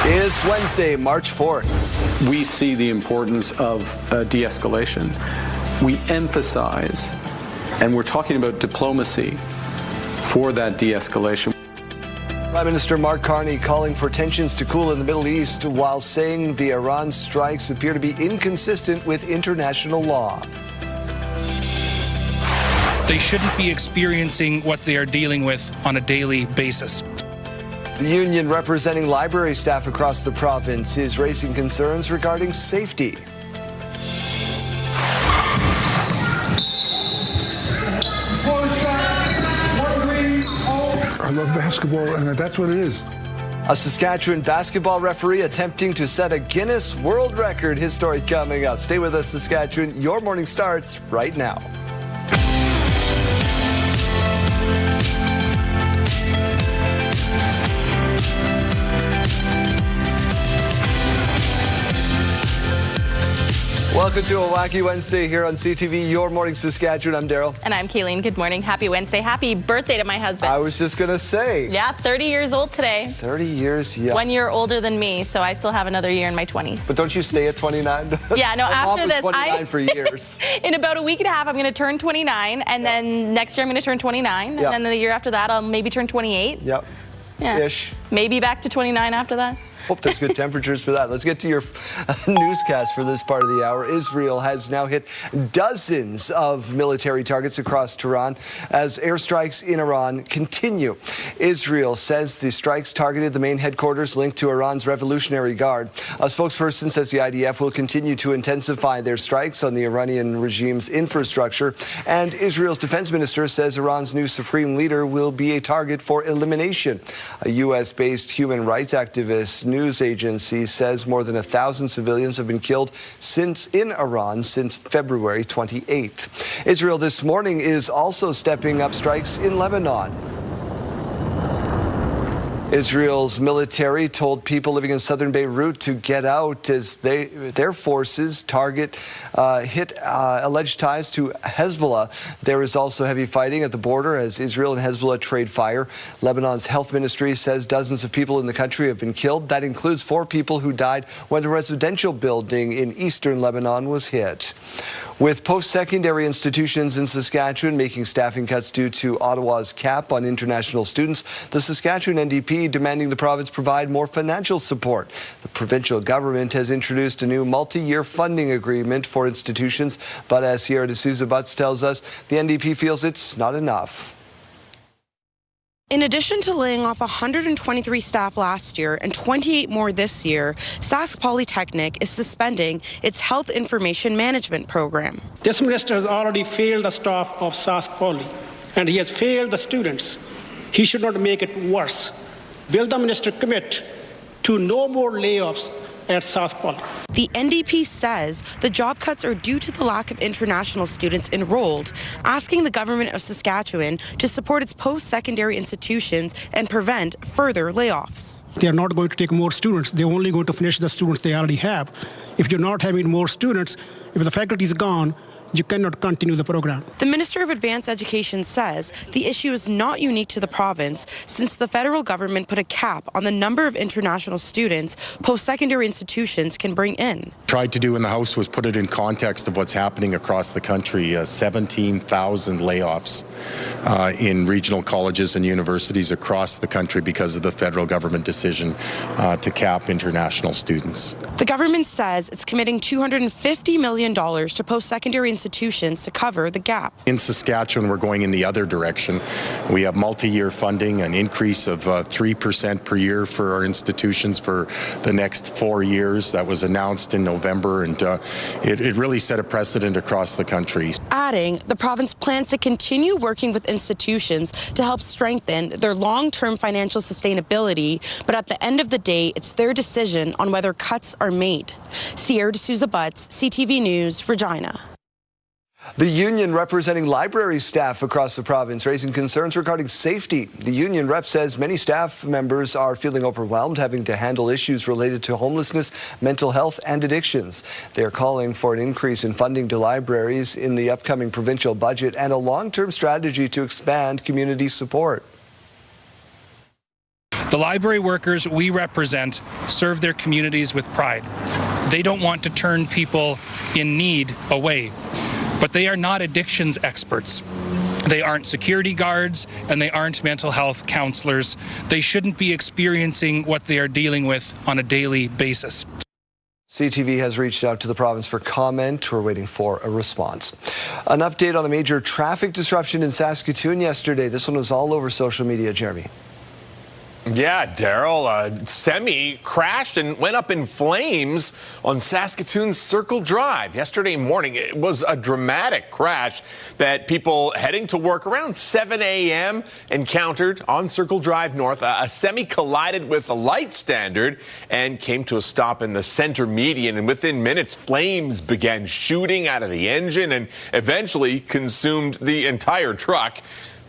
It's Wednesday, March 4th. We see the importance of de-escalation. We emphasize, and we're talking about diplomacy for that de-escalation. Prime Minister Mark Carney calling for tensions to cool in the Middle East while saying the Iran strikes appear to be inconsistent with international law. They shouldn't be experiencing what they are dealing with on a daily basis. The union representing library staff across the province is raising concerns regarding safety. I love basketball, and that's what it is. A Saskatchewan basketball referee attempting to set a Guinness World Record. His story coming up. Stay with us, Saskatchewan. Your morning starts right now. Welcome to a wacky Wednesday here on CTV Your Morning Saskatchewan. I'm Daryl. And I'm Kayleen. Good morning. Happy Wednesday. Happy birthday to my husband. I was just going to say. Yeah, 30 years old today. 30 years, yeah. 1 year older than me, so I still have another year in my 20s. But don't you stay at 29? Yeah, no, after this. 29 for years. In about a week and a half, I'm going to turn 29, and then next year I'm going to turn 29, and then the year after that, I'll maybe turn 28. Yep. Yeah. Ish. Maybe back to 29 after that. Hope there's good temperatures for that. Let's get to your newscast for this part of the hour. Israel has now hit dozens of military targets across Tehran as airstrikes in Iran continue. Israel says the strikes targeted the main headquarters linked to Iran's Revolutionary Guard. A spokesperson says the IDF will continue to intensify their strikes on the Iranian regime's infrastructure. And Israel's defense minister says Iran's new supreme leader will be a target for elimination. A U.S.-based human rights activist news agency says more than 1,000 civilians have been killed in Iran since February 28th. Israel this morning is also stepping up strikes in Lebanon. Israel's military told people living in southern Beirut to get out as their forces hit alleged ties to Hezbollah. There is also heavy fighting at the border as Israel and Hezbollah trade fire. Lebanon's health ministry says dozens of people in the country have been killed. That includes 4 people who died when the residential building in eastern Lebanon was hit. With post-secondary institutions in Saskatchewan making staffing cuts due to Ottawa's cap on international students, the Saskatchewan NDP demanding the province provide more financial support. The provincial government has introduced a new multi-year funding agreement for institutions, but as Sierra D'Souza Butts tells us, the NDP feels it's not enough. In addition to laying off 123 staff last year and 28 more this year, Sask Polytechnic is suspending its health information management program. This minister has already failed the staff of Sask Poly, and he has failed the students. He should not make it worse. Will the minister commit to no more layoffs at Sask Poly? The NDP says the job cuts are due to the lack of international students enrolled, asking the government of Saskatchewan to support its post-secondary institutions and prevent further layoffs. They are not going to take more students. They're only going to finish the students they already have. If you're not having more students, if the faculty is gone, you cannot continue the program. The Minister of Advanced Education says the issue is not unique to the province since the federal government put a cap on the number of international students post-secondary institutions can bring in. Tried to do in the House was put it in context of what's happening across the country. 17,000 layoffs in regional colleges and universities across the country because of the federal government decision to cap international students. The government says it's committing $250 million to post-secondary institutions to cover the gap. In Saskatchewan, we're going in the other direction. We have multi-year funding, an increase of 3% per year for our institutions for the next 4 years. That was announced in November, and it really set a precedent across the country. Adding, the province plans to continue working with institutions to help strengthen their long-term financial sustainability, but at the end of the day, it's their decision on whether cuts are made. Sierra D'Souza Butts, CTV News, Regina. The union representing library staff across the province raising concerns regarding safety. The union rep says many staff members are feeling overwhelmed, having to handle issues related to homelessness, mental health, and addictions. They're calling for an increase in funding to libraries in the upcoming provincial budget and a long-term strategy to expand community support. The library workers we represent serve their communities with pride. They don't want to turn people in need away, but they are not addictions experts. They aren't security guards, and they aren't mental health counselors. They shouldn't be experiencing what they are dealing with on a daily basis. CTV has reached out to the province for comment. We're waiting for a response. An update on a major traffic disruption in Saskatoon yesterday. This one was all over social media, Jeremy. Yeah, Daryl, a semi crashed and went up in flames on Saskatoon's Circle Drive yesterday morning. It was a dramatic crash that people heading to work around 7 a.m. encountered on Circle Drive North. A semi collided with a light standard and came to a stop in the center median. And within minutes, flames began shooting out of the engine and eventually consumed the entire truck.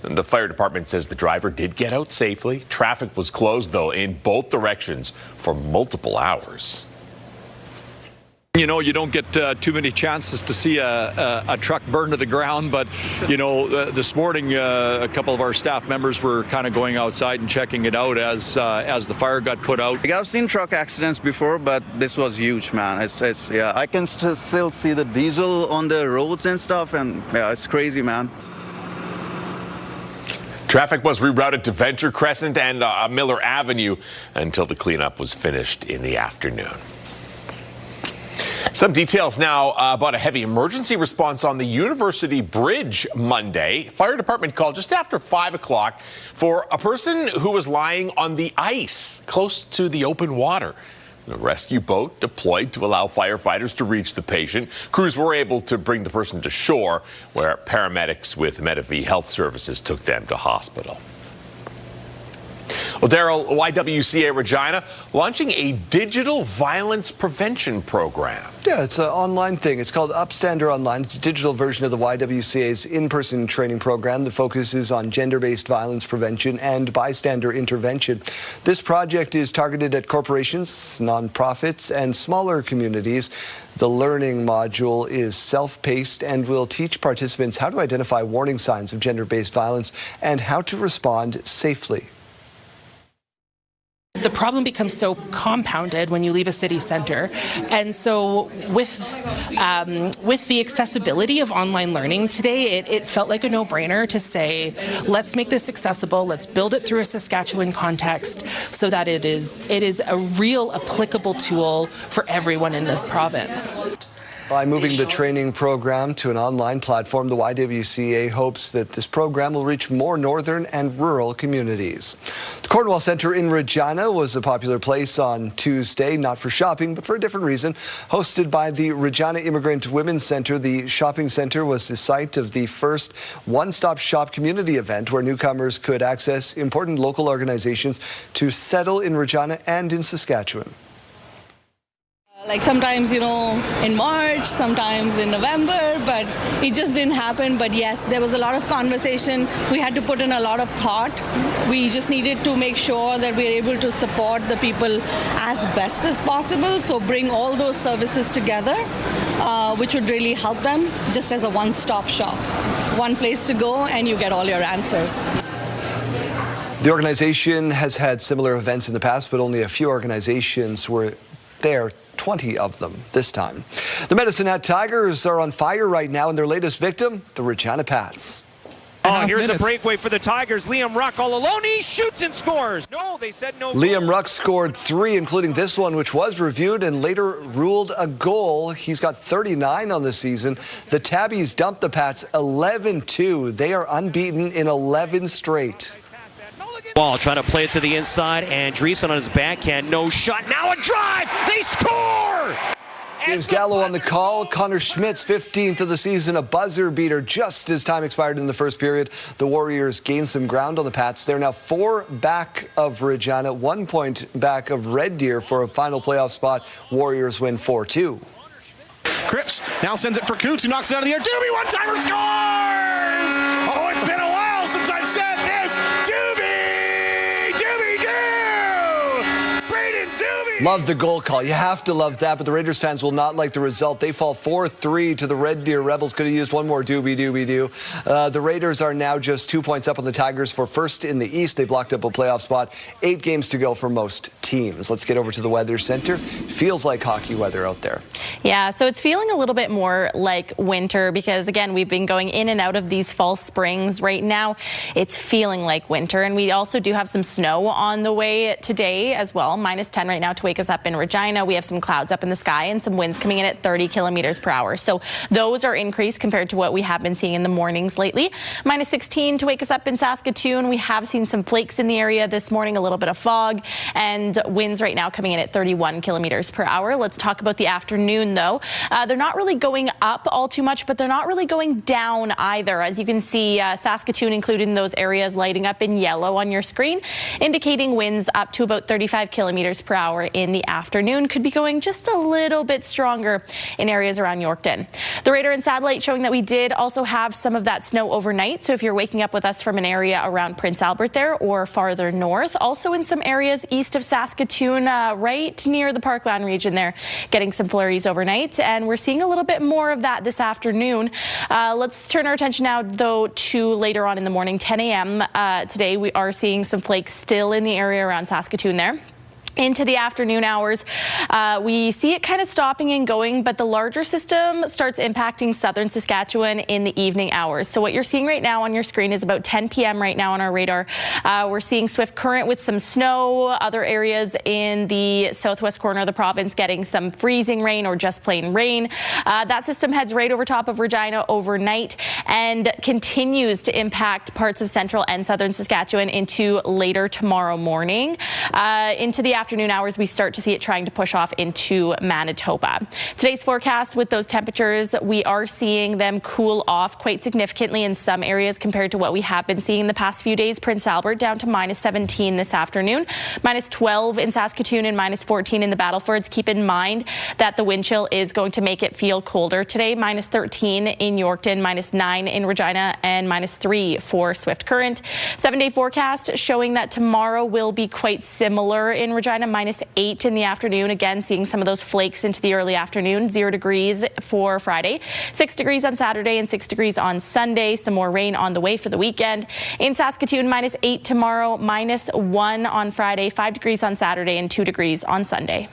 The fire department says the driver did get out safely. Traffic was closed, though, in both directions for multiple hours. You know, you don't get too many chances to see a truck burn to the ground, but, you know, this morning a couple of our staff members were kind of going outside and checking it out as the fire got put out. I've seen truck accidents before, but this was huge, man. Yeah, I can still see the diesel on the roads and stuff, and yeah, it's crazy, man. Traffic was rerouted to Venture Crescent and Miller Avenue until the cleanup was finished in the afternoon. Some details now about a heavy emergency response on the University Bridge Monday. Fire department called just after 5 o'clock for a person who was lying on the ice close to the open water. The rescue boat deployed to allow firefighters to reach the patient. Crews were able to bring the person to shore, where paramedics with Medivie Health Services took them to hospital. Well, Daryl, YWCA Regina launching a digital violence prevention program. Yeah, it's an online thing. It's called Upstander Online. It's a digital version of the YWCA's in-person training program that focuses on gender-based violence prevention and bystander intervention. This project is targeted at corporations, nonprofits, and smaller communities. The learning module is self-paced and will teach participants how to identify warning signs of gender-based violence and how to respond safely. The problem becomes so compounded when you leave a city centre, and so with the accessibility of online learning today, it felt like a no-brainer to say, let's make this accessible, let's build it through a Saskatchewan context so that it is a real applicable tool for everyone in this province. By moving the training program to an online platform, the YWCA hopes that this program will reach more northern and rural communities. The Cornwall Centre in Regina was a popular place on Tuesday, not for shopping, but for a different reason. Hosted by the Regina Immigrant Women's Centre, the shopping centre was the site of the first one-stop shop community event where newcomers could access important local organizations to settle in Regina and in Saskatchewan. Like sometimes, you know, in March, sometimes in November, but it just didn't happen. But yes, there was a lot of conversation. We had to put in a lot of thought. We just needed to make sure that we're able to support the people as best as possible. So bring all those services together, which would really help them just as a one-stop shop. One place to go and you get all your answers. The organization has had similar events in the past, but only a few organizations were there. 20 of them this time. The Medicine Hat Tigers are on fire right now, and their latest victim, the Regina Pats. Oh, here's a breakaway for the Tigers. Liam Ruck all alone. He shoots and scores. No, they said no. Liam Ruck scored 3, including this one, which was reviewed and later ruled a goal. He's got 39 on the season. The Tabbies dumped the Pats 11-2. They are unbeaten in 11 straight. Ball trying to play it to the inside, and Dreesen on his backhand, no shot, now a drive, they score! James Gallo on the call. Connor Schmidt's 15th of the season, a buzzer beater just as time expired in the first period. The Warriors gained some ground on the Pats. They're now 4 back of Regina, 1 point back of Red Deer for a final playoff spot. Warriors win 4-2. Cripps now sends it for Coots, who knocks it out of the air. Doobie one-timer scores! Oh, it's been a while since I've said this. Doobie! Doobie-doo! Braden Doobie! Love the goal call. You have to love that, but the Raiders fans will not like the result. They fall 4-3 to the Red Deer Rebels. Could have used one more doobie-doobie-doo. The Raiders are now just 2 points up on the Tigers for first in the East. They've locked up a playoff spot. 8 games to go for most teams. Let's get over to the weather center. It feels like hockey weather out there. Yeah, so it's feeling a little bit more like winter because, again, we've been going in and out of these fall springs. Right now, it's feeling like winter, and we also do have some snow on the way today as well. -10 right now to wake us up in Regina. We have some clouds up in the sky and some winds coming in at 30 kilometers per hour. So those are increased compared to what we have been seeing in the mornings lately. -16 to wake us up in Saskatoon. We have seen some flakes in the area this morning, a little bit of fog, and winds right now coming in at 31 kilometers per hour. Let's talk about the afternoon, though. They're not really going up all too much, but they're not really going down either. As you can see, Saskatoon included in those areas lighting up in yellow on your screen, indicating winds up to about 35 kilometers per hour in the afternoon. Could be going just a little bit stronger in areas around Yorkton. The radar and satellite showing that we did also have some of that snow overnight. So if you're waking up with us from an area around Prince Albert there or farther north, also in some areas east of Saskatoon, right near the Parkland region there, getting some flurries overnight. And we're seeing a little bit more of that this afternoon. Let's turn our attention now, though, to later on in the morning, 10 a.m. Today, we are seeing some flakes still in the area around Saskatoon there. Into the afternoon hours, we see it kind of stopping and going, but the larger system starts impacting southern Saskatchewan in the evening hours. So what you're seeing right now on your screen is about 10 p.m. right now on our radar. We're seeing swift current with some snow. Other areas in the southwest corner of the province getting some freezing rain or just plain rain. That system heads right over top of Regina overnight and continues to impact parts of central and southern Saskatchewan into later tomorrow morning. Into the afternoon hours, we start to see it trying to push off into Manitoba. Today's forecast with those temperatures, we are seeing them cool off quite significantly in some areas compared to what we have been seeing the past few days. Prince Albert down to -17 this afternoon, -12 in Saskatoon and -14 in the Battlefords. Keep in mind that the wind chill is going to make it feel colder today. -13 in Yorkton, -9 in Regina, and -3 for swift current. 7-day forecast showing that tomorrow will be quite similar in Regina. -8 in the afternoon. Again, seeing some of those flakes into the early afternoon. 0 degrees for Friday, 6 degrees on Saturday, and 6 degrees on Sunday. Some more rain on the way for the weekend. In Saskatoon, -8 tomorrow, -1 on Friday, 5 degrees on Saturday, and 2 degrees on Sunday.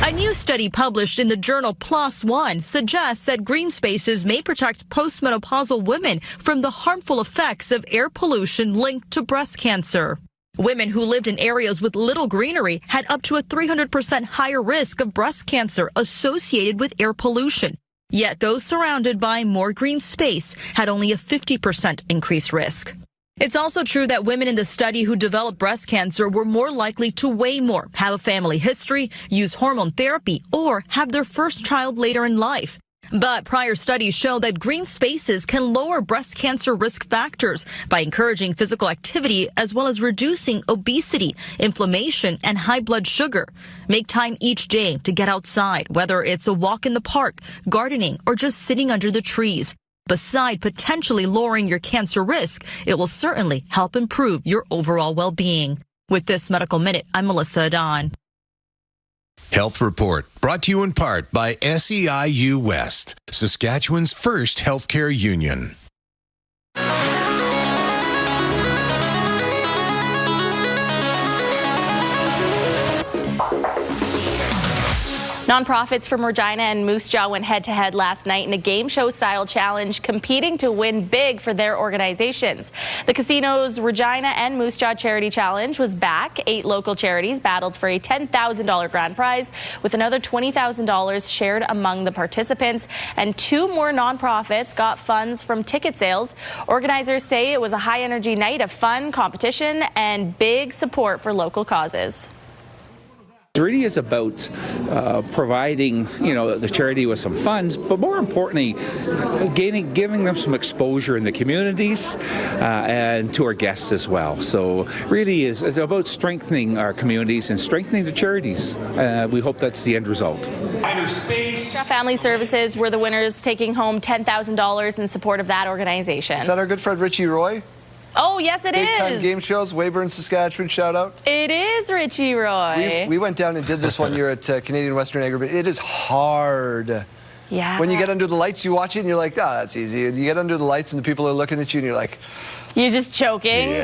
A new study published in the journal PLOS ONE suggests that green spaces may protect postmenopausal women from the harmful effects of air pollution linked to breast cancer. Women who lived in areas with little greenery had up to a 300% higher risk of breast cancer associated with air pollution. Yet those surrounded by more green space had only a 50% increased risk. It's also true that women in the study who developed breast cancer were more likely to weigh more, have a family history, use hormone therapy, or have their first child later in life. But prior studies show that green spaces can lower breast cancer risk factors by encouraging physical activity as well as reducing obesity, inflammation, and high blood sugar. Make time each day to get outside, whether it's a walk in the park, gardening, or just sitting under the trees. Beside potentially lowering your cancer risk, it will certainly help improve your overall well-being. With this Medical Minute, I'm Melissa Adon. Health Report, brought to you in part by SEIU West, Saskatchewan's first healthcare union. Nonprofits from Regina and Moose Jaw went head-to-head last night in a game show-style challenge, competing to win big for their organizations. The casino's Regina and Moose Jaw Charity Challenge was back. 8 local charities battled for a $10,000 grand prize, with another $20,000 shared among the participants. And 2 more nonprofits got funds from ticket sales. Organizers say it was a high-energy night of fun, competition, and big support for local causes. It really is about providing, the charity with some funds, but more importantly, giving them some exposure in the communities and to our guests as well. So really is about strengthening our communities and strengthening the charities. We hope that's the end result. Family Services were the winners, taking home $10,000 in support of that organization. Is that our good friend Richie Roy? Oh, yes, it Big time is. game shows, Weyburn, Saskatchewan, shout out. It is Richie Roy. We went down and did this one year at Canadian Western Agri. It is hard. Yeah. When you get under the lights, you watch it and you're like, that's easy. And you get under the lights and the people are looking at you and you're like, you're just choking.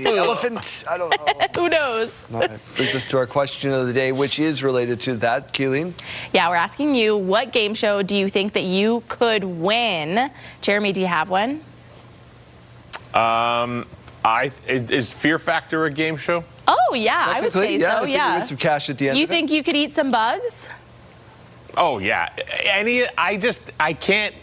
Elephant, I don't know. Who knows? All right. Brings us to our question of the day, which is related to that, Keeleen. Yeah, we're asking you, what game show do you think that you could win? Jeremy, do you have one? Is Fear Factor a game show? Oh, yeah, I would say so, I think we get some cash at the end. You think you could eat some bugs? Oh, yeah. I can't.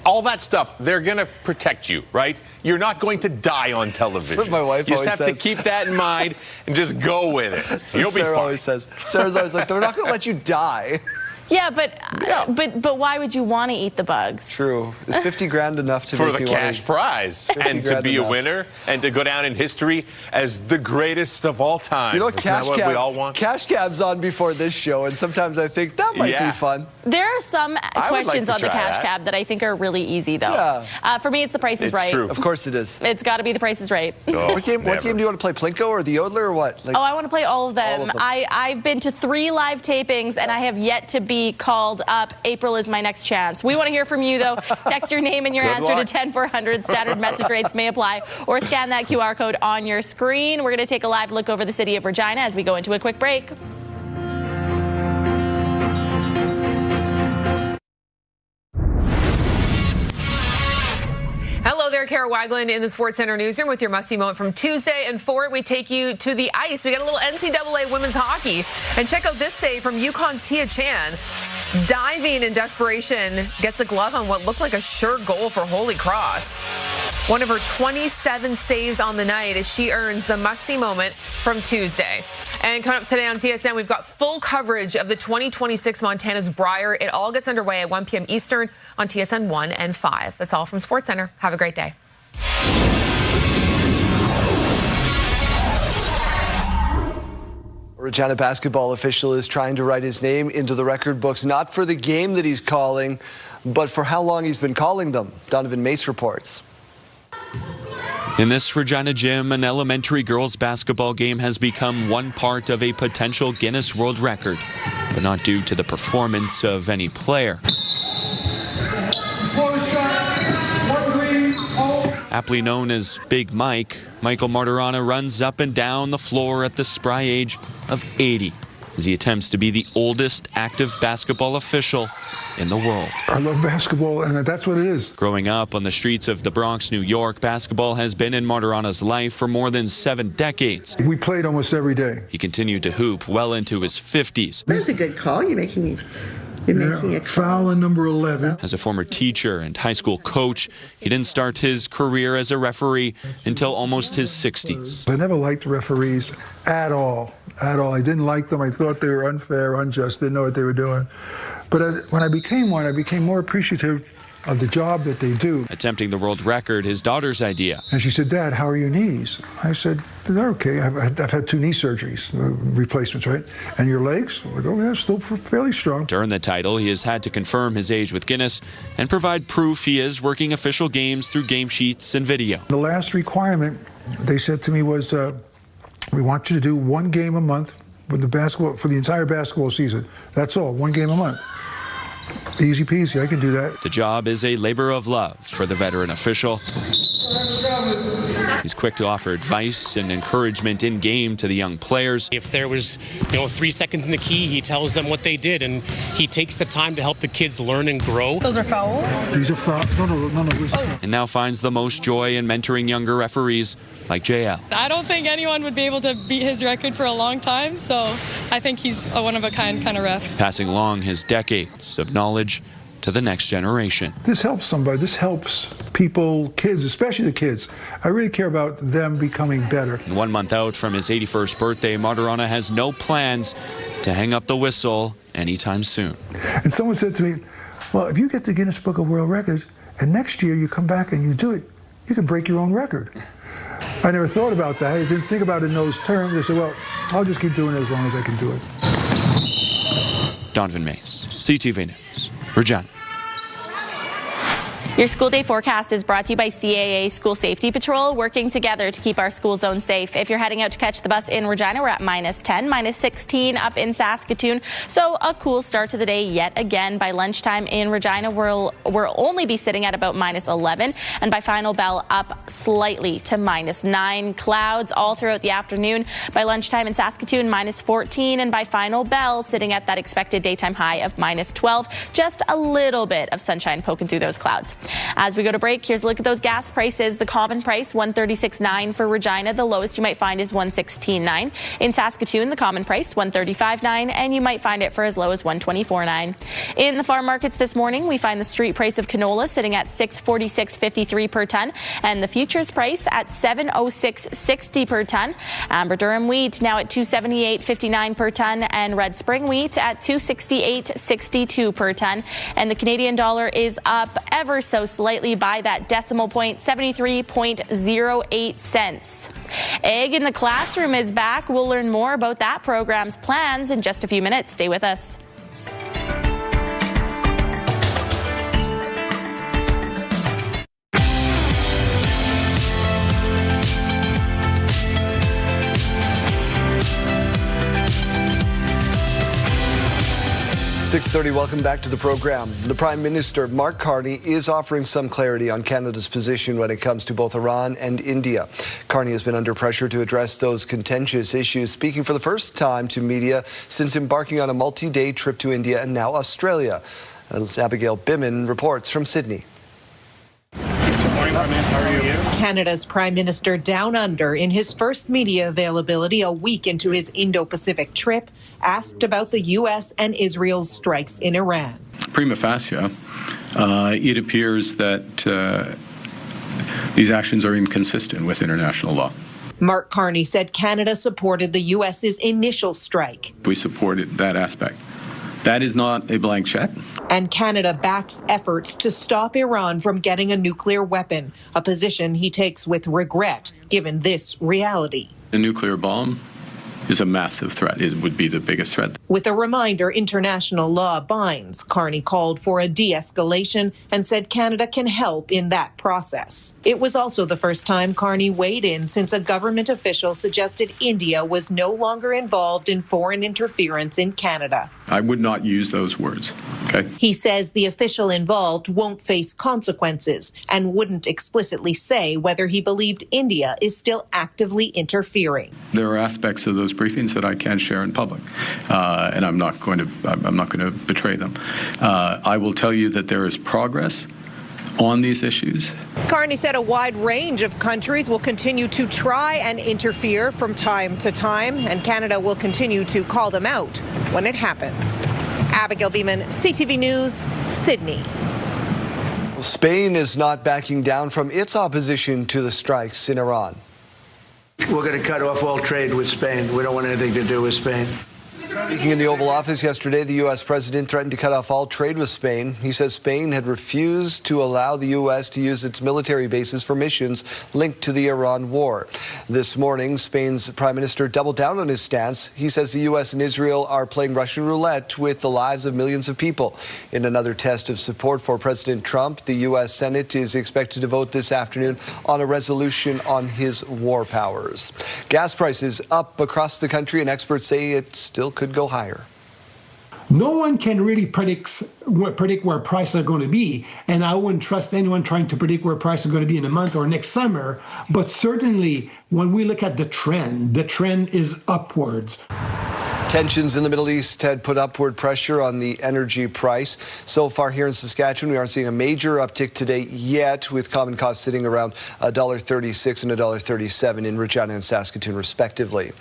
All that stuff, they're going to protect you, right? You're not going to die on television. That's what my wife you just always have says. to keep that in mind and just go with it. You'll be Sarah fine. always says. Sarah's always like, they're not going to let you die. Yeah, but why would you want to eat the bugs? True. Is 50 grand enough to for make the me cash want prize and to be a winner and to go down in history as the greatest of all time? You know, Isn't that what we all want? Cash Cab's on before this show, and sometimes I think that might be fun. There are some questions on the Cash Cab that I think are really easy, though. Yeah. For me, it's The Price is Right. True. Of course it is. It's got to be The Price is Right. Oh, what game do you want to play? Plinko or the Yodeler or what? I want to play all of them. All of them. I've been to 3 live tapings, and I have yet to be called up. April is my next chance. We want to hear from you, though. Text your name and your Good answer luck. to 10400. Standard message rates may apply, or scan that QR code on your screen. We're going to take a live look over the city of Regina as we go into a quick break. Hello there, Kara Wagland in the Sports Center newsroom with your must-see moment from Tuesday. And for it, we take you to the ice. We got a little NCAA women's hockey. And check out this save from UConn's Tia Chan. Diving in desperation, gets a glove on what looked like a sure goal for Holy Cross. One of her 27 saves on the night as she earns the must-see moment from Tuesday. And coming up today on TSN, we've got full coverage of the 2026 Montana's Brier. It all gets underway at 1 p.m. Eastern on TSN 1 and 5. That's all from SportsCenter. Have a great day. Regina basketball official is trying to write his name into the record books, not for the game that he's calling, but for how long he's been calling them. Donovan Mace reports. In this Regina gym, an elementary girls basketball game has become one part of a potential Guinness World Record, but not due to the performance of any player. Aptly known as Big Mike, Michael Martirana runs up and down the floor at the spry age of 80 as he attempts to be the oldest active basketball official in the world. I love basketball, and that's what it is. Growing up on the streets of the Bronx, New York, basketball has been in Martirana's life for more than 7 decades. We played almost every day. He continued to hoop well into his 50s. That's a good call. You're making it foul in number 11. As a former teacher and high school coach, he didn't start his career as a referee until almost his 60s. I never liked referees at all. I didn't like them. I thought they were unfair, unjust, didn't know what they were doing. But when I became one, I became more appreciative of the job that they do. Attempting the world record, his daughter's idea. And she said, "Dad, how are your knees?" I said, "They're okay. I've had 2 knee surgeries, replacements, right? And your legs?" I go, "Yeah, still fairly strong." To earn the title, he has had to confirm his age with Guinness and provide proof he is working official games through game sheets and video. The last requirement they said to me was, "We want you to do 1 game a month with the basketball for the entire basketball season. That's all, 1 game a month." Easy peasy, I can do that. The job is a labor of love for the veteran official. He's quick to offer advice and encouragement in game to the young players. If there was, 3 seconds in the key, he tells them what they did, and he takes the time to help the kids learn and grow. Those are fouls? These are fouls. No. And now finds the most joy in mentoring younger referees like JL. I don't think anyone would be able to beat his record for a long time, so I think he's a one-of-a-kind kind of ref. Passing along his decades of knowledge to the next generation. This helps somebody. This helps people, kids, especially the kids. I really care about them becoming better. 1 month out from his 81st birthday, Martirana has no plans to hang up the whistle anytime soon. And someone said to me, well, if you get the Guinness Book of World Records and next year you come back and you do it, you can break your own record. I never thought about that. I didn't think about it in those terms. I said, well, I'll just keep doing it as long as I can do it. Donovan Mace, CTV News, Regina. Your school day forecast is brought to you by CAA School Safety Patrol, working together to keep our school zone safe. If you're heading out to catch the bus in Regina, we're at -10, -16 up in Saskatoon. So a cool start to the day yet again. By lunchtime in Regina, we'll only be sitting at about -11, and by final bell up slightly to -9. Clouds all throughout the afternoon. By lunchtime in Saskatoon, -14, and by final bell sitting at that expected daytime high of -12. Just a little bit of sunshine poking through those clouds. As we go to break, here's a look at those gas prices. The common price, $136.9 for Regina. The lowest you might find is $116.9. In Saskatoon, the common price, $135.9, and you might find it for as low as $124.9. In the farm markets this morning, we find the street price of canola sitting at $646.53 per ton, and the futures price at $706.60 per ton. Amber Durham wheat now at $278.59 per ton, and red spring wheat at $268.62 per ton. And the Canadian dollar is up ever so slightly by that decimal point, 73.08 cents. Egg in the Classroom is back. We'll learn more about that program's plans in just a few minutes. Stay with us. 6:30, welcome back to the program. The Prime Minister, Mark Carney, is offering some clarity on Canada's position when it comes to both Iran and India. Carney has been under pressure to address those contentious issues, speaking for the first time to media since embarking on a multi-day trip to India and now Australia. As Abigail Bimman reports from Sydney. Canada's Prime Minister down under in his first media availability a week into his Indo-Pacific trip, asked about the U.S. and Israel's strikes in Iran. Prima facie, it appears that these actions are inconsistent with international law. Mark Carney said Canada supported the U.S.'s initial strike. We supported that aspect. That is not a blank check. And Canada backs efforts to stop Iran from getting a nuclear weapon, a position he takes with regret, given this reality. A nuclear bomb is a massive threat. It would be the biggest threat. With a reminder international law binds, Carney called for a de-escalation and said Canada can help in that process. It was also the first time Carney weighed in since a government official suggested India was no longer involved in foreign interference in Canada. I would not use those words, okay? He says the official involved won't face consequences and wouldn't explicitly say whether he believed India is still actively interfering. There are aspects of those briefings that I can't share in public, and I'm not going to betray them. I will tell you that there is progress on these issues. Carney said a wide range of countries will continue to try and interfere from time to time, and Canada will continue to call them out when it happens. Abigail Beeman, CTV News, Sydney. Spain is not backing down from its opposition to the strikes in Iran. We're going to cut off all trade with Spain. We don't want anything to do with Spain. Speaking in the Oval Office yesterday, the U.S. president threatened to cut off all trade with Spain. He says Spain had refused to allow the U.S. to use its military bases for missions linked to the Iran war. This morning, Spain's prime minister doubled down on his stance. He says the U.S. and Israel are playing Russian roulette with the lives of millions of people. In another test of support for President Trump, the U.S. Senate is expected to vote this afternoon on a resolution on his war powers. Gas prices up across the country, and experts say it still could go higher. No one can really predict where prices are going to be, and I wouldn't trust anyone trying to predict where prices are going to be in a month or next summer. But certainly, when we look at the trend is upwards. Tensions in the Middle East had put upward pressure on the energy price. So far here in Saskatchewan, we aren't seeing a major uptick today yet, with common costs sitting around $1.36 and $1.37 in Regina and Saskatoon, respectively.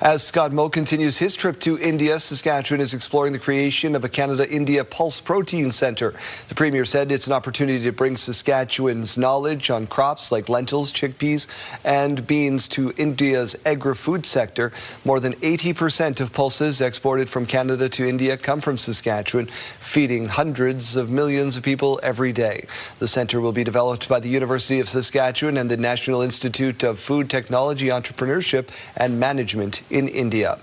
As Scott Moe continues his trip to India, Saskatchewan is exploring the creation of a Canada-India Pulse Protein Centre. The Premier said it's an opportunity to bring Saskatchewan's knowledge on crops like lentils, chickpeas, and beans to India's agri-food sector. More than 80% of pulses exported from Canada to India come from Saskatchewan, feeding hundreds of millions of people every day. The centre will be developed by the University of Saskatchewan and the National Institute of Food Technology, Entrepreneurship and Management in India.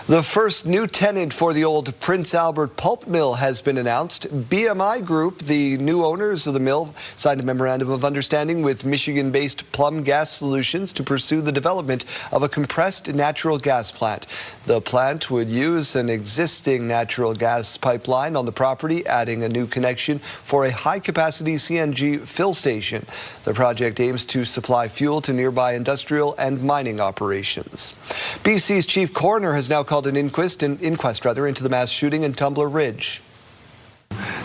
The first new tenant for the old Prince Albert pulp mill has been announced. BMI Group, the new owners of the mill, signed a memorandum of understanding with Michigan-based Plum Gas Solutions to pursue the development of a compressed natural gas plant. The plant would use an existing natural gas pipeline on the property, adding a new connection for a high-capacity CNG fill station. The project aims to supply fuel to nearby industrial and mining operations. BC's chief coroner has now called an inquest into the mass shooting in Tumbler Ridge.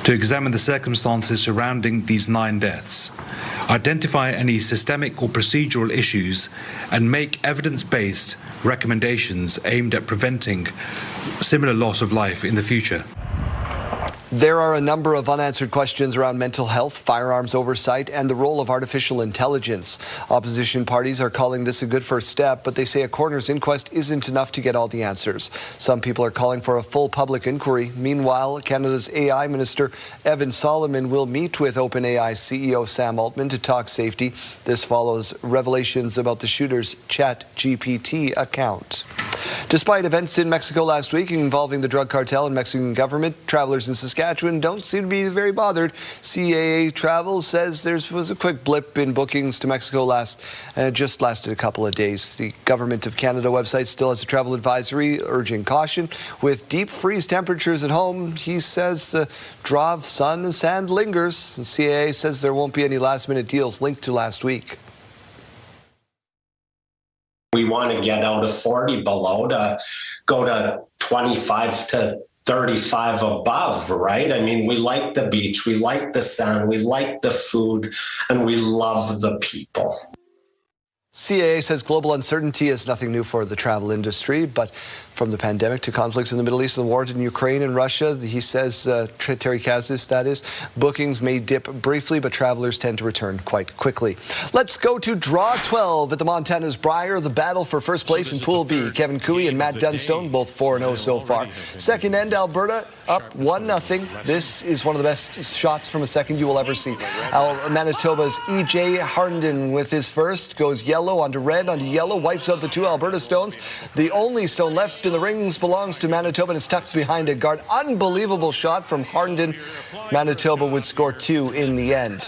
To examine the circumstances surrounding these 9 deaths, identify any systemic or procedural issues, and make evidence-based recommendations aimed at preventing similar loss of life in the future. There are a number of unanswered questions around mental health, firearms oversight, and the role of artificial intelligence. Opposition parties are calling this a good first step, but they say a coroner's inquest isn't enough to get all the answers. Some people are calling for a full public inquiry. Meanwhile, Canada's AI Minister Evan Solomon will meet with OpenAI CEO Sam Altman to talk safety. This follows revelations about the shooter's ChatGPT account. Despite events in Mexico last week involving the drug cartel and Mexican government, travelers in Saskatchewan don't seem to be very bothered. CAA Travel says there was a quick blip in bookings to Mexico it just lasted a couple of days. The Government of Canada website still has a travel advisory urging caution. With deep freeze temperatures at home, he says the draw of sun and sand lingers. CAA says there won't be any last-minute deals linked to last week. We want to get out of 40 below to go to 25 to 35 above, right? I mean, we like the beach, we like the sun, we like the food, and we love the people. CAA says global uncertainty is nothing new for the travel industry, but from the pandemic to conflicts in the Middle East and the war in Ukraine and Russia, he says, Terry Kazis, that is, bookings may dip briefly, but travelers tend to return quite quickly. Let's go to Draw 12 at the Montana's Briar, the battle for first place in Pool B. Kevin Cooey and Matt Dunstone, both 4-0 so far. Second end, Alberta up 1-0. This is one of the best shots from a second you will ever see. Manitoba's E.J. Harnden with his first goes yellow onto red onto yellow, wipes out the 2 Alberta stones. The only stone left in the rings belongs to Manitoba and is tucked behind a guard. Unbelievable shot from Harnden. Manitoba would score 2 in the end.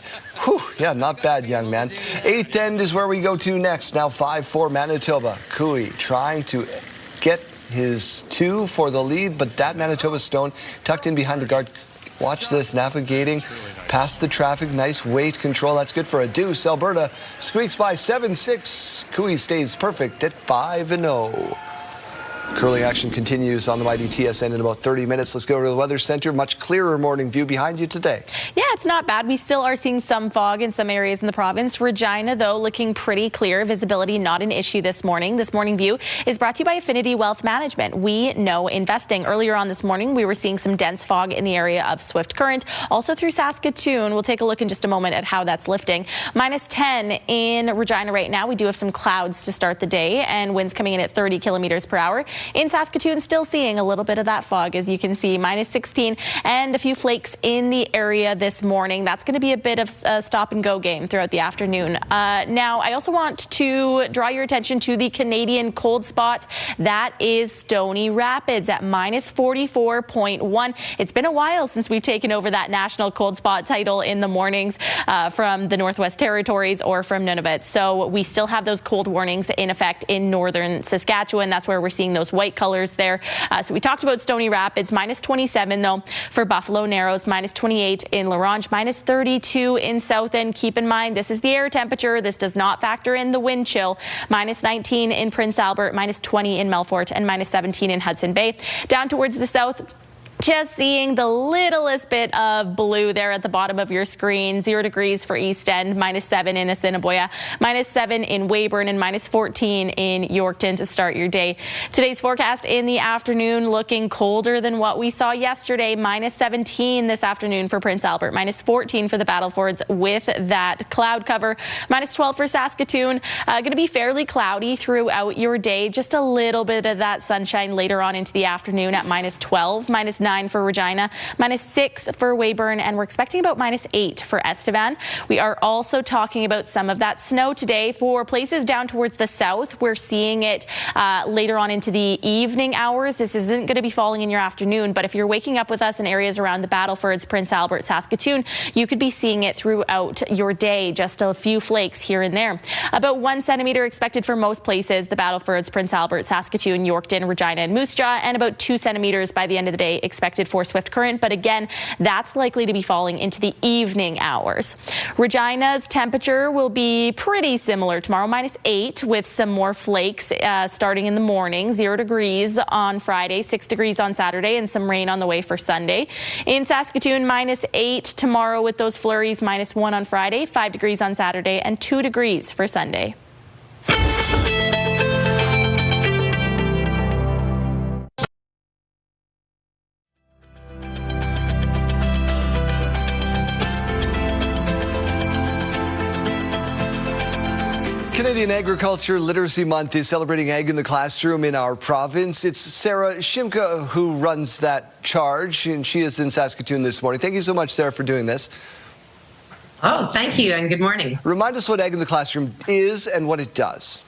Whew, yeah, not bad, young man. 8th end is where we go to next. Now 5-4 Manitoba. Cooey trying to get his 2 for the lead, but that Manitoba stone tucked in behind the guard. Watch this, navigating past the traffic. Nice weight control. That's good for a deuce. Alberta squeaks by 7-6. Cooey stays perfect at 5-0. Curling action continues on the mighty TSN in about 30 minutes. Let's go to the Weather Center. Much clearer morning view behind you today. Yeah, it's not bad. We still are seeing some fog in some areas in the province. Regina, though, looking pretty clear. Visibility not an issue this morning. This morning view is brought to you by Affinity Wealth Management. We know investing. Earlier on this morning, we were seeing some dense fog in the area of Swift Current, also through Saskatoon. We'll take a look in just a moment at how that's lifting. -10 in Regina right now. We do have some clouds to start the day and winds coming in at 30 kilometers per hour. In Saskatoon, still seeing a little bit of that fog, as you can see, -16 and a few flakes in the area this morning. That's going to be a bit of a stop and go game throughout the afternoon. Now, I also want to draw your attention to the Canadian cold spot. That is Stony Rapids at -44.1. It's been a while since we've taken over that national cold spot title in the mornings from the Northwest Territories or from Nunavut. So we still have those cold warnings in effect in northern Saskatchewan. That's where we're seeing those white colors there. So we talked about Stony Rapids, -27 though for Buffalo Narrows, -28 in La Ronge. Rouge, minus 32 in South End. Keep in mind, this is the air temperature. This does not factor in the wind chill. Minus 19 in Prince Albert, minus 20 in Melfort, and minus 17 in Hudson Bay. Down towards the south, just seeing the littlest bit of blue there at the bottom of your screen. 0 degrees for East End, minus 7 in Assiniboia, minus 7 in Weyburn, and minus 14 in Yorkton to start your day. Today's forecast in the afternoon looking colder than what we saw yesterday. Minus 17 this afternoon for Prince Albert, minus 14 for the Battlefords with that cloud cover, minus 12 for Saskatoon. Going to be fairly cloudy throughout your day. Just a little bit of that sunshine later on into the afternoon at minus 12, minus 9 for Regina, minus 6 for Weyburn, and we're expecting about minus 8 for Estevan. We are also talking about some of that snow today for places down towards the south. We're seeing it later on into the evening hours. This isn't going to be falling in your afternoon, but if you're waking up with us in areas around the Battlefords, Prince Albert, Saskatoon, you could be seeing it throughout your day. Just a few flakes here and there. About 1 centimeter expected for most places, the Battlefords, Prince Albert, Saskatoon, Yorkton, Regina, and Moose Jaw, and about 2 centimeters by the end of the day expected for Swift Current, but again, that's likely to be falling into the evening hours. Regina's temperature will be pretty similar tomorrow, minus 8 with some more flakes starting in the morning. 0 degrees on Friday, 6 degrees on Saturday, and some rain on the way for Sunday. In Saskatoon, minus 8 tomorrow with those flurries, minus 1 on Friday, 5 degrees on Saturday, and 2 degrees for Sunday. Canadian Agriculture Literacy Month is celebrating ag in the classroom in our province. It's Sarah Shimka who runs that charge, and she is in Saskatoon this morning. Thank you so much, Sarah, for doing this. Oh, thank you, and good morning. Remind us what Ag in the Classroom is and what it does.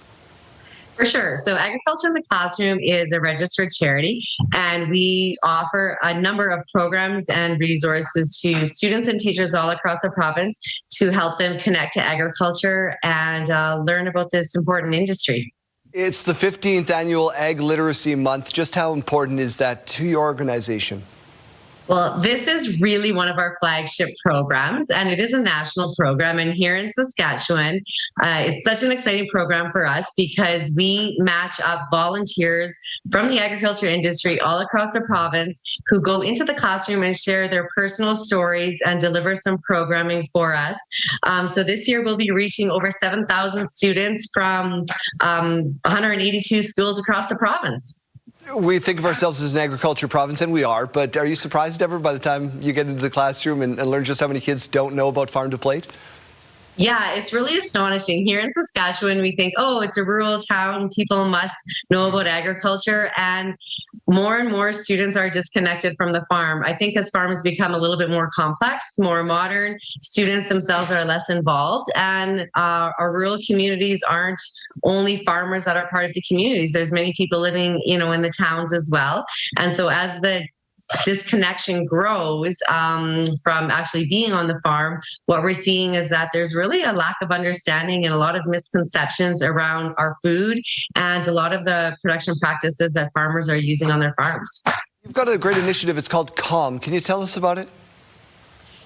For sure. So Agriculture in the Classroom is a registered charity, and we offer a number of programs and resources to students and teachers all across the province to help them connect to agriculture and learn about this important industry. It's the 15th annual Ag Literacy Month. Just how important is that to your organization? Well, this is really one of our flagship programs, and it is a national program. And here in Saskatchewan, it's such an exciting program for us because we match up volunteers from the agriculture industry all across the province who go into the classroom and share their personal stories and deliver some programming for us. So this year we'll be reaching over 7,000 students from 182 schools across the province. We think of ourselves as an agriculture province, and we are, but are you surprised ever by the time you get into the classroom and learn just how many kids don't know about farm to plate? Yeah, it's really astonishing. Here in Saskatchewan, we think, oh, it's a rural town. People must know about agriculture. And more students are disconnected from the farm. I think as farms become a little bit more complex, more modern, students themselves are less involved. And our rural communities aren't only farmers that are part of the communities. There's many people living, in the towns as well. And so as the disconnection grows from actually being on the farm, what we're seeing is that there's really a lack of understanding and a lot of misconceptions around our food and a lot of the production practices that farmers are using on their farms. You've got a great initiative. It's called CALM. Can you tell us about it?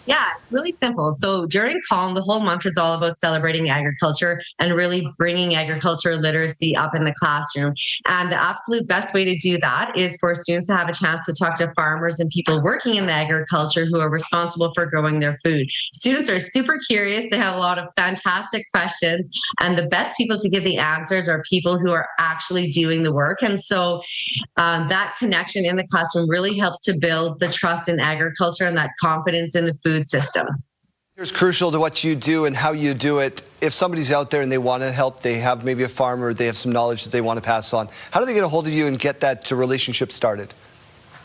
Yeah, it's really simple. So during CALM, the whole month is all about celebrating agriculture and really bringing agriculture literacy up in the classroom. And the absolute best way to do that is for students to have a chance to talk to farmers and people working in the agriculture who are responsible for growing their food. Students are super curious. They have a lot of fantastic questions, and the best people to give the answers are people who are actually doing the work. And so that connection in the classroom really helps to build the trust in agriculture and that confidence in the food system. It's crucial to what you do and how you do it. If somebody's out there and they want to help, they have maybe a farm or they have some knowledge that they want to pass on, how do they get a hold of you and get that relationship started?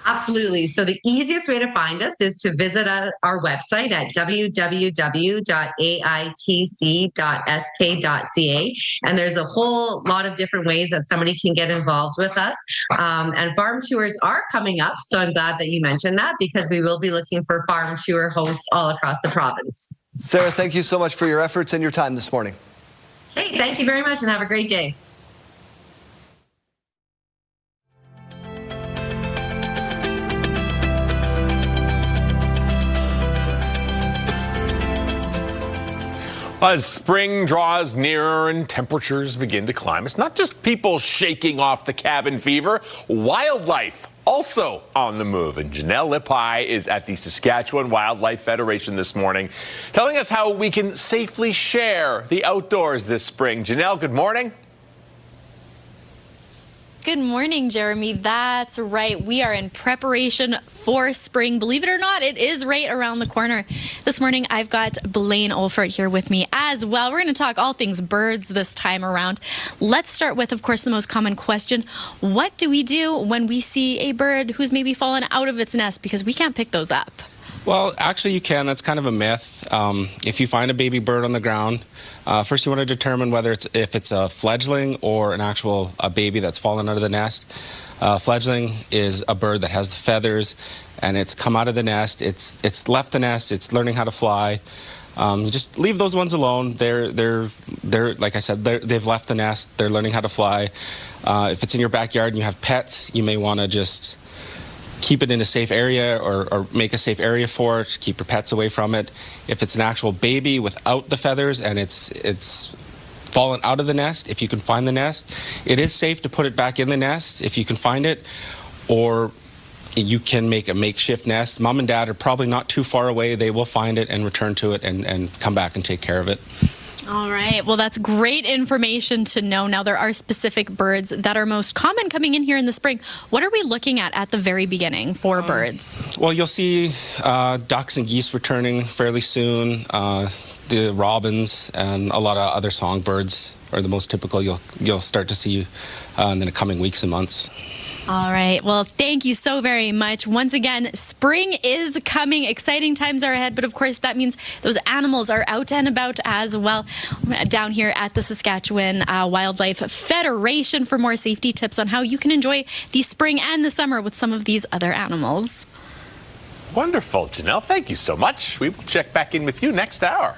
Absolutely. So the easiest way to find us is to visit our website at www.aitc.sk.ca. And there's a whole lot of different ways that somebody can get involved with us. And farm tours are coming up. So I'm glad that you mentioned that because we will be looking for farm tour hosts all across the province. Sarah, thank you so much for your efforts and your time this morning. Hey, thank you very much and have a great day. As spring draws nearer and temperatures begin to climb, it's not just people shaking off the cabin fever. Wildlife also on the move. And Janelle Lippi is at the Saskatchewan Wildlife Federation this morning, telling us how we can safely share the outdoors this spring. Janelle, good morning. Good morning, Jeremy. That's right. We are in preparation for spring. Believe it or not, it is right around the corner. This morning, I've got Blaine Olfert here with me as well. We're going to talk all things birds this time around. Let's start with, of course, the most common question. What do we do when we see a bird who's maybe fallen out of its nest because we can't pick those up? Well, actually you can. That's kind of a myth. If you find a baby bird on the ground, first you want to determine if it's a fledgling or a baby that's fallen out of the nest. Fledgling is a bird that has the feathers, and it's come out of the nest. It's left the nest. It's learning how to fly. You just leave those ones alone. They're like I said, they've left the nest. They're learning how to fly. If it's in your backyard and you have pets, you may want to just keep it in a safe area or make a safe area for it, keep your pets away from it. If it's an actual baby without the feathers and it's fallen out of the nest, if you can find the nest, it is safe to put it back in the nest if you can find it, or you can make a makeshift nest. Mom and dad are probably not too far away. They will find it and return to it and come back and take care of it. All right. Well, that's great information to know. Now, there are specific birds that are most common coming in here in the spring. What are we looking at the very beginning for birds? Well, you'll see ducks and geese returning fairly soon. The robins and a lot of other songbirds are the most typical you'll start to see in the coming weeks and months. All right. Well, thank you so very much. Once again, spring is coming. Exciting times are ahead. But of course, that means those animals are out and about as well. Down here at the Saskatchewan Wildlife Federation for more safety tips on how you can enjoy the spring and the summer with some of these other animals. Wonderful, Janelle. Thank you so much. We will check back in with you next hour.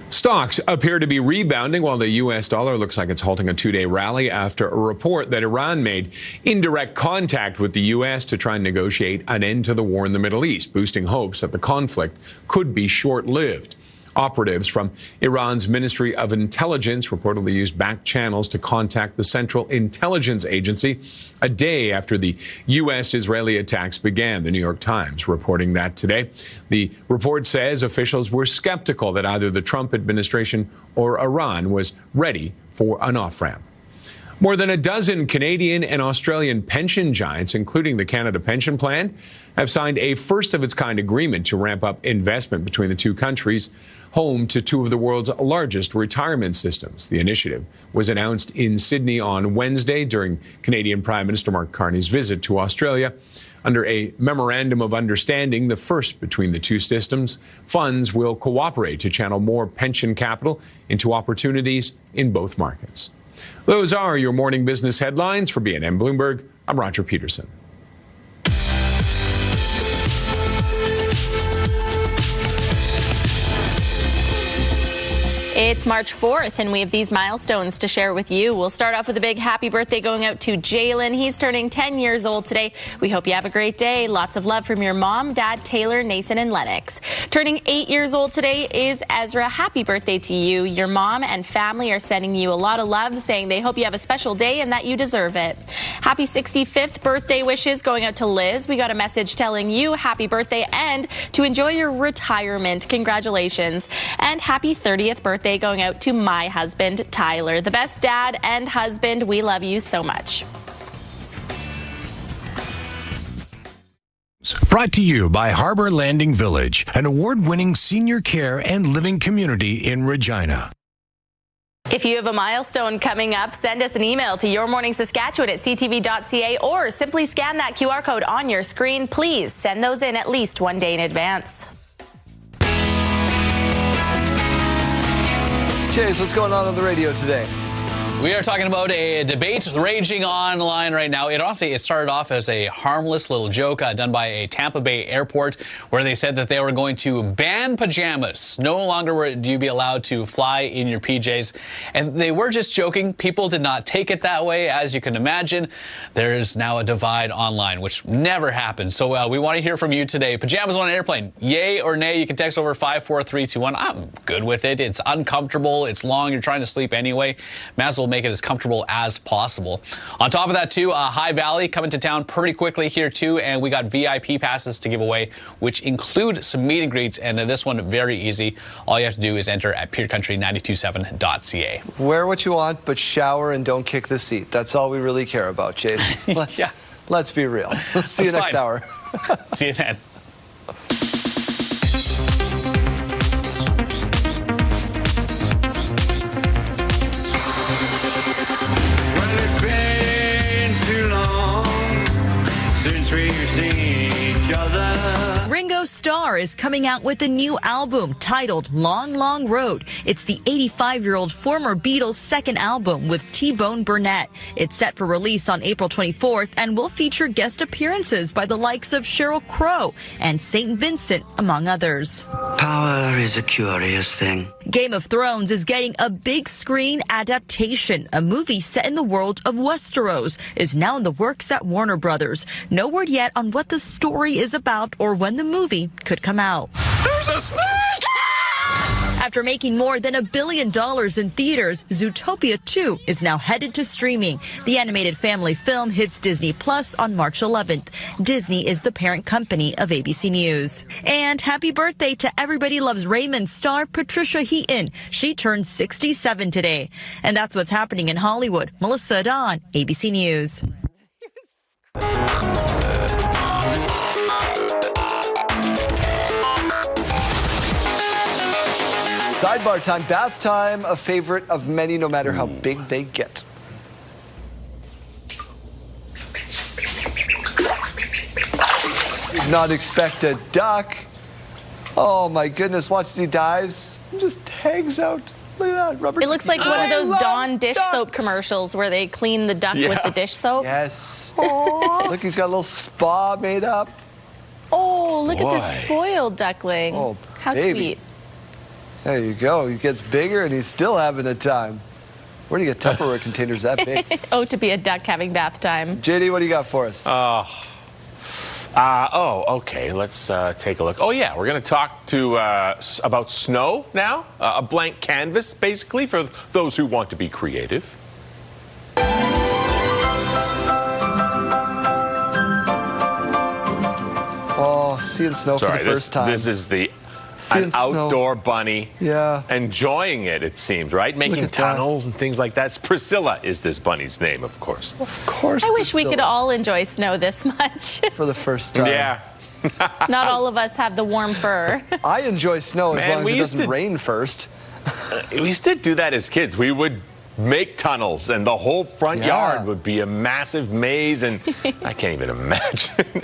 Stocks appear to be rebounding while the U.S. dollar looks like it's halting a two-day rally after a report that Iran made indirect contact with the U.S. to try and negotiate an end to the war in the Middle East, boosting hopes that the conflict could be short-lived. Operatives from Iran's Ministry of Intelligence reportedly used back channels to contact the Central Intelligence Agency a day after the U.S.-Israeli attacks began. The New York Times reporting that today. The report says officials were skeptical that either the Trump administration or Iran was ready for an off-ramp. More than a dozen Canadian and Australian pension giants, including the Canada Pension Plan, have signed a first-of-its-kind agreement to ramp up investment between the two countries, home to two of the world's largest retirement systems. The initiative was announced in Sydney on Wednesday during Canadian Prime Minister Mark Carney's visit to Australia. Under a memorandum of understanding, the first between the two systems, funds will cooperate to channel more pension capital into opportunities in both markets. Those are your morning business headlines. For BNN Bloomberg, I'm Roger Peterson. It's March 4th, and we have these milestones to share with you. We'll start off with a big happy birthday going out to Jalen. He's turning 10 years old today. We hope you have a great day. Lots of love from your mom, dad, Taylor, Nason, and Lennox. Turning 8 years old today is Ezra. Happy birthday to you. Your mom and family are sending you a lot of love, saying they hope you have a special day and that you deserve it. Happy 65th birthday wishes going out to Liz. We got a message telling you happy birthday and to enjoy your retirement. Congratulations. And happy 30th birthday going out to my husband, Tyler. The best dad and husband. We love you so much. Brought to you by Harbor Landing Village, an award-winning senior care and living community in Regina. If you have a milestone coming up, send us an email to yourmorningsaskatchewan@ctv.ca or simply scan that QR code on your screen. Please send those in at least one day in advance. Chase, what's going on the radio today? We are talking about a debate raging online right now. It started off as a harmless little joke done by a Tampa Bay airport where they said that they were going to ban pajamas. No longer would you be allowed to fly in your PJs. And they were just joking. People did not take it that way. As you can imagine, there is now a divide online, which never happens. So we want to hear from you today. Pajamas on an airplane, yay or nay? You can text over 54321. I'm good with it. It's uncomfortable. It's long. You're trying to sleep anyway. Might as well make it as comfortable as possible. On top of that, too, High Valley coming to town pretty quickly here, too. And we got VIP passes to give away, which include some meet and greets. And this one, very easy. All you have to do is enter at peercountry927.ca. Wear what you want, but shower and don't kick the seat. That's all we really care about, Chase. Let's be real. See you next hour. See you then. Since we've seen each other. Ringo Starr is coming out with a new album titled Long, Long Road. It's the 85-year-old former Beatles' second album with T-Bone Burnett. It's set for release on April 24th and will feature guest appearances by the likes of Sheryl Crow and St. Vincent, among others. Power is a curious thing. Game of Thrones is getting a big screen adaptation. A movie set in the world of Westeros is now in the works at Warner Brothers. No word yet on what the story is about or when the movie could come out. There's a snake! After making more than $1 billion in theaters, Zootopia 2 is now headed to streaming. The animated family film hits Disney Plus on March 11th. Disney is the parent company of ABC News. And happy birthday to Everybody Loves Raymond star Patricia Heaton. She turned 67 today. And that's what's happening in Hollywood. Melissa Dawn, ABC News. Sidebar time, bath time, a favorite of many, no matter how big they get. Did not expect a duck. Oh my goodness, watch as he dives. Just hangs out. Look at that rubber. It looks like one of those Dawn dish soap commercials where they clean the duck with the dish soap. Yes. Look, he's got a little spa made up. Oh, look at this spoiled duckling. Oh, how baby. sweet. There you go. He gets bigger and he's still having a time. Where do you get Tupperware containers that big? Oh, to be a duck having bath time. JD, what do you got for us? Okay. Let's take a look. Oh, yeah. We're going to talk about snow now. A blank canvas, basically, for those who want to be creative. Oh, seeing snow for the first time. This is an outdoor bunny. Yeah. Enjoying it, it seems, right? Making tunnels and things like that. Priscilla is this bunny's name, of course. Of course. I wish we could all enjoy snow this much. For the first time. Yeah. Not all of us have the warm fur. I enjoy snow as long as it doesn't rain first. We used to do that as kids. We would make tunnels and the whole front yard would be a massive maze, and I can't even imagine.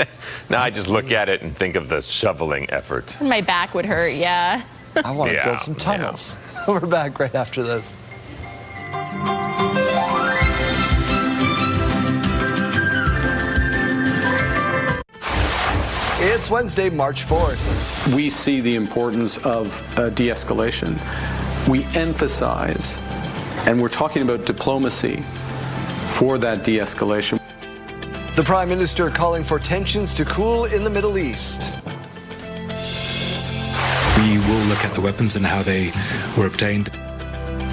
Now I just look at it and think of the shoveling effort. My back would hurt, yeah. I want to build some tunnels. We're back right after this. It's Wednesday, March 4th. We see the importance of de-escalation. We emphasize, and we're talking about diplomacy for that de-escalation. The Prime Minister calling for tensions to cool in the Middle East. We will look at the weapons and how they were obtained.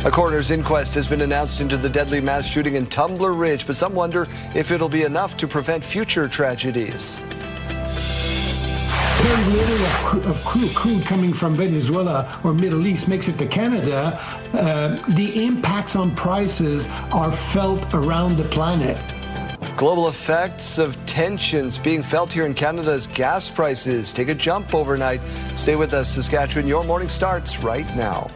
A coroner's inquest has been announced into the deadly mass shooting in Tumbler Ridge, but some wonder if it'll be enough to prevent future tragedies. Very little of crude coming from Venezuela or Middle East makes it to Canada. The impacts on prices are felt around the planet. Global effects of tensions being felt here in Canada as gas prices take a jump overnight. Stay with us, Saskatchewan. Your morning starts right now.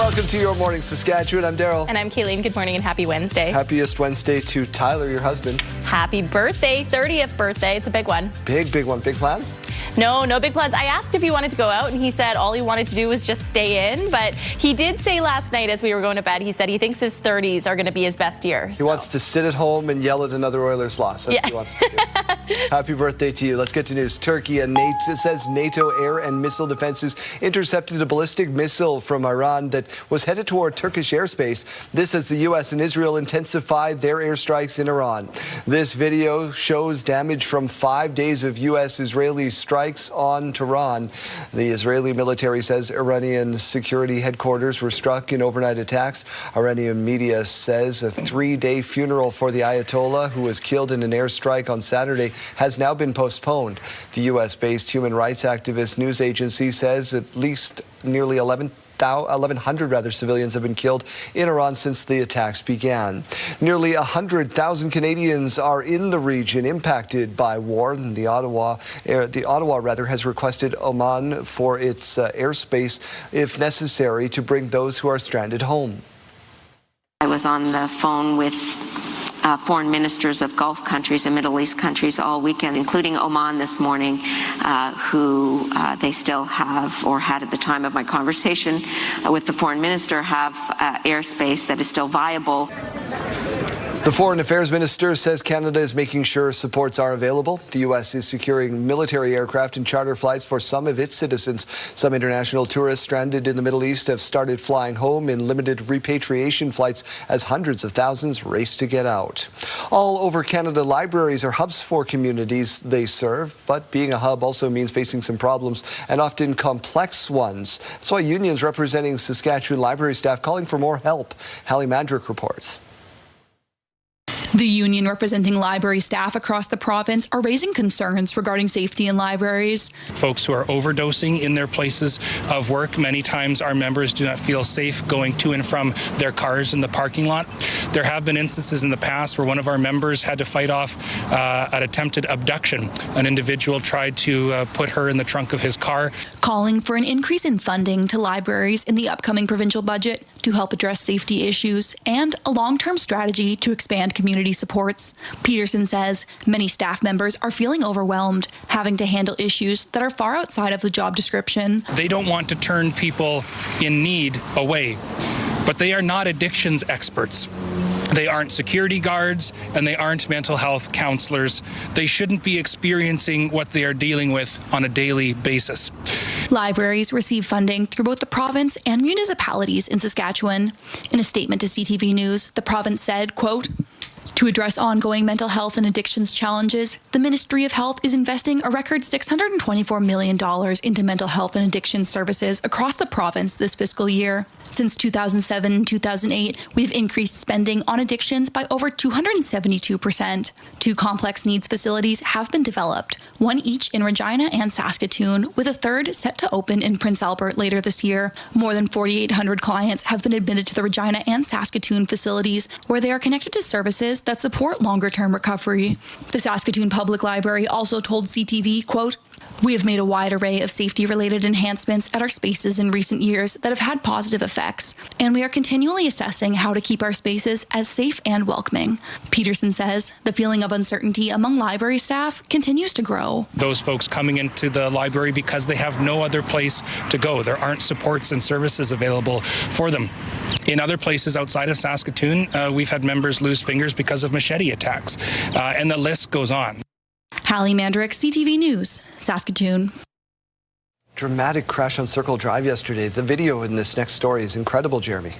Welcome to Your Morning Saskatchewan. I'm Daryl. And I'm Kayleen. Good morning and happy Wednesday. Happiest Wednesday to Tyler, your husband. Happy birthday, 30th birthday. It's a big one. Big one. Big plans? No big plans. I asked if he wanted to go out, and he said all he wanted to do was just stay in. But he did say last night as we were going to bed, he said he thinks his 30s are going to be his best year. He wants to sit at home and yell at another Oilers loss. That's what he wants to do. Happy birthday to you. Let's get to news. Turkey and NATO says NATO air and missile defenses intercepted a ballistic missile from Iran that was headed toward Turkish airspace. This as the U.S. and Israel intensified their airstrikes in Iran. This video shows damage from 5 days of U.S.-Israeli strikes on Tehran. The Israeli military says Iranian security headquarters were struck in overnight attacks. Iranian media says a 3-day funeral for the Ayatollah, who was killed in an airstrike on Saturday, has now been postponed. The U.S.-based human rights activist news agency says at least nearly 1,100 civilians have been killed in Iran since the attacks began. Nearly 100,000 Canadians are in the region impacted by war. The Ottawa has requested Oman for its airspace, if necessary, to bring those who are stranded home. I was on the phone with foreign ministers of Gulf countries and Middle East countries all weekend, including Oman this morning, who they still have, or had at the time of my conversation with the foreign minister, have airspace that is still viable. The Foreign Affairs Minister says Canada is making sure supports are available. The U.S. is securing military aircraft and charter flights for some of its citizens. Some international tourists stranded in the Middle East have started flying home in limited repatriation flights as hundreds of thousands race to get out. All over Canada, libraries are hubs for communities they serve, but being a hub also means facing some problems, and often complex ones. That's why unions representing Saskatchewan library staff calling for more help. Hallie Mandrick reports. The union representing library staff across the province are raising concerns regarding safety in libraries. Folks who are overdosing in their places of work, many times our members do not feel safe going to and from their cars in the parking lot. There have been instances in the past where one of our members had to fight off an attempted abduction. An individual tried to put her in the trunk of his car. Calling for an increase in funding to libraries in the upcoming provincial budget to help address safety issues and a long-term strategy to expand community supports. Peterson says many staff members are feeling overwhelmed, having to handle issues that are far outside of the job description. They don't want to turn people in need away, but they are not addictions experts. They aren't security guards, and they aren't mental health counselors. They shouldn't be experiencing what they are dealing with on a daily basis. Libraries receive funding through both the province and municipalities in Saskatchewan. In a statement to CTV News, the province said, quote, "To address ongoing mental health and addictions challenges, the Ministry of Health is investing a record $624 million into mental health and addiction services across the province this fiscal year. Since 2007 and 2008, we've increased spending on addictions by over 272%. 2 complex needs facilities have been developed, one each in Regina and Saskatoon, with a third set to open in Prince Albert later this year. More than 4,800 clients have been admitted to the Regina and Saskatoon facilities, where they are connected to services that support longer-term recovery. The Saskatoon Public Library also told CTV, quote, "We have made a wide array of safety-related enhancements at our spaces in recent years that have had positive effects, and we are continually assessing how to keep our spaces as safe and welcoming." Peterson says the feeling of uncertainty among library staff continues to grow. Those folks coming into the library because they have no other place to go. There aren't supports and services available for them. In other places outside of Saskatoon, we've had members lose fingers because of machete attacks, and the list goes on. Hallie Mandrick, CTV News, Saskatoon. Dramatic crash on Circle Drive yesterday. The video in this next story is incredible, Jeremy.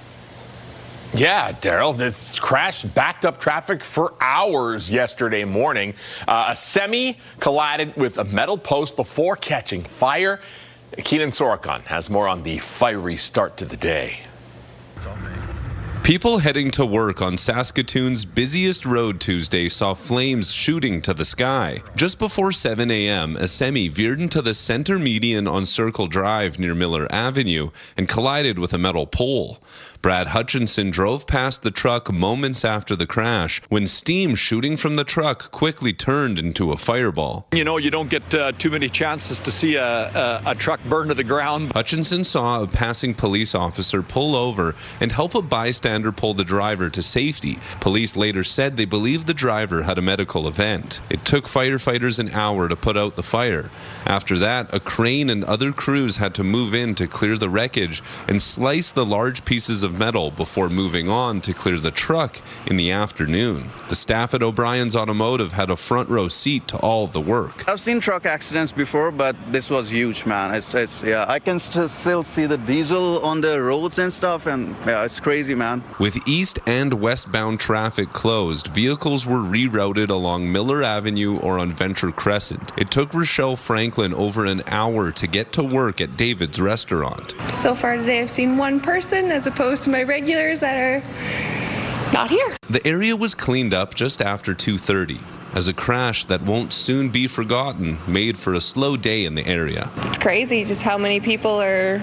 Yeah, Daryl, this crash backed up traffic for hours yesterday morning. A semi collided with a metal post before catching fire. Keenan Sorokon has more on the fiery start to the day. People heading to work on Saskatoon's busiest road Tuesday saw flames shooting to the sky. Just before 7 a.m., a semi veered into the center median on Circle Drive near Miller Avenue and collided with a metal pole. Brad Hutchinson drove past the truck moments after the crash when steam shooting from the truck quickly turned into a fireball. You know, you don't get too many chances to see a truck burn to the ground. Hutchinson saw a passing police officer pull over and help a bystander pull the driver to safety. Police later said they believe the driver had a medical event. It took firefighters an hour to put out the fire. After that, a crane and other crews had to move in to clear the wreckage and slice the large pieces of metal before moving on to clear the truck in the afternoon. The staff at O'Brien's Automotive had a front row seat to all of the work. I've seen truck accidents before, but this was huge, man. Yeah, I can still see the diesel on the roads and stuff, and yeah, it's crazy, man. With east and westbound traffic closed, vehicles were rerouted along Miller Avenue or on Venture Crescent. It took Rochelle Franklin over an hour to get to work at David's restaurant. So far today, I've seen one person as opposed to my regulars that are not here. The area was cleaned up just after 2:30 as a crash that won't soon be forgotten made for a slow day in the area. It's crazy just how many people are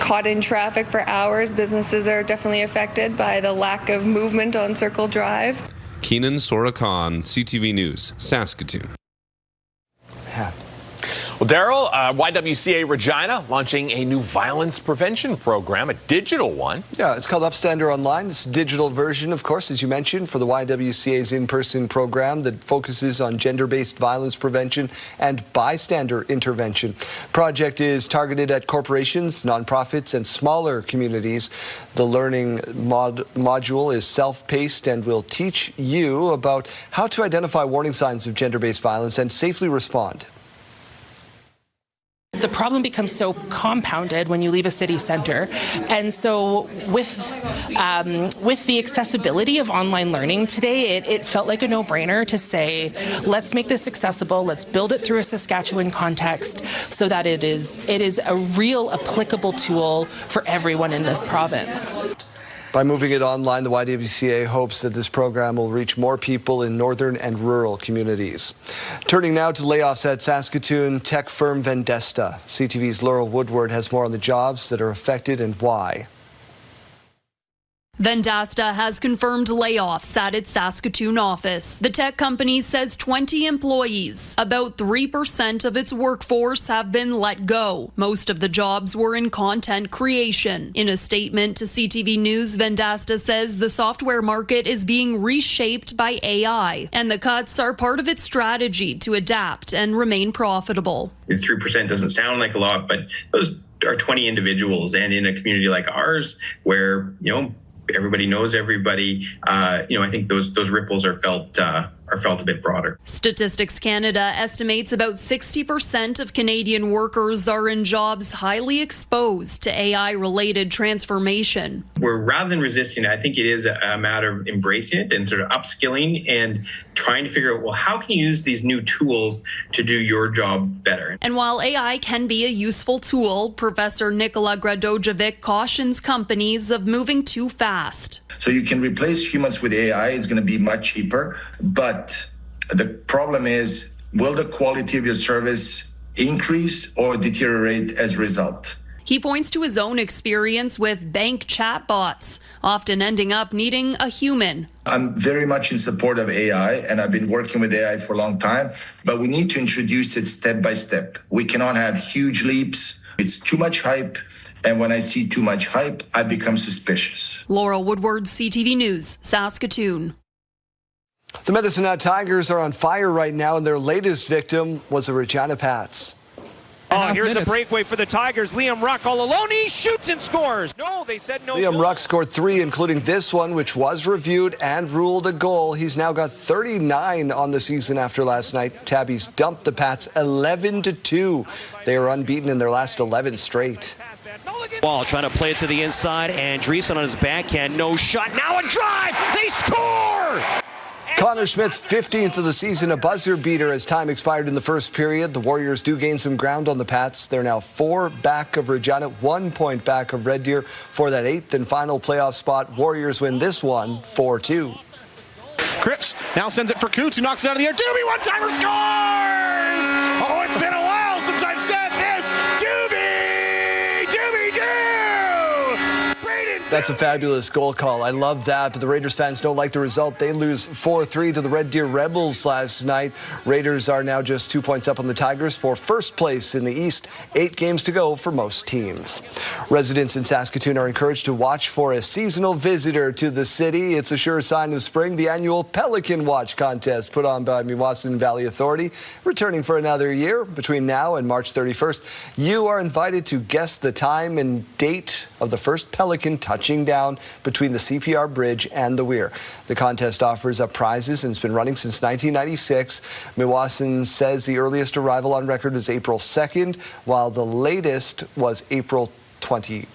caught in traffic for hours. Businesses are definitely affected by the lack of movement on Circle Drive. Keenan Sorakan, CTV News, Saskatoon. Well, Daryl, YWCA Regina launching a new violence prevention program, a digital one. Yeah, it's called Upstander Online. It's a digital version, of course, as you mentioned, for the YWCA's in-person program that focuses on gender-based violence prevention and bystander intervention. Project is targeted at corporations, nonprofits, and smaller communities. The learning module is self-paced and will teach you about how to identify warning signs of gender-based violence and safely respond. The problem becomes so compounded when you leave a city center, and so with the accessibility of online learning today, it felt like a no-brainer to say, let's make this accessible, let's build it through a Saskatchewan context so that it is a real applicable tool for everyone in this province. By moving it online, the YWCA hopes that this program will reach more people in northern and rural communities. Turning now to layoffs at Saskatoon tech firm Vendesta. CTV's Laurel Woodward has more on the jobs that are affected and why. Vendesta has confirmed layoffs at its Saskatoon office. The tech company says 20 employees, about 3% of its workforce, have been let go. Most of the jobs were in content creation. In a statement to CTV News, Vendesta says the software market is being reshaped by AI, and the cuts are part of its strategy to adapt and remain profitable. 3% doesn't sound like a lot, but those are 20 individuals, and in a community like ours where, everybody knows everybody. I think those ripples are felt a bit broader. Statistics Canada estimates about 60% of Canadian workers are in jobs highly exposed to AI-related transformation. Rather than resisting it, I think it is a matter of embracing it and sort of upskilling and trying to figure out, well, how can you use these new tools to do your job better? And while AI can be a useful tool, Professor Nikola Gradojevic cautions companies of moving too fast. So you can replace humans with AI. It's going to be much cheaper. But the problem is, will the quality of your service increase or deteriorate as a result? He points to his own experience with bank chatbots, often ending up needing a human. I'm very much in support of AI, and I've been working with AI for a long time, but we need to introduce it step by step. We cannot have huge leaps. It's too much hype. And when I see too much hype, I become suspicious. Laurel Woodward, CTV News, Saskatoon. The Medicine Hat Tigers are on fire right now, and their latest victim was a Regina Pats. Oh, here's a breakaway for the Tigers. Liam Ruck all alone. He shoots and scores. No, they said no. Liam Ruck scored 3, including this one, which was reviewed and ruled a goal. He's now got 39 on the season after last night. Tabbies dumped the Pats 11-2. They are unbeaten in their last 11 straight. Ball trying to play it to the inside. Andreessen on his backhand. No shot. Now a drive. They score! Connor Schmidt's 15th of the season, a buzzer beater as time expired in the first period. The Warriors do gain some ground on the Pats. They're now 4 back of Regina, 1 point back of Red Deer for that 8th and final playoff spot. Warriors win this one 4-2. Cripps now sends it for Coots, who knocks it out of the air. Doobie one-timer scores! Oh, it's been a while since I've said this. Doobie! Doobie-doo! That's a fabulous goal call. I love that, but the Raiders fans don't like the result. They lose 4-3 to the Red Deer Rebels last night. Raiders are now just 2 points up on the Tigers for first place in the East. 8 games to go for most teams. Residents in Saskatoon are encouraged to watch for a seasonal visitor to the city. It's a sure sign of spring. The annual Pelican Watch contest put on by Meewasin Valley Authority, returning for another year between now and March 31st. You are invited to guess the time and date of the first pelican touching down between the CPR Bridge and the Weir. The contest offers up prizes and it's been running since 1996. Meewasin says the earliest arrival on record was April 2nd, while the latest was April 21st.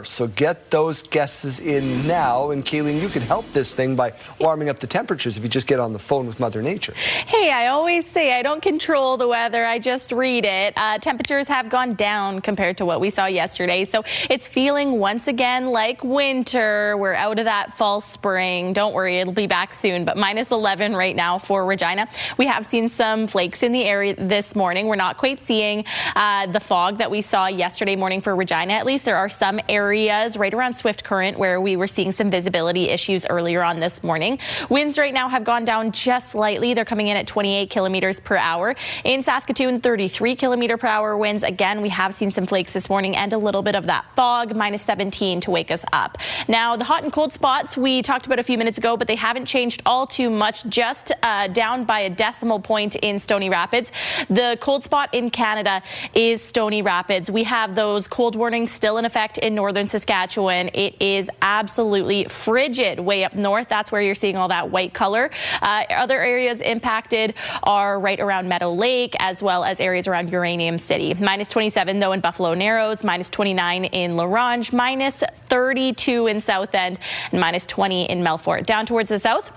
So get those guesses in now. And Kayleen, you can help this thing by warming up the temperatures if you just get on the phone with Mother Nature. Hey, I always say I don't control the weather, I just read it. Temperatures have gone down compared to what we saw yesterday. So it's feeling once again like winter. We're out of that fall spring. Don't worry, it'll be back soon. But minus 11 right now for Regina. We have seen some flakes in the area this morning. We're not quite seeing the fog that we saw yesterday morning for Regina. At least there are some areas right around Swift Current where we were seeing some visibility issues earlier on this morning. Winds right now have gone down just slightly. They're coming in at 28 kilometers per hour. In Saskatoon, 33 kilometer per hour winds. Again, we have seen some flakes this morning and a little bit of that fog, minus 17 to wake us up. Now, the hot and cold spots we talked about a few minutes ago, but they haven't changed all too much, just down by a decimal point in Stony Rapids. The cold spot in Canada is Stony Rapids. We have those cold warnings still in effect in northern Saskatchewan. It is absolutely frigid way up north. That's where you're seeing all that white color. Other areas impacted are right around Meadow Lake, as well as areas around Uranium City. Minus 27 though in Buffalo Narrows, minus 29 in La Ronge, minus 32 in South End, and minus 20 in Melfort. Down towards the south,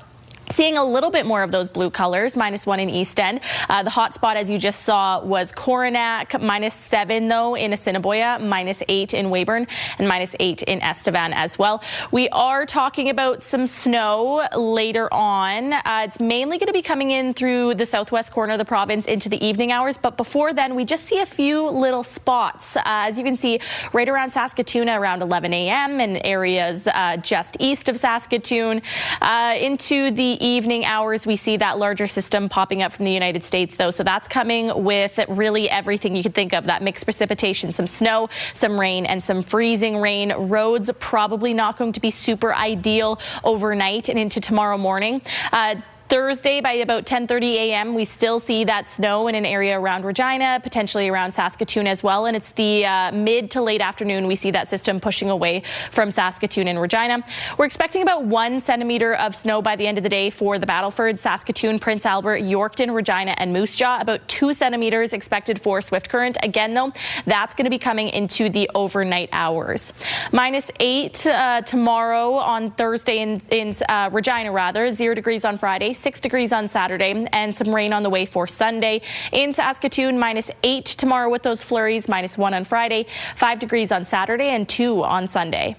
seeing a little bit more of those blue colors, minus 1 in East End. The hot spot, as you just saw, was Coronach, minus 7 though in Assiniboia, minus 8 in Weyburn, and minus 8 in Estevan as well. We are talking about some snow later on. It's mainly going to be coming in through the southwest corner of the province into the evening hours, but before then we just see a few little spots. As you can see, right around Saskatoon around 11 a.m. and areas just east of Saskatoon. Into the evening hours, we see that larger system popping up from the United States, though. So that's coming with really everything you could think of, that mixed precipitation, some snow, some rain, and some freezing rain. Roads probably not going to be super ideal overnight and into tomorrow morning. Thursday, by about 10:30 a.m., we still see that snow in an area around Regina, potentially around Saskatoon as well. And it's the mid to late afternoon we see that system pushing away from Saskatoon and Regina. We're expecting about 1 centimeter of snow by the end of the day for the Battleford, Saskatoon, Prince Albert, Yorkton, Regina, and Moose Jaw. About 2 centimeters expected for Swift Current. Again, though, that's going to be coming into the overnight hours. Minus 8 tomorrow on Thursday in Regina, rather. 0 degrees on Friday. 6 degrees on Saturday, and some rain on the way for Sunday. In Saskatoon, minus 8 tomorrow with those flurries, minus 1 on Friday, 5 degrees on Saturday, and 2 on Sunday.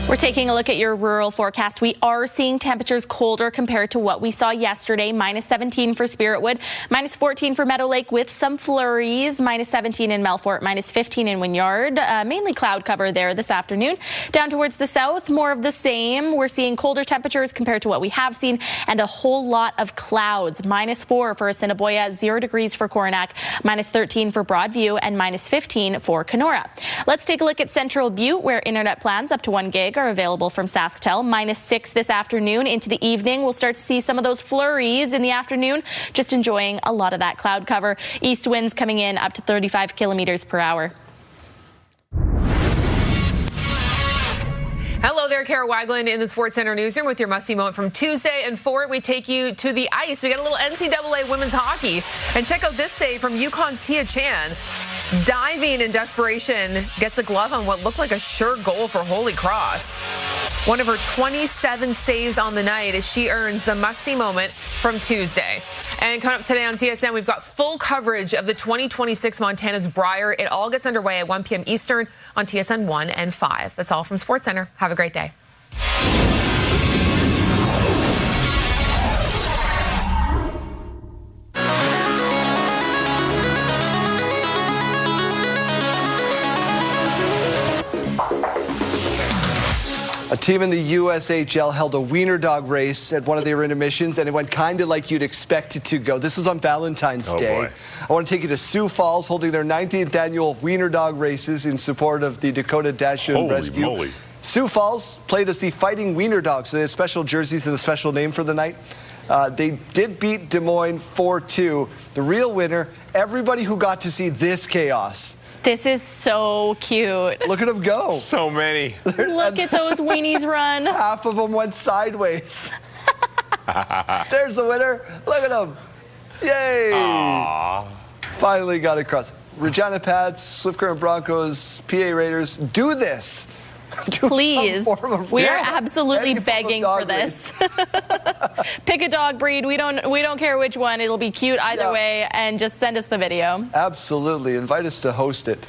We're taking a look at your rural forecast. We are seeing temperatures colder compared to what we saw yesterday. Minus 17 for Spiritwood, minus 14 for Meadow Lake with some flurries, minus 17 in Melfort, minus 15 in Wynyard. Mainly cloud cover there this afternoon. Down towards the south, more of the same. We're seeing colder temperatures compared to what we have seen, and a whole lot of clouds. Minus 4 for Assiniboia, 0 degrees for Coronach, minus 13 for Broadview, and minus 15 for Kenora. Let's take a look at Central Butte, where internet plans up to 1 gig are available from SaskTel. Minus 6 this afternoon. Into the evening, we'll start to see some of those flurries in the afternoon. Just enjoying a lot of that cloud cover. East winds coming in up to 35 kilometers per hour. Hello there, Kara Wagland in the Sports Center newsroom with your must-see moment from Tuesday. And for it, we take you to the ice. We got a little NCAA women's hockey. And check out this save from UConn's Tia Chan. Diving in desperation, gets a glove on what looked like a sure goal for Holy Cross. One of her 27 saves on the night as she earns the must-see moment from Tuesday. And coming up today on TSN, we've got full coverage of the 2026 Montana's Brier. It all gets underway at 1 p.m. Eastern on TSN 1 and 5. That's all from SportsCenter. Have a great day. A team in the USHL held a wiener dog race at one of their intermissions, and it went kind of like you'd expect it to go. This was on Valentine's Day. Boy. I want to take you to Sioux Falls, holding their 19th annual wiener dog races in support of the Dakota Dash-In Rescue. Moly. Sioux Falls played as the Fighting Wiener Dogs. They had special jerseys and a special name for the night. They did beat Des Moines 4-2. The real winner, everybody who got to see this chaos. This is so cute. Look at them go. So many. Look at those weenies run. Half of them went sideways. There's the winner. Look at them. Yay. Aww. Finally got across. Regina Pats, Swift Current Broncos, PA Raiders, do this. Please. We are absolutely begging for this. Pick a dog breed. We don't care which one. It'll be cute either way, and just send us the video. Absolutely. Invite us to host it.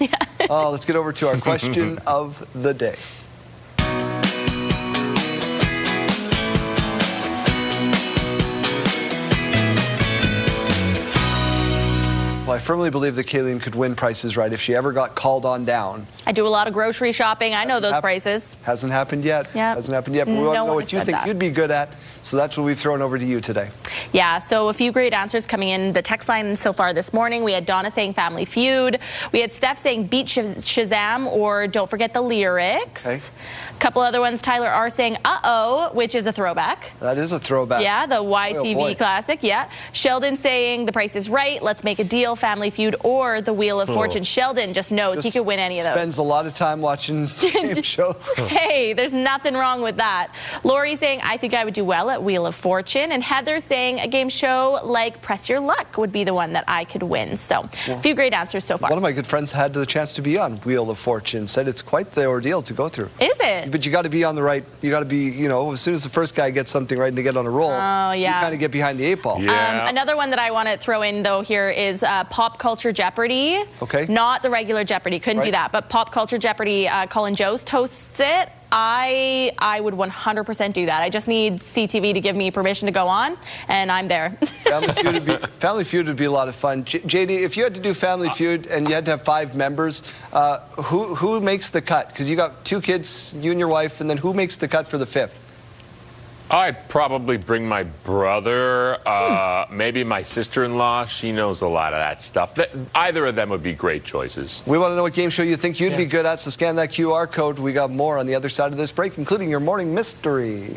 Let's get over to our question of the day. Well, I firmly believe that Kayleen could win Price is Right if she ever got called on down. I do a lot of grocery shopping. I know those prices. Hasn't happened yet. Yeah. Hasn't happened yet. But we want to know what you think you'd be good at. So that's what we've thrown over to you today. Yeah, so a few great answers coming in the text line so far this morning. We had Donna saying Family Feud. We had Steph saying Beat Shazam or Don't Forget the Lyrics. Okay. A couple other ones. Tyler R saying Uh-Oh, which is a throwback. That is a throwback. Yeah, the YTV classic. Yeah. Sheldon saying The Price is Right, Let's Make a Deal, Family Feud, or The Wheel of Fortune. Sheldon just knows he could win any of those. Spends a lot of time watching game shows. Hey, there's nothing wrong with that. Lori saying I think I would do well at Wheel of Fortune, and Heather saying a game show like Press Your Luck would be the one that I could win. So a few great answers so far. One of my good friends had the chance to be on Wheel of Fortune. Said it's quite the ordeal to go through. Is it? But you got to be on the right. You got to be, you know, as soon as the first guy gets something right and they get on a roll, you kind of get behind the 8 ball. Yeah. Another one that I want to throw in though here is Pop Culture Jeopardy. Okay. Not the regular Jeopardy. Couldn't do that. But Pop Culture Jeopardy, Colin Jost hosts it. I would 100% do that. I just need CTV to give me permission to go on, and I'm there. Family Feud would be a lot of fun. JD, if you had to do Family Feud and you had to have 5 members, who makes the cut? Because you got 2 kids, you and your wife, and then who makes the cut for the 5th? I'd probably bring my brother, maybe my sister-in-law. She knows a lot of that stuff. Either of them would be great choices. We want to know what game show you think you'd be good at, so scan that QR code. We got more on the other side of this break, including your morning mystery.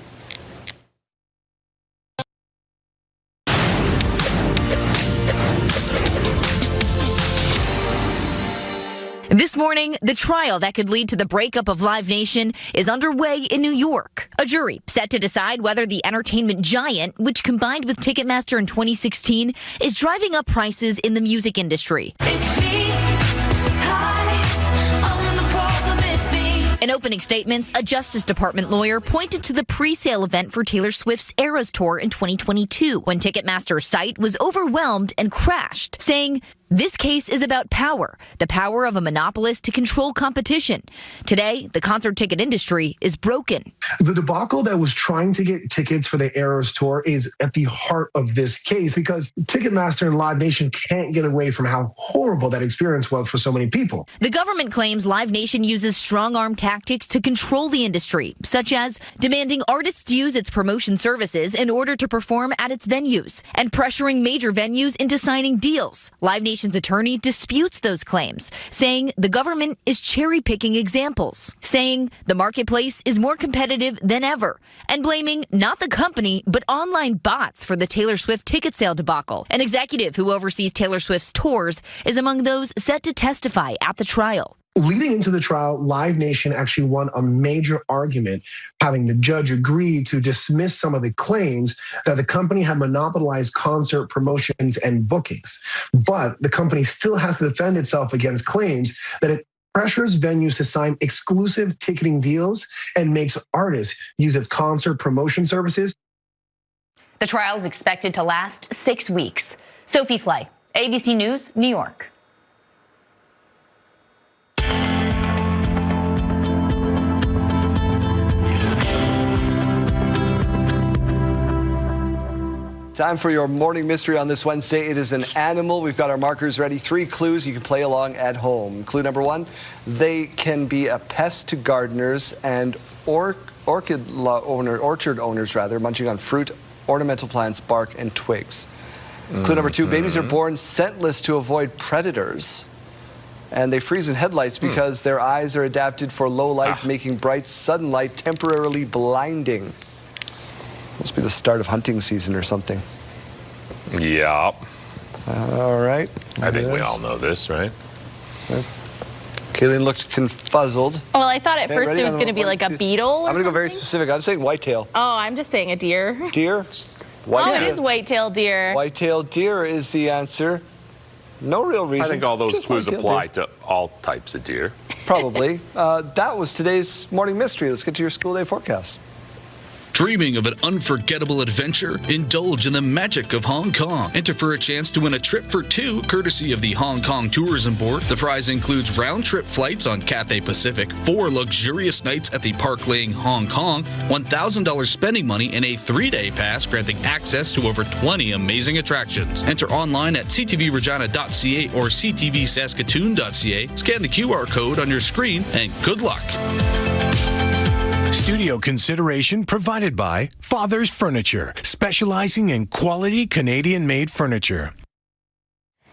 This morning, the trial that could lead to the breakup of Live Nation is underway in New York. A jury set to decide whether the entertainment giant, which combined with Ticketmaster in 2016, is driving up prices in the music industry. It's me. In opening statements, a Justice Department lawyer pointed to the pre-sale event for Taylor Swift's Eras Tour in 2022, when Ticketmaster's site was overwhelmed and crashed, saying, "This case is about power, the power of a monopolist to control competition. Today, the concert ticket industry is broken." The debacle that was trying to get tickets for the Eras Tour is at the heart of this case, because Ticketmaster and Live Nation can't get away from how horrible that experience was for so many people. The government claims Live Nation uses strong-arm tactics to control the industry, such as demanding artists use its promotion services in order to perform at its venues, and pressuring major venues into signing deals. Live Nation's attorney disputes those claims, saying the government is cherry-picking examples, saying the marketplace is more competitive than ever, and blaming not the company but online bots for the Taylor Swift ticket sale debacle. An executive who oversees Taylor Swift's tours is among those set to testify at the trial. Leading into the trial, Live Nation actually won a major argument, having the judge agree to dismiss some of the claims that the company had monopolized concert promotions and bookings. But the company still has to defend itself against claims that it pressures venues to sign exclusive ticketing deals and makes artists use its concert promotion services. The trial is expected to last 6 weeks. Sophie Flay, ABC News, New York. Time for your morning mystery on this Wednesday. It is an animal. We've got our markers ready. 3 clues you can play along at home. Clue number 1, they can be a pest to gardeners and orchard owners, munching on fruit, ornamental plants, bark, and twigs. Clue number 2, babies are born scentless to avoid predators. And they freeze in headlights because their eyes are adapted for low light, making bright sunlight temporarily blinding. Must be the start of hunting season or something. Yeah. All right. I think we all know this, right? Kayleen looked confuzzled. Well, I thought at first it was going to be like a beetle. I'm going to go very specific. I'm saying whitetail. Oh, I'm just saying a deer. Deer? Oh, it is white-tailed deer. White-tailed deer is the answer. No real reason. I think all those Just clues white-tailed apply deer. to all types of deer. Probably. That was today's morning mystery. Let's get to your school day forecast. Dreaming of an unforgettable adventure? Indulge in the magic of Hong Kong. Enter for a chance to win a trip for 2, courtesy of the Hong Kong Tourism Board. The prize includes round-trip flights on Cathay Pacific, 4 luxurious nights at the Park Lane, Hong Kong, $1,000 spending money, and a 3-day pass granting access to over 20 amazing attractions. Enter online at ctvregina.ca or ctvsaskatoon.ca. Scan the QR code on your screen, and good luck. Studio consideration provided by Father's Furniture, specializing in quality Canadian-made furniture.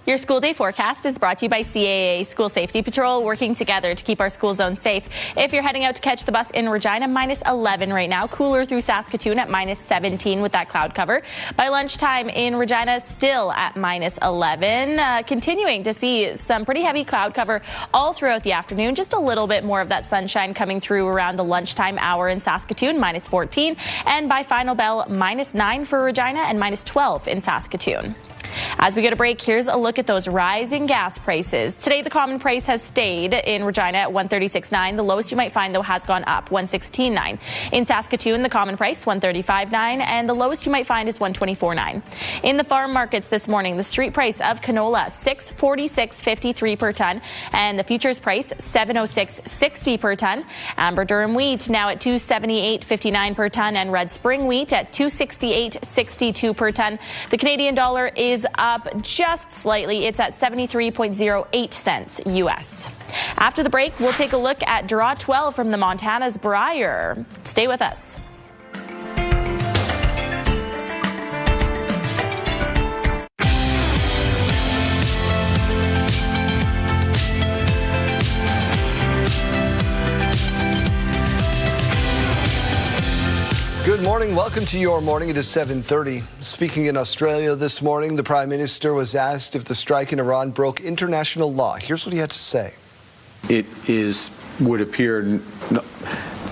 Your school day forecast is brought to you by CAA School Safety Patrol, working together to keep our school zone safe. If you're heading out to catch the bus in Regina, -11 right now. Cooler through Saskatoon at -17 with that cloud cover. By lunchtime in Regina, still at -11. Continuing to see some pretty heavy cloud cover all throughout the afternoon. Just a little bit more of that sunshine coming through around the lunchtime hour in Saskatoon, -14. And by final bell, -9 for Regina and -12 in Saskatoon. As we go to break, here's a look at those rising gas prices. Today, the common price has stayed in Regina at $136.9. The lowest you might find, though, has gone up, $116.9. In Saskatoon, the common price, $135.9, and the lowest you might find is $124.9. In the farm markets this morning, the street price of canola, $646.53 per ton, and the futures price, $706.60 per ton. Amber durum wheat now at $278.59 per ton, and red spring wheat at $268.62 per ton. The Canadian dollar is up just slightly. It's at 73.08 cents U.S. After the break, we'll take a look at Draw 12 from the Montana's Brier. Stay with us. Good morning. Welcome to Your Morning. It is 7:30. Speaking in Australia this morning, the Prime Minister was asked if the strike in Iran broke international law. Here's what he had to say. It would appear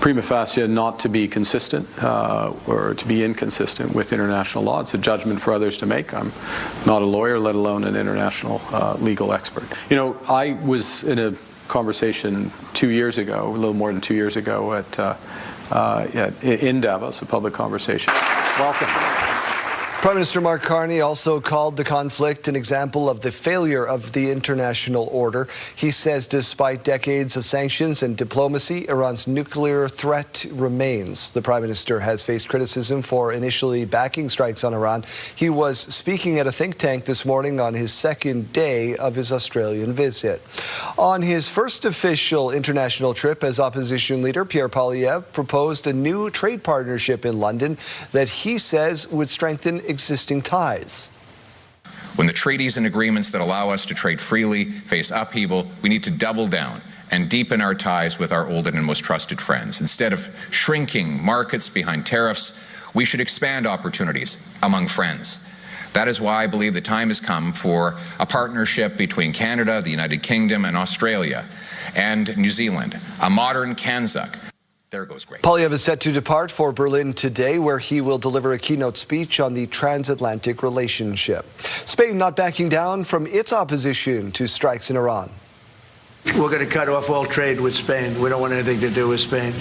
prima facie not to be consistent or to be inconsistent with international law. It's a judgment for others to make. I'm not a lawyer, let alone an international legal expert. You know, I was in a conversation 2 years ago, a little more than 2 years ago in Davos, a public conversation. Welcome. Prime Minister Mark Carney also called the conflict an example of the failure of the international order. He says despite decades of sanctions and diplomacy, Iran's nuclear threat remains. The Prime Minister has faced criticism for initially backing strikes on Iran. He was speaking at a think tank this morning on his second day of his Australian visit. On his first official international trip as opposition leader, Pierre Poilievre proposed a new trade partnership in London that he says would strengthen existing ties. When the treaties and agreements that allow us to trade freely face upheaval, we need to double down and deepen our ties with our oldest and most trusted friends. Instead of shrinking markets behind tariffs, we should expand opportunities among friends. That is why I believe the time has come for a partnership between Canada, the United Kingdom, and Australia, and New Zealand, a modern Kanzuk. There goes great. Poilievre is set to depart for Berlin today, where he will deliver a keynote speech on the transatlantic relationship. Spain not backing down from its opposition to strikes in Iran. We're going to cut off all trade with Spain. We don't want anything to do with Spain.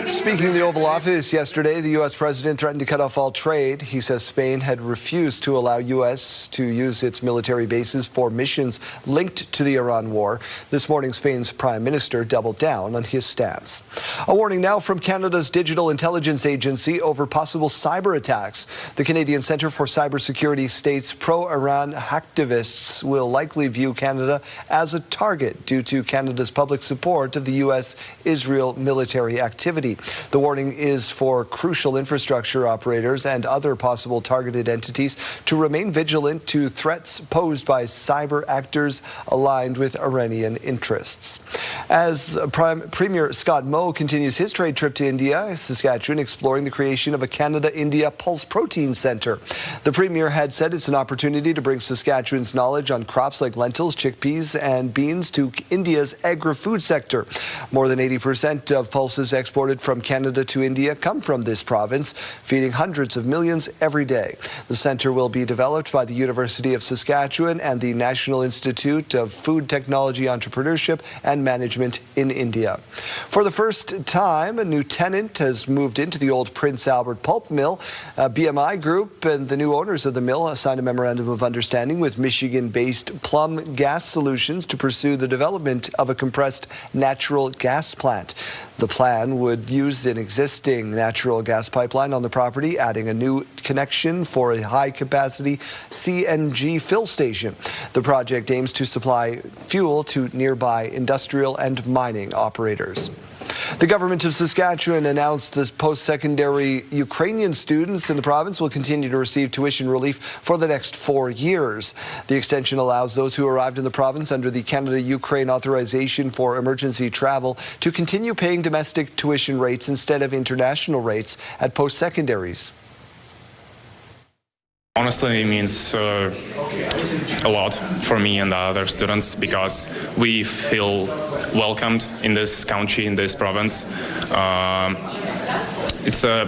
Speaking in the Oval Office yesterday, the U.S. president threatened to cut off all trade. He says Spain had refused to allow U.S. to use its military bases for missions linked to the Iran war. This morning, Spain's prime minister doubled down on his stance. A warning now from Canada's Digital Intelligence Agency over possible cyber attacks. The Canadian Centre for Cybersecurity states pro-Iran hacktivists will likely view Canada as a target due to Canada's public support of the U.S.-Israel military activity. The warning is for crucial infrastructure operators and other possible targeted entities to remain vigilant to threats posed by cyber actors aligned with Iranian interests. As Premier Scott Moe continues his trade trip to India, Saskatchewan exploring the creation of a Canada-India Pulse Protein Centre. The Premier had said it's an opportunity to bring Saskatchewan's knowledge on crops like lentils, chickpeas and beans to India's agri-food sector. More than 80% of Pulse's exported from Canada to India come from this province, feeding hundreds of millions every day. The centre will be developed by the University of Saskatchewan and the National Institute of Food Technology Entrepreneurship and Management in India. For the first time, a new tenant has moved into the old Prince Albert pulp mill. BMI Group and the new owners of the mill signed a memorandum of understanding with Michigan-based Plum Gas Solutions to pursue the development of a compressed natural gas plant. The plan would use an existing natural gas pipeline on the property, adding a new connection for a high-capacity CNG fill station. The project aims to supply fuel to nearby industrial and mining operators. The government of Saskatchewan announced that post-secondary Ukrainian students in the province will continue to receive tuition relief for the next 4 years. The extension allows those who arrived in the province under the Canada-Ukraine Authorization for Emergency Travel to continue paying domestic tuition rates instead of international rates at post-secondaries. Honestly, it means a lot for me and the other students because we feel welcomed in this country, in this province. It's a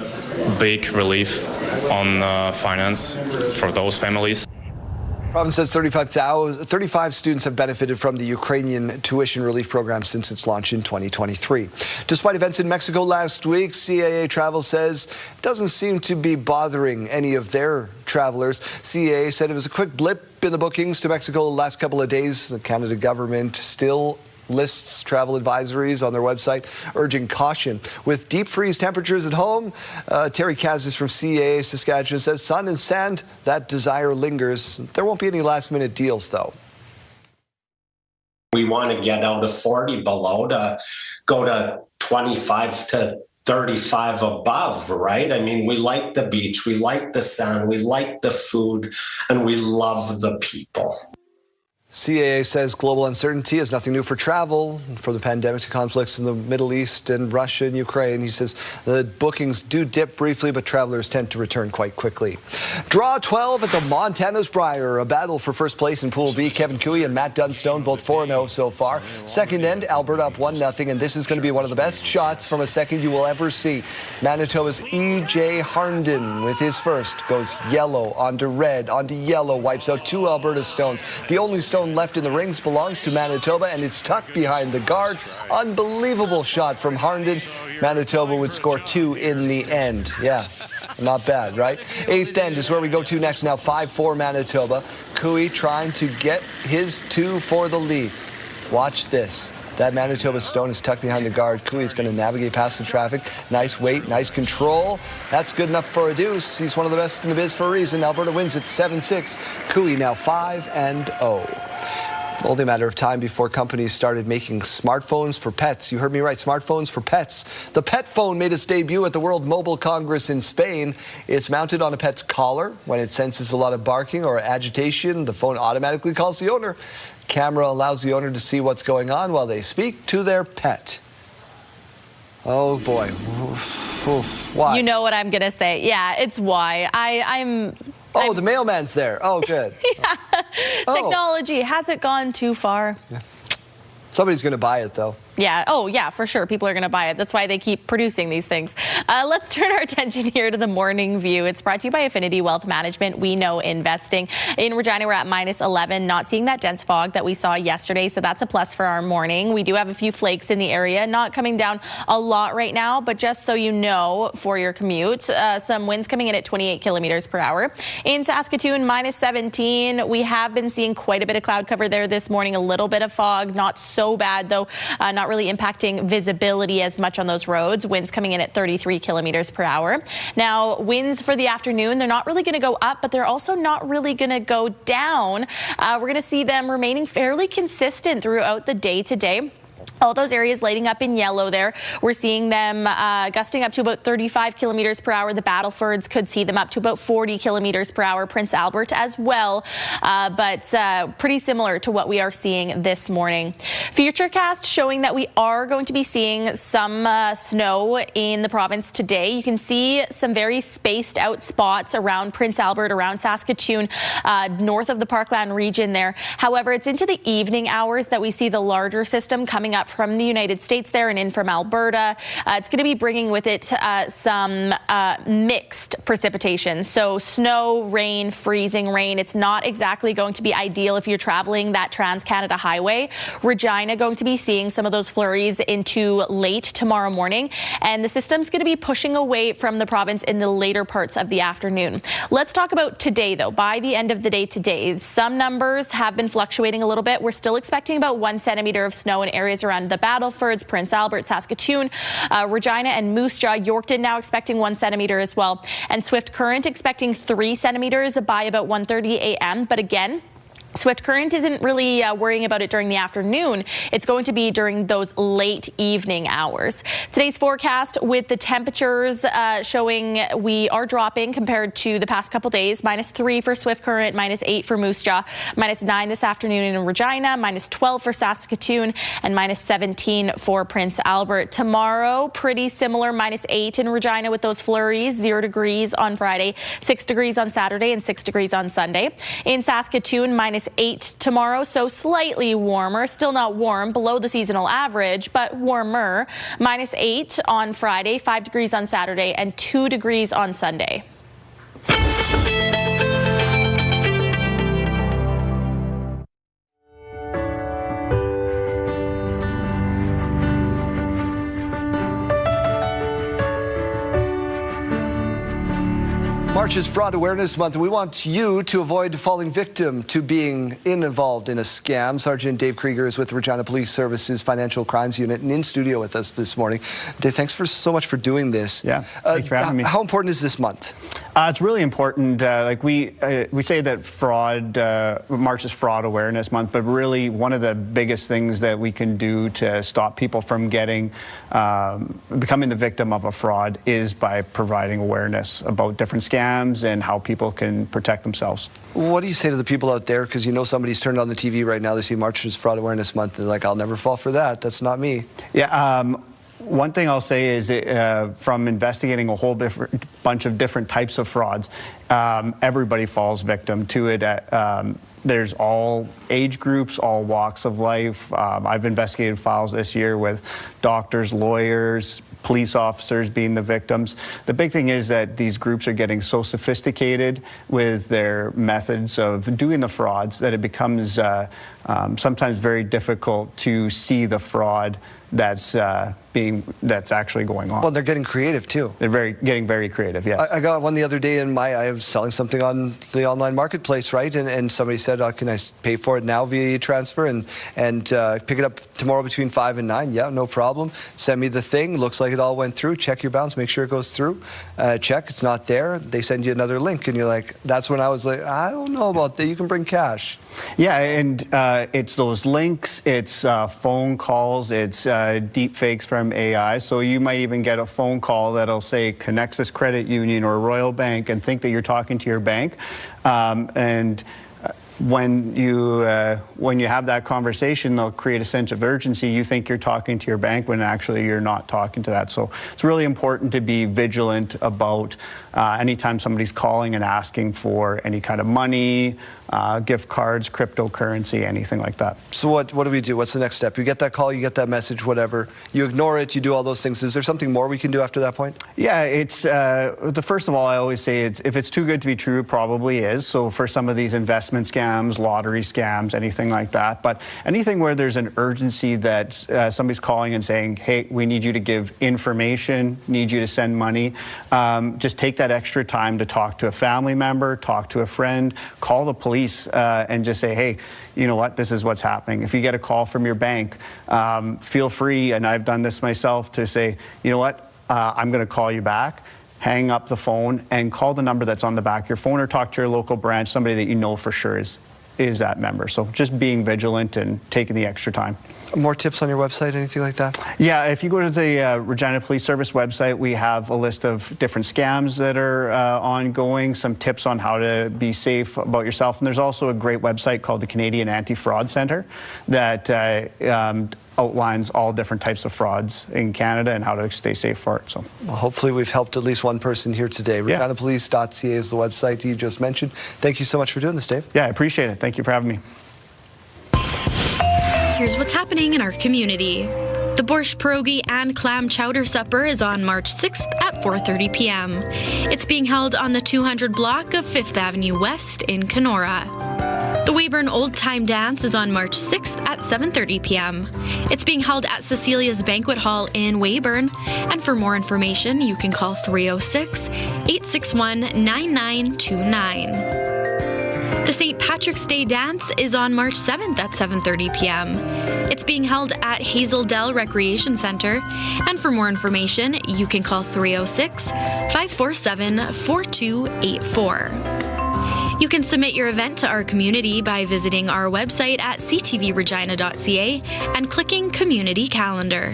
big relief on finance for those families. The province says 35 students have benefited from the Ukrainian tuition relief program since its launch in 2023. Despite events in Mexico last week, CAA Travel says it doesn't seem to be bothering any of their travelers. CAA said it was a quick blip in the bookings to Mexico the last couple of days. The Canada government still lists travel advisories on their website, urging caution. With deep freeze temperatures at home, Terry Kazis from CAA Saskatchewan says sun and sand, that desire lingers. There won't be any last-minute deals, though. We want to get out of 40 below to go to 25 to 35 above, right? I mean, we like the beach, we like the sun, we like the food, and we love the people. CAA says global uncertainty is nothing new for travel, from the pandemic to conflicts in the Middle East and Russia and Ukraine. He says the bookings do dip briefly, but travelers tend to return quite quickly. Draw 12 at the Montana's Brier, a battle for first place in Pool B. Kevin Cooey and Matt Dunstone, both 4-0 so far. Second end, Alberta up 1-0, and this is going to be one of the best shots from a second you will ever see. Manitoba's E.J. Harnden with his first goes yellow onto red, onto yellow, wipes out 2 Alberta stones. The only stone left in the rings belongs to Manitoba, and it's tucked behind the guard. Unbelievable shot from Harnden. Manitoba would score 2 in the end. Yeah, not bad, right? Eighth end is where we go to next now. 5-4 Manitoba. Cooey trying to get his 2 for the lead. Watch this. That Manitoba stone is tucked behind the guard. Cooey is going to navigate past the traffic. Nice weight, nice control. That's good enough for a deuce. He's one of the best in the biz for a reason. Alberta wins it 7-6. Cooey now 5-0. Only a matter of time before companies started making smartphones for pets. You heard me right, smartphones for pets. The pet phone made its debut at the World Mobile Congress in Spain. It's mounted on a pet's collar. When it senses a lot of barking or agitation, the phone automatically calls the owner. The camera allows the owner to see what's going on while they speak to their pet. Oh boy. Why? You know what I'm going to say. Yeah, it's why. I'm Oh, the mailman's there. Oh, good. Yeah. Oh. Technology hasn't gone too far. Yeah. Somebody's going to buy it, though. Yeah. Oh, yeah, for sure. People are going to buy it. That's why they keep producing these things. Let's turn our attention here to the morning view. It's brought to you by Affinity Wealth Management. We know investing. In Regina, we're at -11, not seeing that dense fog that we saw yesterday. So that's a plus for our morning. We do have a few flakes in the area, not coming down a lot right now, but just so you know, for your commute, some winds coming in at 28 kilometers per hour. In Saskatoon, -17. We have been seeing quite a bit of cloud cover there this morning, a little bit of fog, not so bad though, not really impacting visibility as much on those roads. Winds coming in at 33 kilometers per hour. Now, winds for the afternoon, they're not really going to go up, but they're also not really going to go down. We're going to see them remaining fairly consistent throughout the day today. All those areas lighting up in yellow there. We're seeing them gusting up to about 35 kilometers per hour. The Battlefords could see them up to about 40 kilometers per hour. Prince Albert as well, but pretty similar to what we are seeing this morning. Futurecast showing that we are going to be seeing some snow in the province today. You can see some very spaced out spots around Prince Albert, around Saskatoon, north of the Parkland region there. However, it's into the evening hours that we see the larger system coming up from the United States there and in from Alberta. It's going to be bringing with it some mixed precipitation. So snow, rain, freezing rain. It's not exactly going to be ideal if you're traveling that Trans-Canada Highway. Regina going to be seeing some of those flurries into late tomorrow morning. And the system's going to be pushing away from the province in the later parts of the afternoon. Let's talk about today, though. By the end of the day today, some numbers have been fluctuating a little bit. We're still expecting about 1 centimeter of snow in areas around the Battlefords, Prince Albert, Saskatoon, Regina and Moose Jaw. Yorkton now expecting 1 centimeter as well. And Swift Current expecting 3 centimeters by about 1:30 a.m. But again, Swift Current isn't really worrying about it during the afternoon. It's going to be during those late evening hours. Today's forecast with the temperatures showing we are dropping compared to the past couple days. -3 for Swift Current, -8 for Moose Jaw, -9 this afternoon in Regina, -12 for Saskatoon, and -17 for Prince Albert. Tomorrow, pretty similar, -8 in Regina with those flurries, 0 degrees on Friday, 6 degrees on Saturday, and 6 degrees on Sunday. In Saskatoon, -8 tomorrow, so slightly warmer, still not warm, below the seasonal average, but warmer. -8 on Friday, 5 degrees on Saturday, and 2 degrees on Sunday. March is Fraud Awareness Month, and we want you to avoid falling victim to being involved in a scam. Sergeant Dave Krieger is with the Regina Police Services Financial Crimes Unit and in studio with us this morning. Dave, thanks so much for doing this. Yeah, thanks for having me. How important is this month? It's really important. We say that March is Fraud Awareness Month, but really one of the biggest things that we can do to stop people from becoming the victim of a fraud is by providing awareness about different scams and how people can protect themselves. What do you say to the people out there? Because you know somebody's turned on the TV right now, they see March is Fraud Awareness Month, they're like, I'll never fall for that. That's not me. Yeah. One thing I'll say is from investigating a whole bunch of different types of frauds, everybody falls victim to it. There's all age groups, all walks of life. I've investigated files this year with doctors, lawyers, police officers being the victims. The big thing is that these groups are getting so sophisticated with their methods of doing the frauds that it becomes sometimes very difficult to see the fraud that's actually going on. Well, they're getting creative too. They're getting very creative, yes. I got one the other day I was selling something on the online marketplace, right? And somebody said, can I pay for it now via transfer and pick it up tomorrow between 5 and 9? Yeah, no problem. Send me the thing. Looks like it all went through. Check your balance. Make sure it goes through. Check. It's not there. They send you another link. And you're like, that's when I was like, I don't know about that. You can bring cash. Yeah, and it's those links. It's phone calls. It's deep fakes from AI. So you might even get a phone call that'll say Connexus Credit Union or Royal Bank and think that you're talking to your bank. when you have that conversation, they'll create a sense of urgency. You think you're talking to your bank when actually you're not talking to that. So it's really important to be vigilant about anytime somebody's calling and asking for any kind of money, gift cards, cryptocurrency, anything like that. So what do we do? What's the next step? You get that call, you get that message, whatever. You ignore it, you do all those things. Is there something more we can do after that point? Yeah, it's the first of all, I always say if it's too good to be true, it probably is. So for some of these investment scams, lottery scams, anything like that. But anything where there's an urgency that somebody's calling and saying, hey, we need you to give information, need you to send money, just take that extra time to talk to a family member, talk to a friend, call the police and just say, hey, you know what, this is what's happening. If you get a call from your bank, feel free, and I've done this myself, to say, you know what, I'm going to call you back. Hang up the phone and call the number that's on the back of your phone, or talk to your local branch, somebody that you know for sure is that member. So just being vigilant and taking the extra time. More tips on your website, anything like that? Yeah, if you go to the Regina Police Service website, we have a list of different scams that are ongoing, some tips on how to be safe about yourself. And there's also a great website called the Canadian Anti-Fraud Centre that outlines all different types of frauds in Canada and how to stay safe for it. So, well, hopefully we've helped at least one person here today. Yeah. ReginaPolice.ca is the website you just mentioned. Thank you so much for doing this, Dave. Yeah, I appreciate it. Thank you for having me. Here's what's happening in our community. The borscht pierogi and clam chowder supper is on March 6th at 4:30 p.m. It's being held on the 200 block of 5th Avenue West in Kenora. The Weyburn Old Time Dance is on March 6th at 7:30 p.m. It's being held at Cecilia's Banquet Hall in Weyburn. And for more information, you can call 306-861-9929. The St. Patrick's Day Dance is on March 7th at 7:30 p.m. It's being held at Hazel Dell Recreation Centre. And for more information, you can call 306-547-4284. You can submit your event to our community by visiting our website at ctvregina.ca and clicking Community Calendar.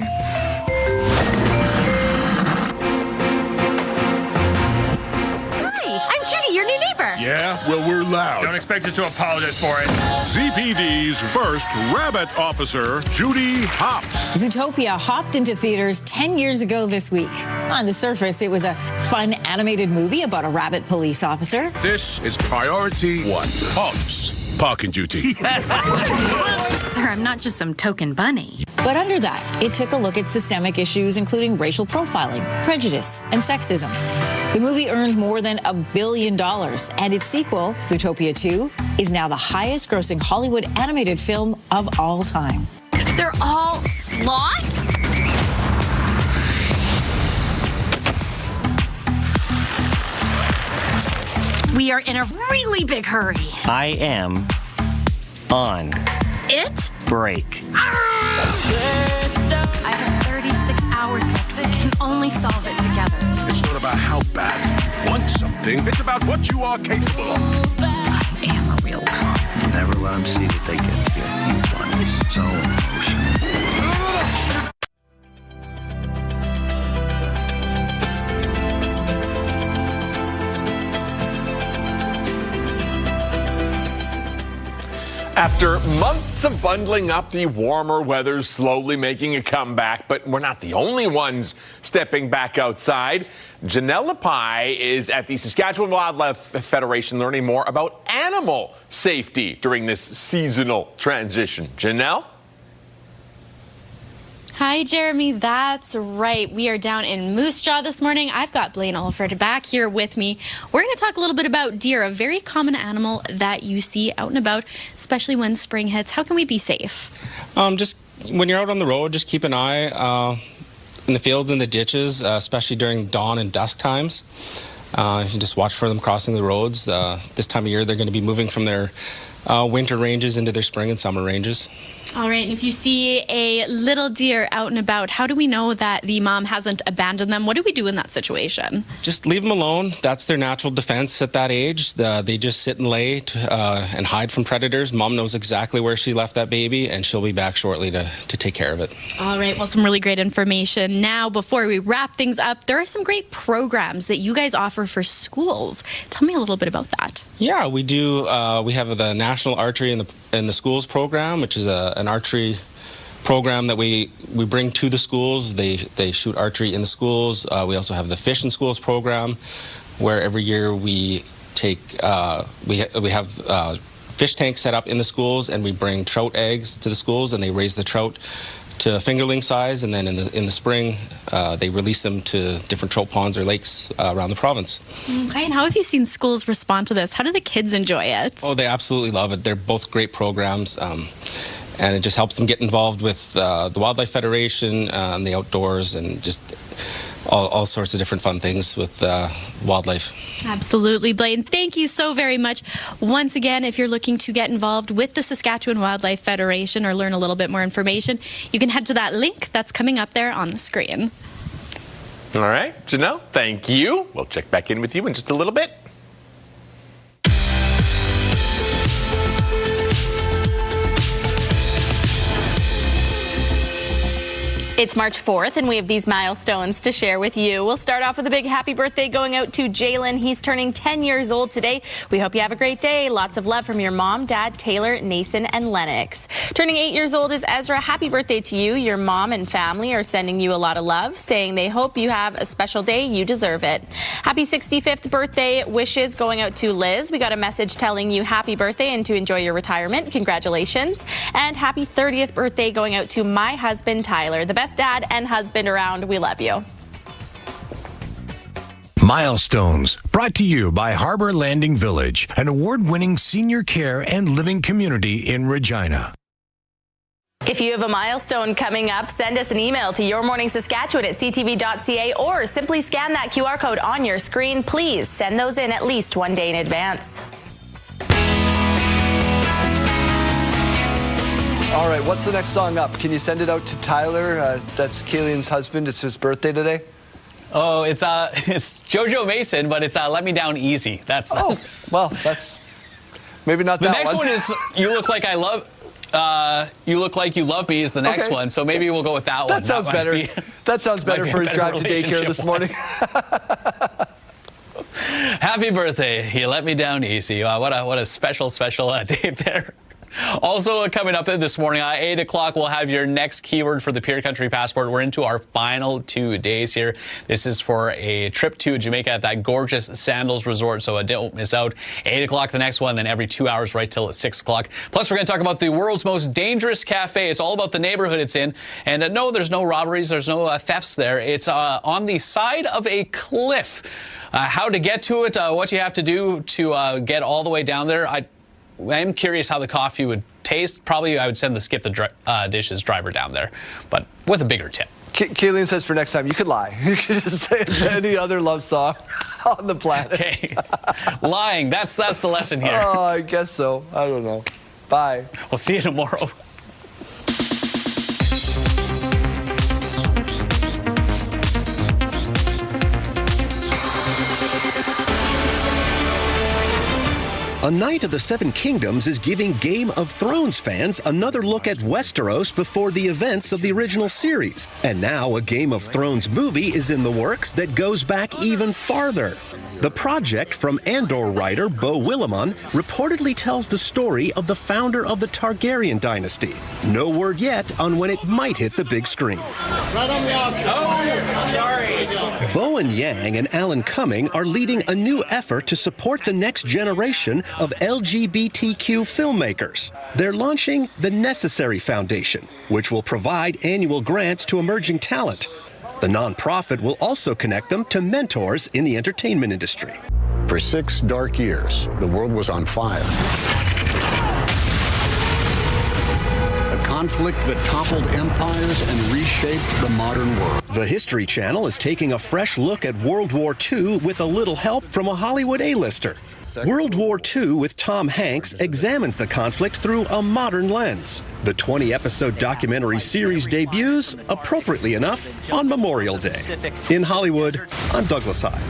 Judy, your new neighbor. Yeah? Well, we're loud. Don't expect us to apologize for it. ZPD's first rabbit officer, Judy Hopps. Zootopia hopped into theaters 10 years ago this week. On the surface, it was a fun animated movie about a rabbit police officer. This is priority one. Hopps. Parking duty. Sir, I'm not just some token bunny. But under that, it took a look at systemic issues, including racial profiling, prejudice, and sexism. The movie earned more than $1 billion, and its sequel, Zootopia 2, is now the highest-grossing Hollywood animated film of all time. They're all sloths? We are in a really big hurry. I am on It? break. I have 36 hours left. We can only solve it together. It's not about how bad you want something. It's about what you are capable of. I am a real cop. Never let them see that they get to you. You want this. It's all emotion. After months of bundling up, the warmer weather's slowly making a comeback, but we're not the only ones stepping back outside. Janelle Lepie is at the Saskatchewan Wildlife Federation learning more about animal safety during this seasonal transition. Janelle? Hi, Jeremy. That's right. We are down in Moose Jaw this morning. I've got Blaine Olford back here with me. We're going to talk a little bit about deer, a very common animal that you see out and about, especially when spring hits. How can we be safe? Just when you're out on the road, just keep an eye in the fields and the ditches, especially during dawn and dusk times. You just watch for them crossing the roads. This time of year, they're going to be moving from their winter ranges into their spring and summer ranges. All right, and if you see a little deer out and about, how do we know that the mom hasn't abandoned them? What do we do in that situation? Just leave them alone. That's their natural defense at that age. They just sit and lay and hide from predators. Mom knows exactly where she left that baby, and she'll be back shortly to take care of it. All right, well, some really great information. Now, before we wrap things up, there are some great programs that you guys offer for schools. Tell me a little bit about that. Yeah, we do. We have the National Archery in the Schools program, which is an archery program that we bring to the schools. They shoot archery in the schools. We also have the Fish in Schools program, where every year we take we have fish tanks set up in the schools, and we bring trout eggs to the schools, and they raise the trout to fingerling size, and then in the spring they release them to different trout ponds or lakes around the province. Okay, and how have you seen schools respond to this? How do the kids enjoy it? Oh, they absolutely love it. They're both great programs, and it just helps them get involved with the Wildlife Federation and the outdoors, and just all sorts of different fun things with wildlife. Absolutely, Blaine. Thank you so very much. Once again, if you're looking to get involved with the Saskatchewan Wildlife Federation or learn a little bit more information, you can head to that link that's coming up there on the screen. All right, Janelle, thank you. We'll check back in with you in just a little bit. It's March 4th, and we have these milestones to share with you. We'll start off with a big happy birthday going out to Jalen. He's turning 10 years old today. We hope you have a great day. Lots of love from your mom, dad, Taylor, Nason, and Lennox. Turning 8 years old is Ezra. Happy birthday to you. Your mom and family are sending you a lot of love, saying they hope you have a special day. You deserve it. Happy 65th birthday wishes going out to Liz. We got a message telling you happy birthday and to enjoy your retirement. Congratulations. And happy 30th birthday going out to my husband, Tyler. The best dad and husband around. We love you. Milestones, brought to you by Harbor Landing Village, an award-winning senior care and living community in Regina. If you have a milestone coming up, send us an email to yourmorningsaskatchewan@ctv.ca or simply scan that QR code on your screen. Please send those in at least one day in advance. All right, what's the next song up? Can you send it out to Tyler? That's Keelan's husband. It's his birthday today. Oh, it's JoJo Mason, but it's Let Me Down Easy. That's well, that's maybe not the that next one. one is You Look Like I Love. You Look Like You Love Me is the next one, so maybe we'll go with that one. That sounds better. That sounds better for his drive to daycare this morning. Happy birthday! You let me down easy. What a special date there. Also coming up this morning, 8 o'clock, we'll have your next keyword for the Pure Country Passport. We're into our final 2 days here. This is for a trip to Jamaica at that gorgeous Sandals Resort, so don't miss out. 8 o'clock the next one, then every 2 hours right till 6 o'clock. Plus, we're going to talk about the world's most dangerous cafe. It's all about the neighborhood it's in. And no, there's no robberies, there's no thefts there. It's on the side of a cliff. How to get to it, what you have to do to get all the way down there. I'm curious how the coffee would taste. Probably I would send the Skip the Dishes driver down there, but with a bigger tip. Keelan says for next time, you could lie. You could just say it's any other love song on the planet. Okay. Lying, that's the lesson here. Oh, I guess so. I don't know. Bye. We'll see you tomorrow. A Night of the Seven Kingdoms is giving Game of Thrones fans another look at Westeros before the events of the original series. And now a Game of Thrones movie is in the works that goes back even farther. The project from Andor writer Beau Willimon reportedly tells the story of the founder of the Targaryen dynasty. No word yet on when it might hit the big screen. Right on the Oscar. Oh, sorry. Bowen Yang and Alan Cumming are leading a new effort to support the next generation of LGBTQ filmmakers. They're launching the Necessary Foundation, which will provide annual grants to emerging talent. The nonprofit will also connect them to mentors in the entertainment industry. For 6 dark years, the world was on fire. A conflict that toppled empires and reshaped the modern world. The History Channel is taking a fresh look at World War II with a little help from a Hollywood A-lister. World War II with Tom Hanks examines the conflict through a modern lens. The 20-episode documentary series debuts, appropriately enough, on Memorial Day. In Hollywood, I'm Douglas Hyde.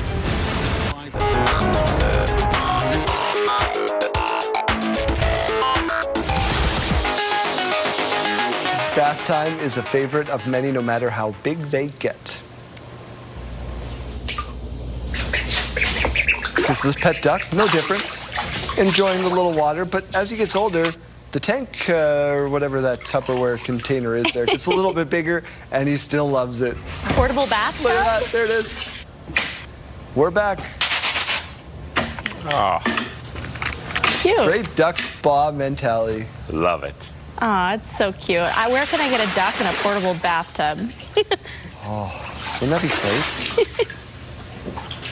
Bath time is a favorite of many, no matter how big they get. This is Pet Duck, no different. enjoying the little water, but as he gets older, the tank, or whatever that Tupperware container is there, gets a little bit bigger, and he still loves it. Portable bathtub? Look at that, there it is. We're back. Oh. Cute. Great duck spa mentality. Love it. Oh, it's so cute. Where can I get a duck in a portable bathtub? Oh, wouldn't that be great?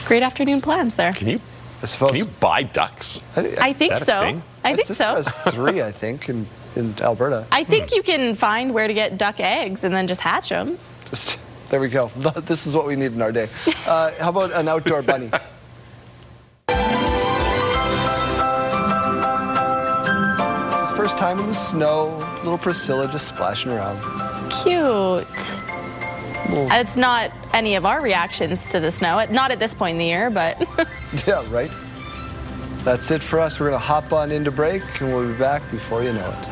Great afternoon plans there. Can you buy ducks? I think so. I think so. Has 3, I think, in Alberta. I think you can find where to get duck eggs and then just hatch them. There we go. This is what we need in our day. How about an outdoor bunny? His first time in the snow. Little Priscilla just splashing around. Cute. It's not any of our reactions to the snow. Not at this point in the year, but... Yeah, right. That's it for us. We're going to hop on into break, and we'll be back before you know it.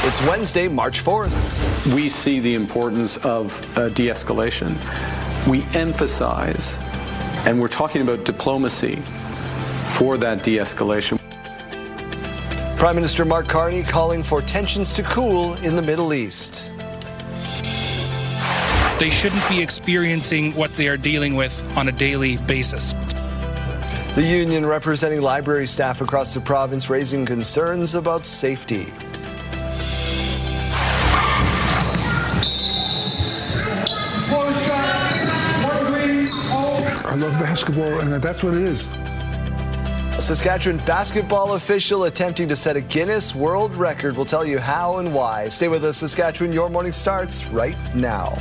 It's Wednesday, March 4th. We see the importance of de-escalation. We emphasize, and we're talking about diplomacy for that de-escalation. Prime Minister Mark Carney calling for tensions to cool in the Middle East. They shouldn't be experiencing what they are dealing with on a daily basis. The union representing library staff across the province raising concerns about safety. I love basketball, and that's what it is. A Saskatchewan basketball official attempting to set a Guinness World Record. We'll tell you how and why. Stay with us, Saskatchewan. Your morning starts right now.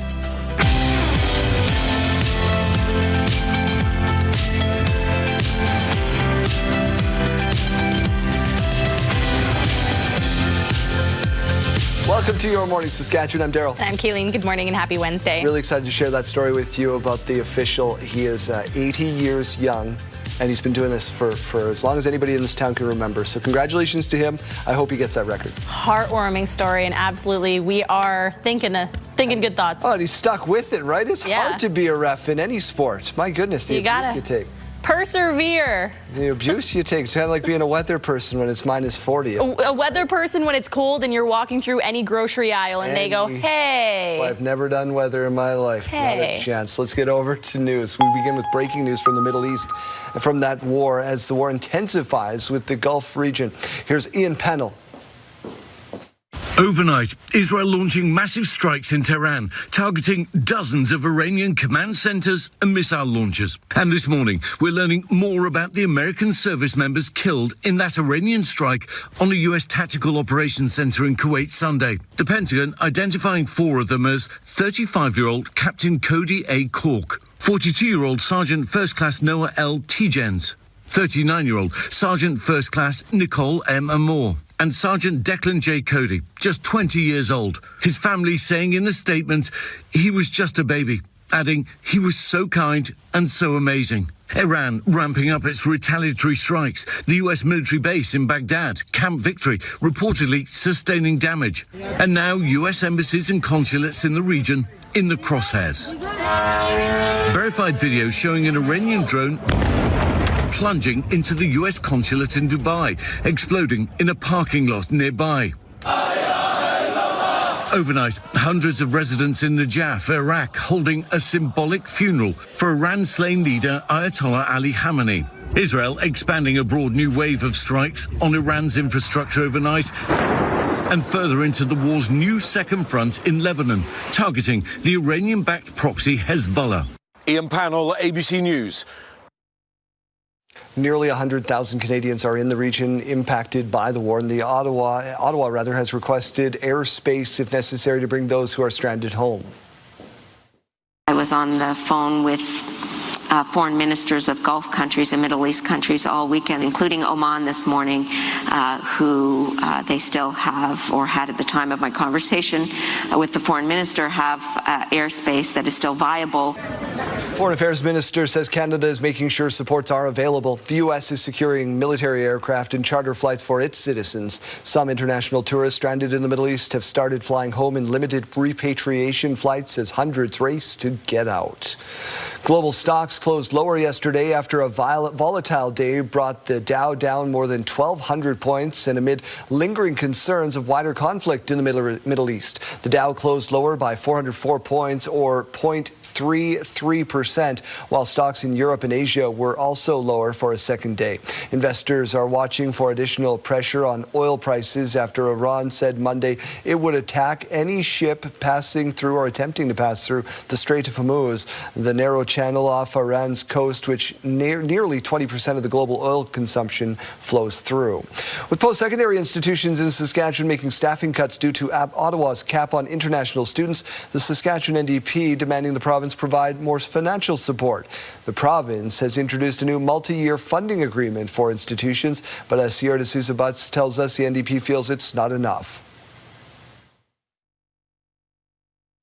Welcome to Your Morning Saskatchewan. I'm Daryl. I'm Kayleen. Good morning and happy Wednesday. Really excited to share that story with you about the official. He is 80 years young, and he's been doing this for as long as anybody in this town can remember. So congratulations to him. I hope he gets that record. Heartwarming story, and absolutely, we are thinking good thoughts. Oh, and he's stuck with it, right? It's hard to be a ref in any sport. My goodness, the abuse you take. Persevere. The abuse you take. It's kind of like being a weather person when it's minus 40. A weather person when it's cold and you're walking through any grocery aisle and they go, hey. Well, I've never done weather in my life. Not a chance. Let's get over to news. We begin with breaking news from the Middle East, from that war as the war intensifies with the Gulf region. Here's Ian Pennell. Overnight, Israel launching massive strikes in Tehran, targeting dozens of Iranian command centers and missile launchers. And this morning, we're learning more about the American service members killed in that Iranian strike on a U.S. tactical operations center in Kuwait Sunday. The Pentagon identifying 4 of them as 35-year-old Captain Cody A. Cork, 42-year-old Sergeant First Class Noah L. Tijens, 39-year-old Sergeant First Class Nicole M. Amor, and Sergeant Declan J. Cody, just 20 years old. His family saying in the statement, he was just a baby, adding, he was so kind and so amazing. Iran ramping up its retaliatory strikes. The U.S. military base in Baghdad, Camp Victory, reportedly sustaining damage. And now U.S. embassies and consulates in the region in the crosshairs. Verified video showing an Iranian drone plunging into the U.S. consulate in Dubai, exploding in a parking lot nearby. Overnight, hundreds of residents in Najaf, Iraq, holding a symbolic funeral for Iran-slain leader Ayatollah Ali Khamenei. Israel expanding a broad new wave of strikes on Iran's infrastructure overnight and further into the war's new second front in Lebanon, targeting the Iranian-backed proxy Hezbollah. Ian Pannell, ABC News. Nearly 100,000 Canadians are in the region impacted by the war, and the Ottawa has requested airspace if necessary to bring those who are stranded home. I was on the phone with foreign ministers of Gulf countries and Middle East countries all weekend, including Oman this morning, who they still have, or had at the time of my conversation with the foreign minister, have airspace that is still viable. Foreign Affairs Minister says Canada is making sure supports are available. The U.S. is securing military aircraft and charter flights for its citizens. Some international tourists stranded in the Middle East have started flying home in limited repatriation flights as hundreds race to get out. Global stocks closed lower yesterday after a volatile day brought the Dow down more than 1,200 points and amid lingering concerns of wider conflict in the Middle East. The Dow closed lower by 404 points or 0.33%, while stocks in Europe and Asia were also lower for a second day. Investors are watching for additional pressure on oil prices after Iran said Monday it would attack any ship passing through or attempting to pass through the Strait of Hormuz, the narrow channel off Iran's coast, which nearly 20% of the global oil consumption flows through. With post-secondary institutions in Saskatchewan making staffing cuts due to Ottawa's cap on international students, the Saskatchewan NDP demanding the province provide more financial support. The province has introduced a new multi-year funding agreement for institutions, but as Sierra de Sousa Butts tells us, the NDP feels it's not enough.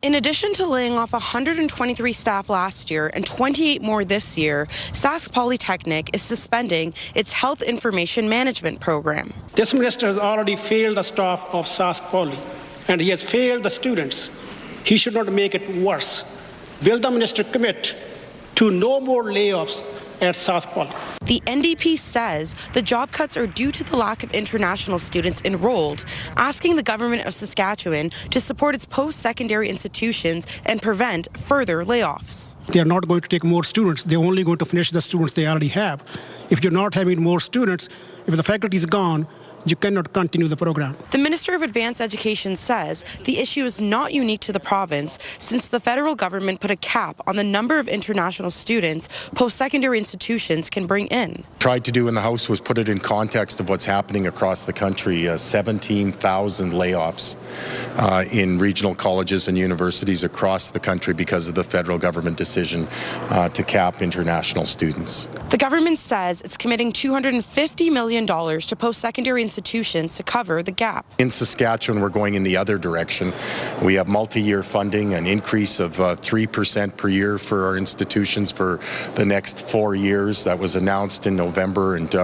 In addition to laying off 123 staff last year and 28 more this year, Sask Polytechnic is suspending its health information management program. This minister has already failed the staff of Sask Poly, and he has failed the students. He should not make it worse. Will the minister commit to no more layoffs at Sask Poly? The NDP says the job cuts are due to the lack of international students enrolled, asking the government of Saskatchewan to support its post-secondary institutions and prevent further layoffs. They are not going to take more students. They're only going to finish the students they already have. If you're not having more students, if the faculty is gone, you cannot continue the program. The Minister of Advanced Education says the issue is not unique to the province since the federal government put a cap on the number of international students post-secondary institutions can bring in. Tried to do in the House was put it in context of what's happening across the country. 17,000 layoffs in regional colleges and universities across the country because of the federal government decision to cap international students. The government says it's committing $250 million to post-secondary institutions to cover the gap. In Saskatchewan, we're going in the other direction. We have multi-year funding, an increase of 3% per year for our institutions for the next 4 years. That was announced in November, and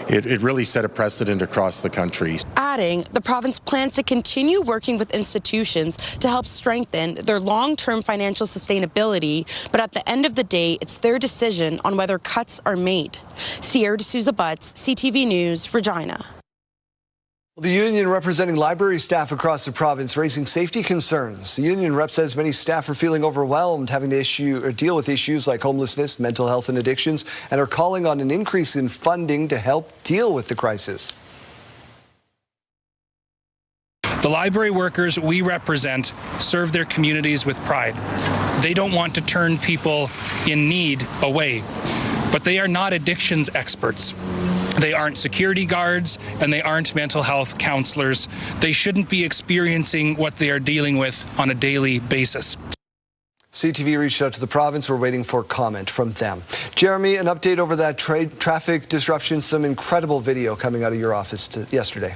it really set a precedent across the country. Adding, the province plans to continue working with institutions to help strengthen their long-term financial sustainability, but at the end of the day, it's their decision on whether cuts are made. Sierra de Sousa Butts, CTV News, Regina. The union representing library staff across the province raising safety concerns. The union rep says many staff are feeling overwhelmed, having to deal with issues like homelessness, mental health and addictions, and are calling on an increase in funding to help deal with the crisis. The library workers we represent serve their communities with pride. They don't want to turn people in need away, but they are not addictions experts. They aren't security guards, and they aren't mental health counselors. They shouldn't be experiencing what they are dealing with on a daily basis. CTV reached out to the province. We're waiting for comment from them. Jeremy, an update over that traffic disruption, some incredible video coming out of your office yesterday.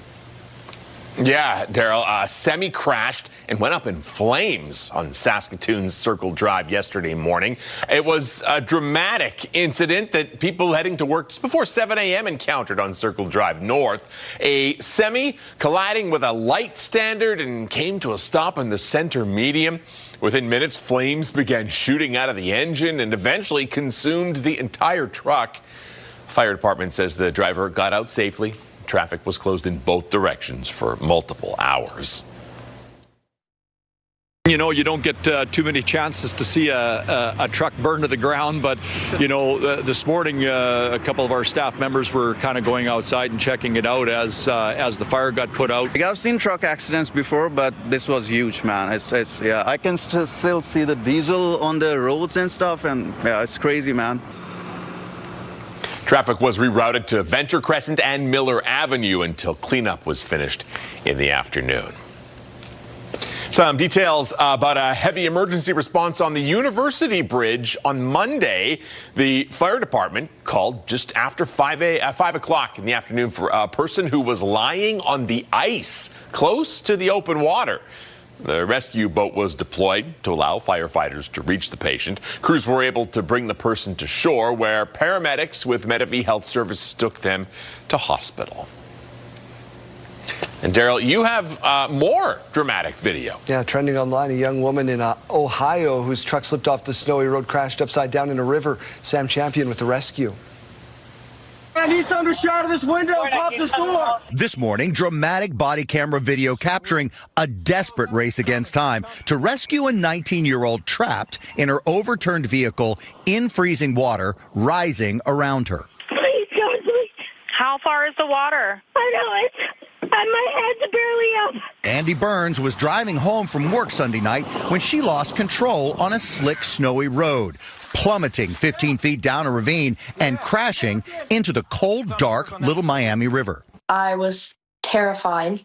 Yeah, Daryl, a semi crashed and went up in flames on Saskatoon's Circle Drive yesterday morning. It was a dramatic incident that people heading to work just before 7 a.m. encountered on Circle Drive North. A semi colliding with a light standard and came to a stop in the center median. Within minutes, flames began shooting out of the engine and eventually consumed the entire truck. Fire department says the driver got out safely. Traffic was closed in both directions for multiple hours. You know, you don't get too many chances to see a truck burn to the ground, but, you know, this morning a couple of our staff members were kind of going outside and checking it out as the fire got put out. I've seen truck accidents before, but this was huge, man. Yeah, I can still see the diesel on the roads and stuff, and yeah, it's crazy, man. Traffic was rerouted to Venture Crescent and Miller Avenue until cleanup was finished in the afternoon. Some details about a heavy emergency response on the University Bridge on Monday. The fire department called just after 5 o'clock in the afternoon for a person who was lying on the ice close to the open water. The rescue boat was deployed to allow firefighters to reach the patient. Crews were able to bring the person to shore, where paramedics with Medivie Health Services took them to hospital. And Daryl, you have more dramatic video. Yeah, trending online, a young woman in Ohio whose truck slipped off the snowy road, crashed upside down in a river. Sam Champion with the rescue. I need someone to shut this window and pop this door. This morning, dramatic body camera video capturing a desperate race against time to rescue a 19-year-old trapped in her overturned vehicle in freezing water rising around her. Please, God, please. How far is the water? I know it's. My head's barely up. Andy Burns was driving home from work Sunday night when she lost control on a slick, snowy road, plummeting 15 feet down a ravine and crashing into the cold, dark Little Miami River. I was terrified.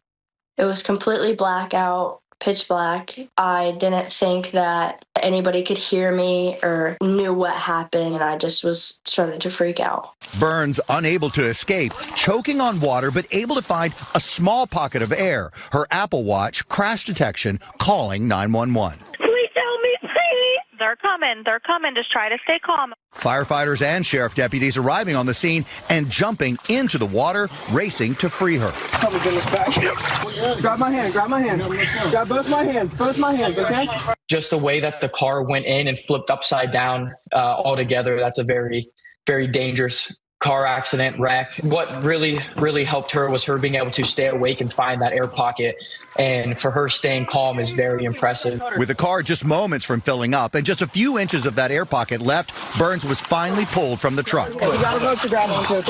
It was completely blackout, pitch black. I didn't think that anybody could hear me or knew what happened, and I just started to freak out. Burns unable to escape, choking on water, but able to find a small pocket of air. Her Apple Watch, crash detection, calling 911. Please tell me, please. They're coming. They're coming. Just try to stay calm. Firefighters and sheriff deputies arriving on the scene and jumping into the water, racing to free her. Help me bring this back. Grab my hand, grab my hand. Grab both my hands, okay? Just the way that the car went in and flipped upside down altogether, that's a very, very dangerous car accident, wreck. What really, really helped her was her being able to stay awake and find that air pocket. And for her staying calm is very impressive. With the car just moments from filling up and just a few inches of that air pocket left, Burns was finally pulled from the truck. You got a rope to grab onto it.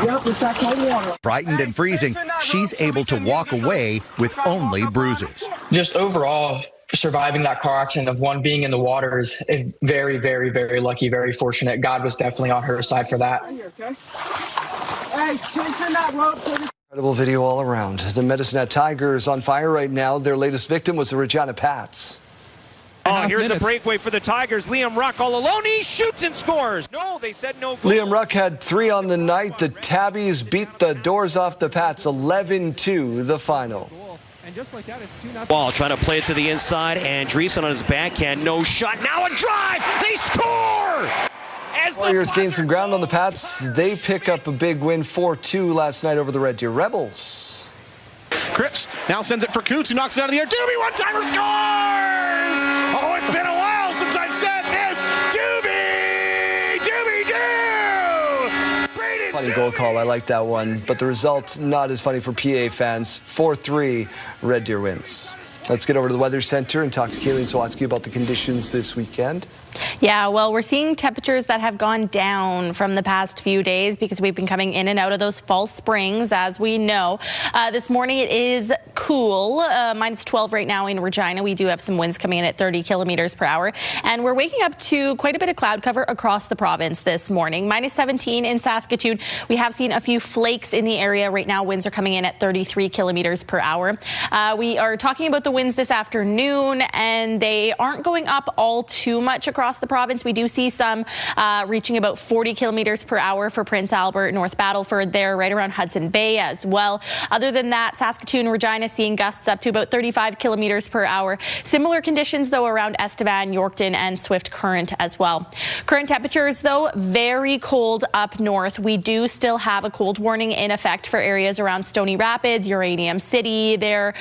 Yep, it's that cold water. Frightened and freezing, she's able to walk away with only bruises. Just overall, surviving that car accident of one being in the water is very, very, very lucky, very fortunate. God was definitely on her side for that. Hey, turn that rope. Incredible video all around. The Medicine Hat Tigers on fire right now. Their latest victim was the Regina Pats. Oh, here's a breakaway for the Tigers. Liam Ruck all alone. He shoots and scores. No, they said no goal. Liam Ruck had 3 on the night. The Tabbies beat the doors off the Pats 11-2 the final. Ball trying to play it to the inside, and Dreesen on his backhand. No shot. Now a drive. They score! As Warriors gain some ground on the Pats. They pick up a big win 4-2 last night over the Red Deer Rebels. Cripps now sends it for Coots, who knocks it out of the air. Doobie one-timer scores! Oh, it's been a while since I've said this. Doobie! Funny goal call. I like that one. But the result, not as funny for PA fans. 4-3 Red Deer wins. Let's get over to the Weather Center and talk to Kayleen Sawatsky about the conditions this weekend. Yeah, well, we're seeing temperatures that have gone down from the past few days because we've been coming in and out of those fall springs, as we know. This morning it is cool, minus 12 right now in Regina. We do have some winds coming in at 30 kilometers per hour, and we're waking up to quite a bit of cloud cover across the province this morning. Minus 17 in Saskatoon. We have seen a few flakes in the area right now. Winds are coming in at 33 kilometers per hour. We are talking about the winds this afternoon, and they aren't going up all too much across the province. We do see some reaching about 40 kilometers per hour for Prince Albert, North Battleford there, right around Hudson Bay as well. Other than that, Saskatoon, Regina seeing gusts up to about 35 kilometers per hour. Similar conditions, though, around Estevan, Yorkton, and Swift Current as well. Current temperatures, though, very cold up north. We do still have a cold warning in effect for areas around Stony Rapids, Uranium City there.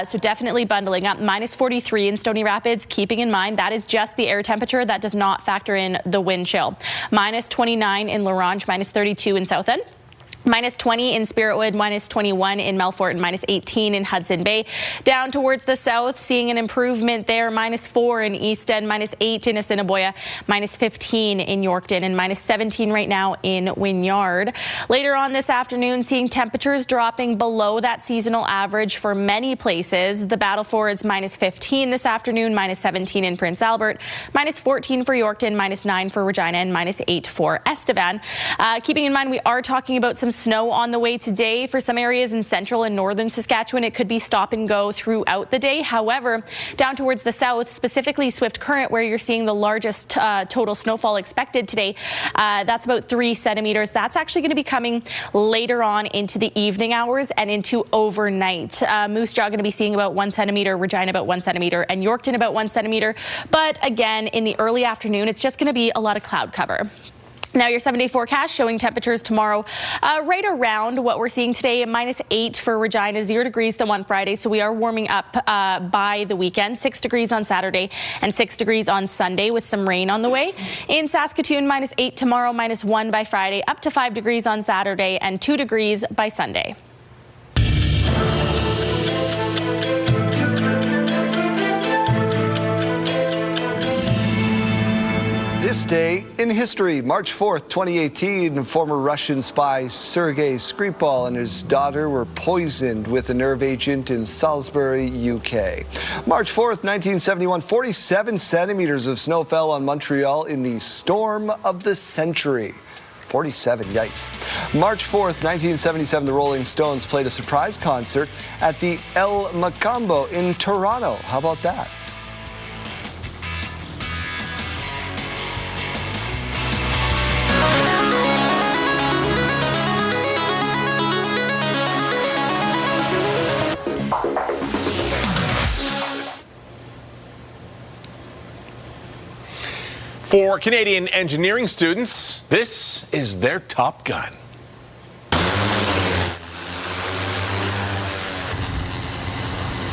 So definitely bundling up. Minus 43 in Stony Rapids, keeping in mind that is just the air temperature. That does not factor in the wind chill. Minus 29 in La Ronge, minus 32 in South End. Minus 20 in Spiritwood, minus 21 in Melfort, and minus 18 in Hudson Bay. Down towards the south, seeing an improvement there. Minus 4 in East End, minus 8 in Assiniboia, minus 15 in Yorkton, and minus 17 right now in Wynyard. Later on this afternoon, seeing temperatures dropping below that seasonal average for many places. The Battlefords minus 15 this afternoon, minus 17 in Prince Albert, minus 14 for Yorkton, minus 9 for Regina, and minus 8 for Estevan. Keeping in mind, we are talking about some snow on the way today. For some areas in central and northern Saskatchewan, it could be stop and go throughout the day. However, down towards the south, specifically Swift Current, where you're seeing the largest total snowfall expected today, that's about 3 centimeters. That's actually going to be coming later on into the evening hours and into overnight. Moose Jaw going to be seeing about 1 centimeter, Regina about 1 centimeter, and Yorkton about 1 centimeter. But again, in the early afternoon, it's just going to be a lot of cloud cover. Now your 7-day forecast showing temperatures tomorrow right around what we're seeing today, -8 for Regina, 0 degrees on Friday. So we are warming up by the weekend. 6 degrees on Saturday and 6 degrees on Sunday with some rain on the way. In Saskatoon, -8 tomorrow, -1 by Friday, up to 5 degrees on Saturday and 2 degrees by Sunday. This day in history, March 4th, 2018, former Russian spy Sergei Skripal and his daughter were poisoned with a nerve agent in Salisbury, UK. March 4th, 1971, 47 centimeters of snow fell on Montreal in the storm of the century. 47, yikes. March 4th, 1977, the Rolling Stones played a surprise concert at the El Macambo in Toronto. How about that? For Canadian engineering students, this is their Top Gun.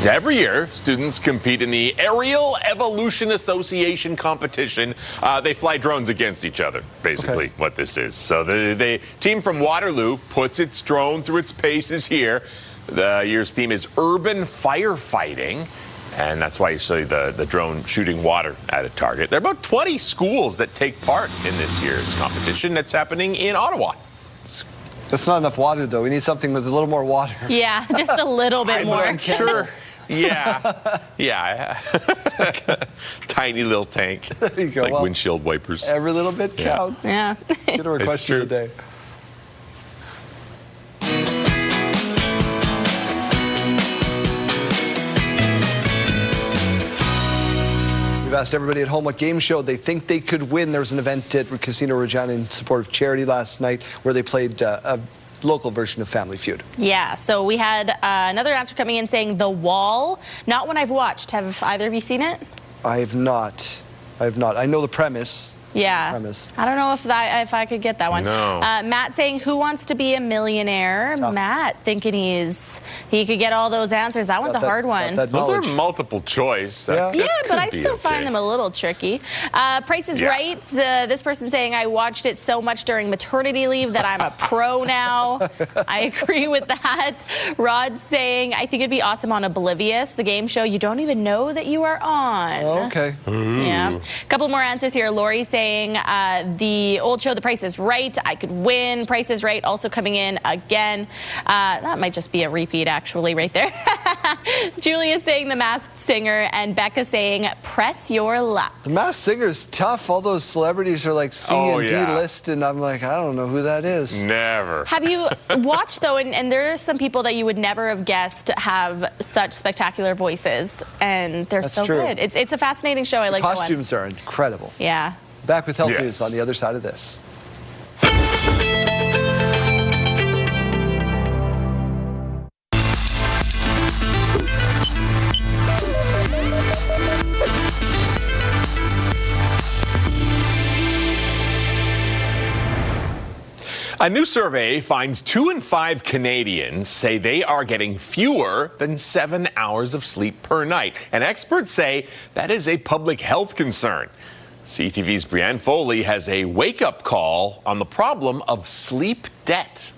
Every year, students compete in the Aerial Evolution Association competition. They fly drones against each other, basically, what this is. So the team from Waterloo puts its drone through its paces here. The year's theme is urban firefighting. And that's why you see the drone shooting water at a target. There are about 20 schools that take part in this year's competition that's happening in Ottawa. That's not enough water, though. We need something with a little more water. Yeah, just a little bit more. I'm sure. Yeah. Yeah. Tiny little tank. There you go. Like windshield wipers. Every little bit counts. Yeah. Let's get to our question of the day. We've asked everybody at home what game show they think they could win. There was an event at Casino Regina in support of charity last night where they played a local version of Family Feud. Yeah, so we had another answer coming in saying The Wall. Not one I've watched. Have either of you seen it? I have not. I know the premise. Yeah. I don't know if I could get that one. No. Matt saying, who wants to be a millionaire? Tough. Matt thinking he could get all those answers. That one's a hard one. Those are multiple choice. That but I could be still find them a little tricky. Price is Right. This person saying, I watched it so much during maternity leave that I'm a pro now. I agree with that. Rod saying, I think it'd be awesome on Oblivious, the game show you don't even know that you are on. Oh, okay. Yeah. A couple more answers here. Lori saying, the old show, The Price is Right. I could win. Price is Right also coming in again. That might just be a repeat, actually, right there. Julia saying The Masked Singer, and Becca saying Press Your Luck. The Masked Singer is tough. All those celebrities are like C and D list, and I'm like, I don't know who that is. Never. Have you watched, though, and there are some people that you would never have guessed have such spectacular voices, and they're so good. It's a fascinating show. I like the costumes are incredible. Yeah. Back with health news on the other side of this. A new survey finds 2 in 5 Canadians say they are getting fewer than 7 hours of sleep per night. And experts say that is a public health concern. CTV's Brianne Foley has a wake-up call on the problem of sleep debt.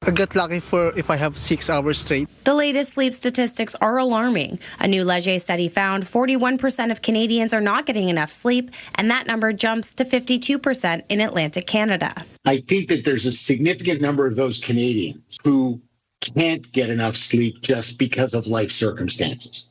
I get lucky if I have 6 hours straight. The latest sleep statistics are alarming. A new Leger study found 41% of Canadians are not getting enough sleep, and that number jumps to 52% in Atlantic Canada. I think that there's a significant number of those Canadians who can't get enough sleep just because of life circumstances.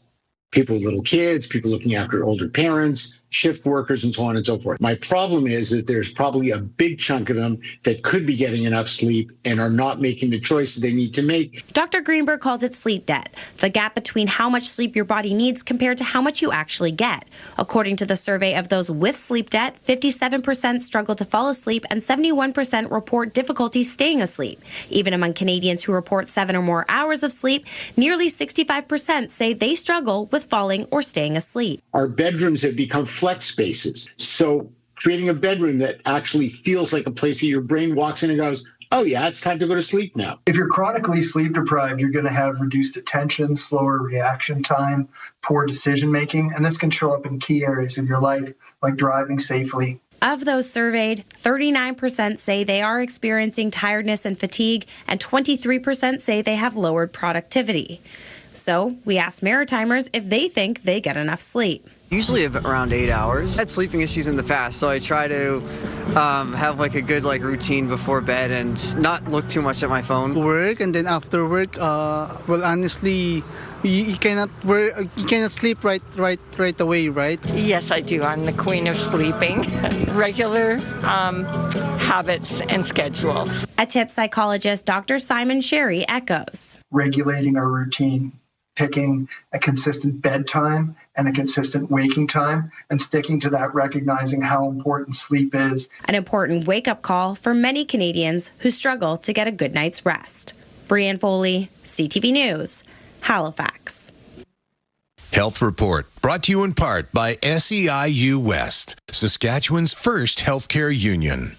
People with little kids, people looking after older parents, shift workers, and so on and so forth. My problem is that there's probably a big chunk of them that could be getting enough sleep and are not making the choices they need to make. Dr. Greenberg calls it sleep debt, the gap between how much sleep your body needs compared to how much you actually get. According to the survey of those with sleep debt, 57% struggle to fall asleep and 71% report difficulty staying asleep. Even among Canadians who report 7 or more hours of sleep, nearly 65% say they struggle with falling or staying asleep. Our bedrooms have become flex spaces. So creating a bedroom that actually feels like a place that your brain walks in and goes, oh yeah, it's time to go to sleep now. If you're chronically sleep deprived, you're going to have reduced attention, slower reaction time, poor decision making, and this can show up in key areas of your life, like driving safely. Of those surveyed, 39% say they are experiencing tiredness and fatigue, and 23% say they have lowered productivity. So we asked Maritimers if they think they get enough sleep. Usually around 8 hours. I had sleeping issues in the past, so I try to have like a good routine before bed and not look too much at my phone. Work, and then after work, well, honestly, you cannot sleep right away, right? Yes, I do. I'm the queen of sleeping. Regular habits and schedules. A tip psychologist, Dr. Simon Sherry, echoes. Regulating our routine, picking a consistent bedtime and a consistent waking time, and sticking to that, recognizing how important sleep is. An important wake-up call for many Canadians who struggle to get a good night's rest. Brianne Foley, CTV News, Halifax. Health Report, brought to you in part by SEIU West, Saskatchewan's first healthcare union.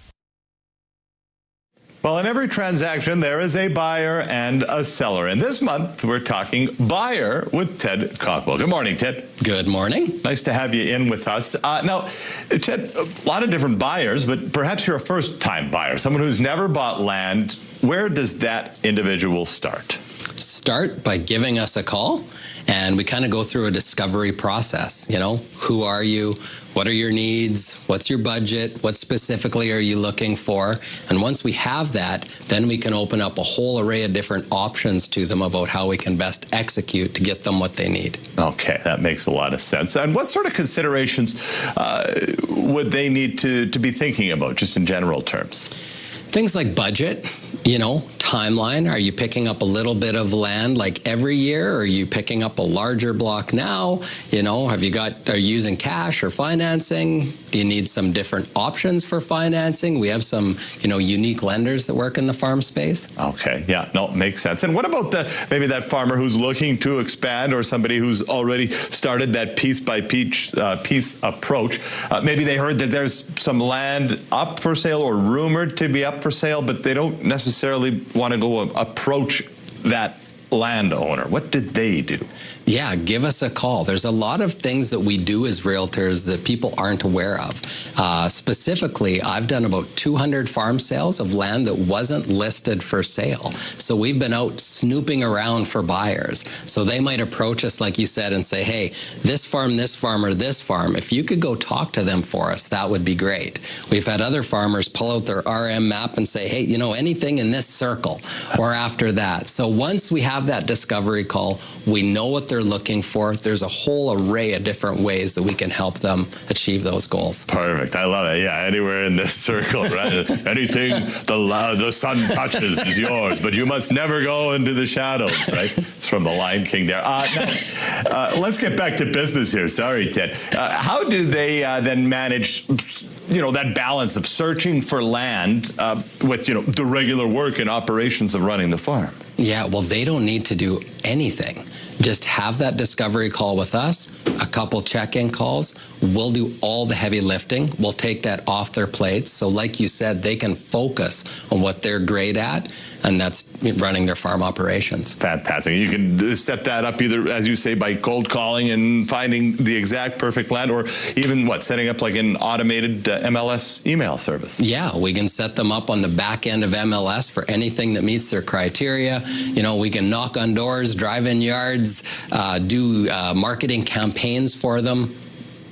Well, in every transaction, there is a buyer and a seller. And this month, we're talking buyer with Ted Cockwell. Good morning, Ted. Good morning. Nice to have you in with us. Now, Ted, a lot of different buyers, but perhaps you're a first-time buyer, someone who's never bought land. Where does that individual start? Start by giving us a call, and we kind of go through a discovery process. You know, who are you? What are your needs? What's your budget? What specifically are you looking for? And once we have that, then we can open up a whole array of different options to them about how we can best execute to get them what they need. Okay, that makes a lot of sense. And what sort of considerations would they need to be thinking about, just in general terms? Things like budget, you know, timeline. Are you picking up a little bit of land like every year? Or are you picking up a larger block now? You know, are you using cash or financing? Do you need some different options for financing? We have some, you know, unique lenders that work in the farm space. Okay, yeah, no, makes sense. And what about maybe that farmer who's looking to expand, or somebody who's already started that piece by piece approach? Maybe they heard that there's some land up for sale or rumored to be up for sale, but they don't necessarily want to go approach that landowner. What did they do? Yeah, give us a call. There's a lot of things that we do as realtors that people aren't aware of. Specifically, I've done about 200 farm sales of land that wasn't listed for sale. So we've been out snooping around for buyers. So they might approach us, like you said, and say, hey, this farm, or this farm, if you could go talk to them for us, that would be great. We've had other farmers pull out their RM map and say, hey, you know, anything in this circle or after that. So once we have that discovery call, we know what they're looking for. There's a whole array of different ways that we can help them achieve those goals. Perfect. I love it. Yeah, anywhere in this circle, right? Anything the sun touches is yours, but you must never go into the shadows, right? It's from the Lion King there. Let's get back to business here. Sorry, Ted. How do they then manage, you know, that balance of searching for land with, you know, the regular work and operations of running the farm? Yeah, well, they don't need to do anything. Just have that discovery call with us, a couple check-in calls. We'll do all the heavy lifting. We'll take that off their plates. So like you said, they can focus on what they're great at, and that's running their farm operations. Fantastic. You can set that up either, as you say, by cold calling and finding the exact perfect land, or even, setting up like an automated MLS email service. Yeah, we can set them up on the back end of MLS for anything that meets their criteria. You know, we can knock on doors, drive in yards, do marketing campaigns for them.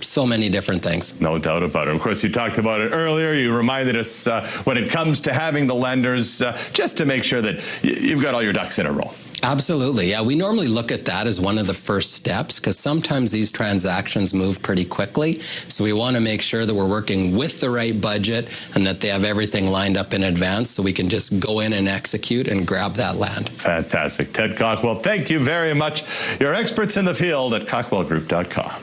So many different things. No doubt about it. Of course, you talked about it earlier. You reminded us when it comes to having the lenders, just to make sure that you've got all your ducks in a row. Absolutely. Yeah, we normally look at that as one of the first steps because sometimes these transactions move pretty quickly. So we want to make sure that we're working with the right budget and that they have everything lined up in advance so we can just go in and execute and grab that land. Fantastic. Ted Cockwell, thank you very much. You're experts in the field at cockwellgroup.com.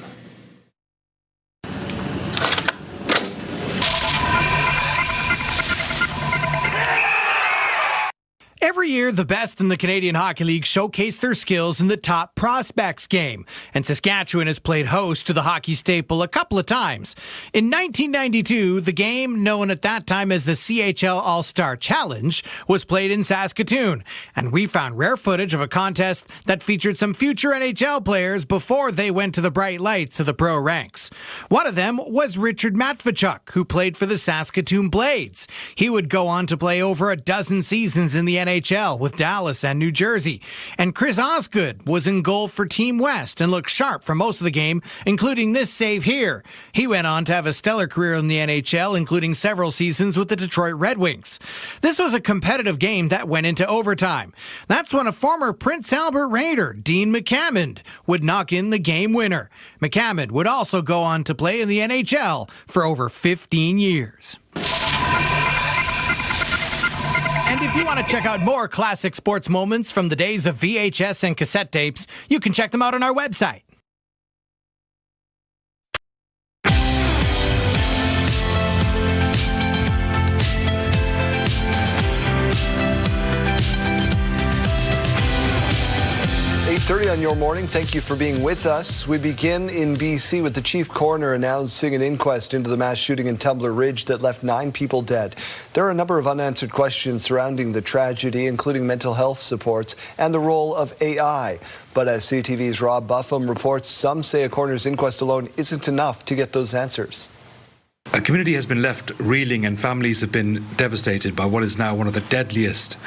Every year, the best in the Canadian Hockey League showcase their skills in the Top Prospects game, and Saskatchewan has played host to the hockey staple a couple of times. In 1992, the game, known at that time as the CHL All-Star Challenge, was played in Saskatoon, and we found rare footage of a contest that featured some future NHL players before they went to the bright lights of the pro ranks. One of them was Richard Matvechuk, who played for the Saskatoon Blades. He would go on to play over a dozen seasons in the NHL with Dallas and New Jersey. And Chris Osgood was in goal for Team West and looked sharp for most of the game, including this save here. He went on to have a stellar career in the NHL, including several seasons with the Detroit Red Wings. This was a competitive game that went into overtime. That's when a former Prince Albert Raider, Dean McCammond, would knock in the game winner. McCammond would also go on to play in the NHL for over 15 years. And if you want to check out more classic sports moments from the days of VHS and cassette tapes, you can check them out on our website. On Your Morning. Thank you for being with us. We begin in BC with the chief coroner announcing an inquest into the mass shooting in Tumbler Ridge that left 9 people dead. There are a number of unanswered questions surrounding the tragedy, including mental health supports and the role of AI. But as CTV's Rob Buffum reports, some say a coroner's inquest alone isn't enough to get those answers. A community has been left reeling and families have been devastated by what is now one of the deadliest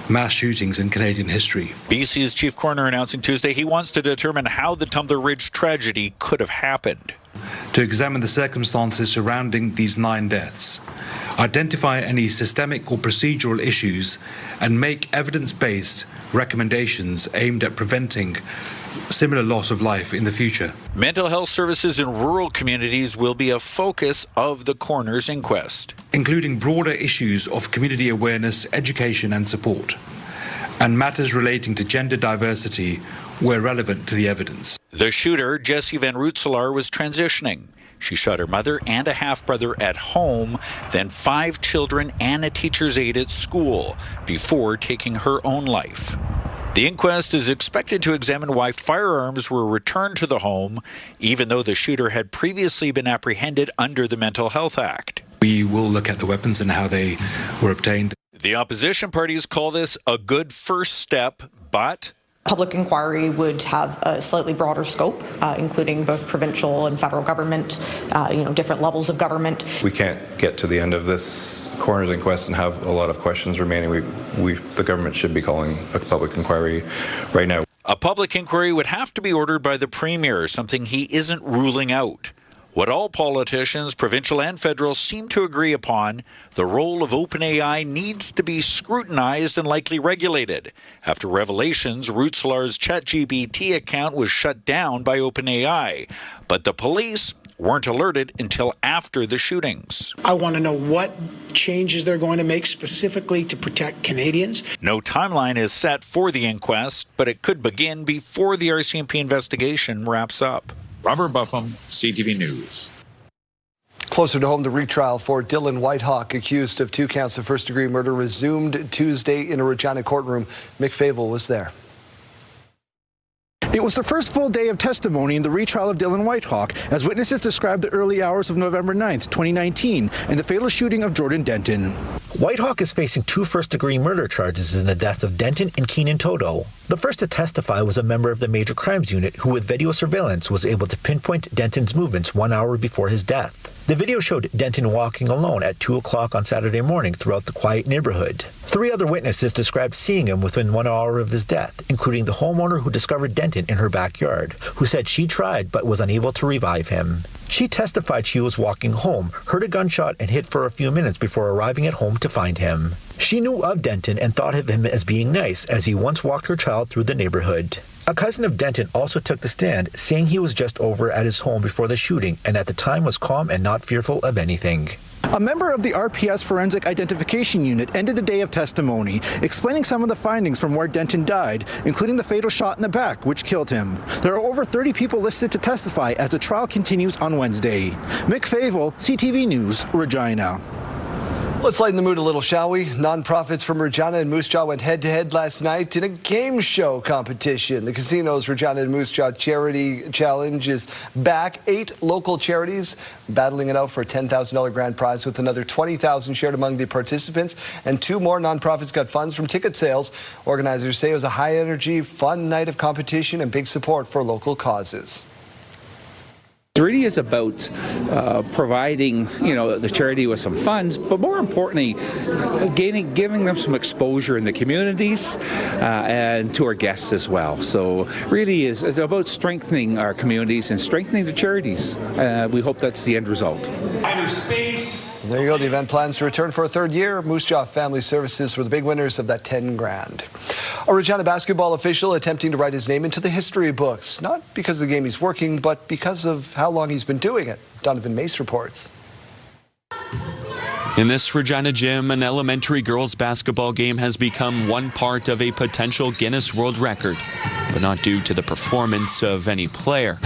mass shootings in Canadian history. BC's chief coroner announcing Tuesday he wants to determine how the Tumbler Ridge tragedy could have happened. To examine the circumstances surrounding these 9 deaths, identify any systemic or procedural issues, and make evidence-based recommendations aimed at preventing similar loss of life in the future. Mental health services in rural communities will be a focus of the coroner's inquest, including broader issues of community awareness, education and support, and matters relating to gender diversity where relevant to the evidence. The shooter, Jessie Van Rootselaar, was transitioning. She shot her mother and a half-brother at home, then 5 children and a teacher's aide at school before taking her own life. The inquest is expected to examine why firearms were returned to the home, even though the shooter had previously been apprehended under the Mental Health Act. We will look at the weapons and how they were obtained. The opposition parties call this a good first step, but public inquiry would have a slightly broader scope, including both provincial and federal government, different levels of government. We can't get to the end of this coroner's inquest and have a lot of questions remaining. The government should be calling a public inquiry right now. A public inquiry would have to be ordered by the Premier, something he isn't ruling out. What all politicians, provincial and federal, seem to agree upon, the role of OpenAI needs to be scrutinized and likely regulated. After revelations, Rootselaar's ChatGPT account was shut down by OpenAI, but the police weren't alerted until after the shootings. I want to know what changes they're going to make specifically to protect Canadians. No timeline is set for the inquest, but it could begin before the RCMP investigation wraps up. Robert Buffum, CTV News. Closer to home, the retrial for Dylan Whitehawk, accused of 2 counts of first-degree murder, resumed Tuesday in a Regina courtroom. Mick Favel was there. It was the first full day of testimony in the retrial of Dylan Whitehawk, as witnesses described the early hours of November 9th, 2019, and the fatal shooting of Jordan Denton. Whitehawk is facing 2 first-degree murder charges in the deaths of Denton and Keenan Toto. The first to testify was a member of the Major Crimes Unit who, with video surveillance, was able to pinpoint Denton's movements 1 hour before his death. The video showed Denton walking alone at 2 o'clock on Saturday morning throughout the quiet neighborhood. 3 other witnesses described seeing him within 1 hour of his death, including the homeowner who discovered Denton in her backyard, who said she tried but was unable to revive him. She testified she was walking home, heard a gunshot, and hid for a few minutes before arriving at home to find him. She knew of Denton and thought of him as being nice, as he once walked her child through the neighborhood. A cousin of Denton also took the stand, saying he was just over at his home before the shooting and at the time was calm and not fearful of anything. A member of the RPS Forensic Identification Unit ended the day of testimony, explaining some of the findings from where Denton died, including the fatal shot in the back, which killed him. There are over 30 people listed to testify as the trial continues on Wednesday. Mick Favel, CTV News, Regina. Let's lighten the mood a little, shall we? Nonprofits from Regina and Moose Jaw went head-to-head last night in a game show competition. The casino's Regina and Moose Jaw Charity Challenge is back. 8 local charities battling it out for a $10,000 grand prize, with another $20,000 shared among the participants. And 2 more nonprofits got funds from ticket sales. Organizers say it was a high-energy, fun night of competition and big support for local causes. It really is about providing, the charity with some funds, but more importantly, giving them some exposure in the communities and to our guests as well. So really is about strengthening our communities and strengthening the charities. We hope that's the end result. Outer space. There you go. The event plans to return for a 3rd year. Moose Jaw Family Services were the big winners of that $10 grand. A Regina basketball official attempting to write his name into the history books, not because of the game he's working, but because of how long he's been doing it. Donovan Mace reports. In this Regina gym, an elementary girls basketball game has become one part of a potential Guinness World Record, but not due to the performance of any player.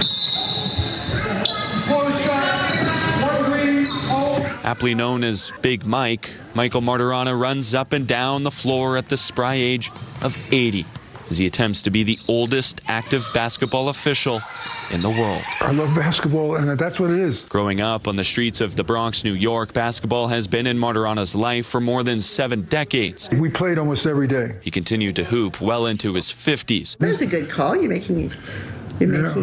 Aptly known as Big Mike, Michael Martirana runs up and down the floor at the spry age of 80 as he attempts to be the oldest active basketball official in the world. I love basketball, and that's what it is. Growing up on the streets of the Bronx, New York, basketball has been in Martirana's life for more than 7 decades. We played almost every day. He continued to hoop well into his 50s. That's a good call. You're making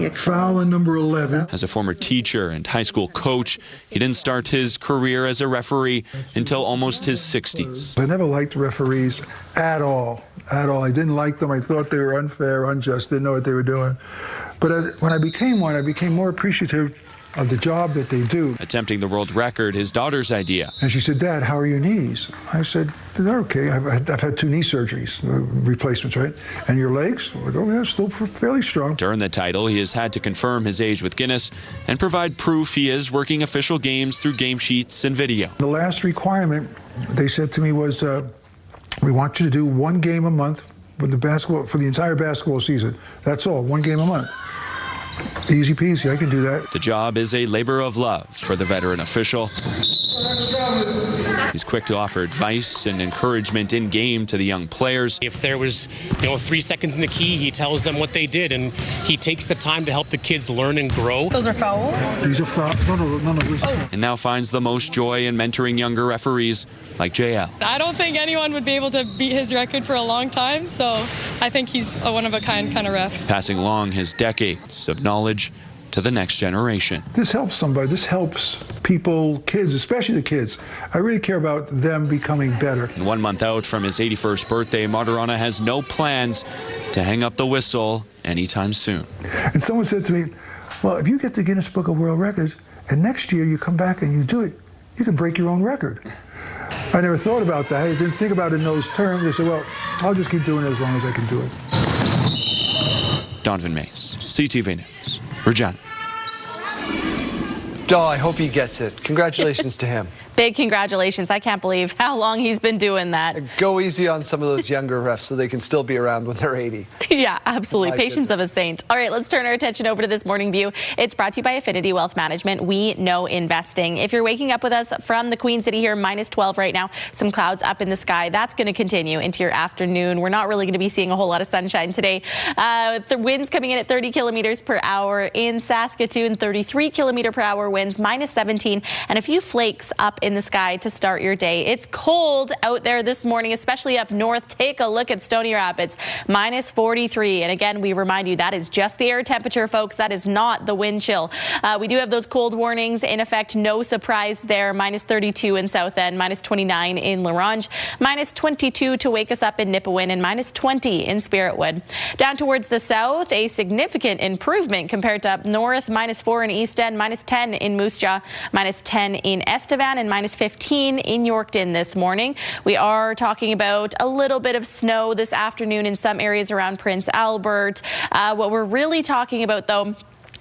it foul on number 11. As a former teacher and high school coach, he didn't start his career as a referee until almost his 60s. I never liked referees at all. I didn't like them. I thought they were unfair, unjust, didn't know what they were doing. But when I became one, I became more appreciative of the job that they do. Attempting the world record, his daughter's idea. And she said, "Dad, how are your knees?" I said, "They're okay. I've had 2 knee surgeries, replacements, right? And your legs?" I go, "Yeah, still fairly strong." To earn the title, he has had to confirm his age with Guinness and provide proof he is working official games through game sheets and video. The last requirement they said to me was, "We want you to do 1 game a month with the basketball for the entire basketball season. That's all, 1 game a month." Easy peasy, I can do that. The job is a labor of love for the veteran official. He's quick to offer advice and encouragement in game to the young players. If there was, 3 seconds in the key, he tells them what they did, and he takes the time to help the kids learn and grow. Those are fouls? These are fouls. No, these are fouls. And now finds the most joy in mentoring younger referees like JL. I don't think anyone would be able to beat his record for a long time, so I think he's a one-of-a-kind kind of ref. Passing along his decades of knowledge to the next generation. This helps somebody. This helps people, kids, especially the kids. I really care about them becoming better. And 1 month out from his 81st birthday, Martirana has no plans to hang up the whistle anytime soon. And someone said to me, "Well, if you get the Guinness Book of World Records and next year you come back and you do it, you can break your own record." I never thought about that. I didn't think about it in those terms. I said, well, I'll just keep doing it as long as I can do it. Donovan Mace, CTV News, Regina. Oh, I hope he gets it. Congratulations to him. Big congratulations. I can't believe how long he's been doing that. Go easy on some of those younger refs so they can still be around when they're 80. Yeah, absolutely. Patience of a saint. All right, let's turn our attention over to this morning view. It's brought to you by Affinity Wealth Management. We know investing. If you're waking up with us from the Queen City here, -12 right now, some clouds up in the sky. That's going to continue into your afternoon. We're not really going to be seeing a whole lot of sunshine today. The winds coming in at 30 kilometers per hour in Saskatoon, 33 kilometer per hour winds, -17, and a few flakes up in the sky to start your day. It's cold out there this morning, especially up north. Take a look at Stony Rapids, minus 43. And again, we remind you that is just the air temperature, folks. That is not the wind chill. We do have those cold warnings in effect. No surprise there. Minus 32 in South End, minus 29 in La Ronge, minus 22 to wake us up in Nipawin, and minus 20 in Spiritwood. Down towards the south, a significant improvement compared to up north. Minus 4 in East End, minus 10 in Moose Jaw, minus 10 in Estevan, and minus 15 in Yorkton this morning. We are talking about a little bit of snow this afternoon in some areas around Prince Albert. What we're really talking about, though,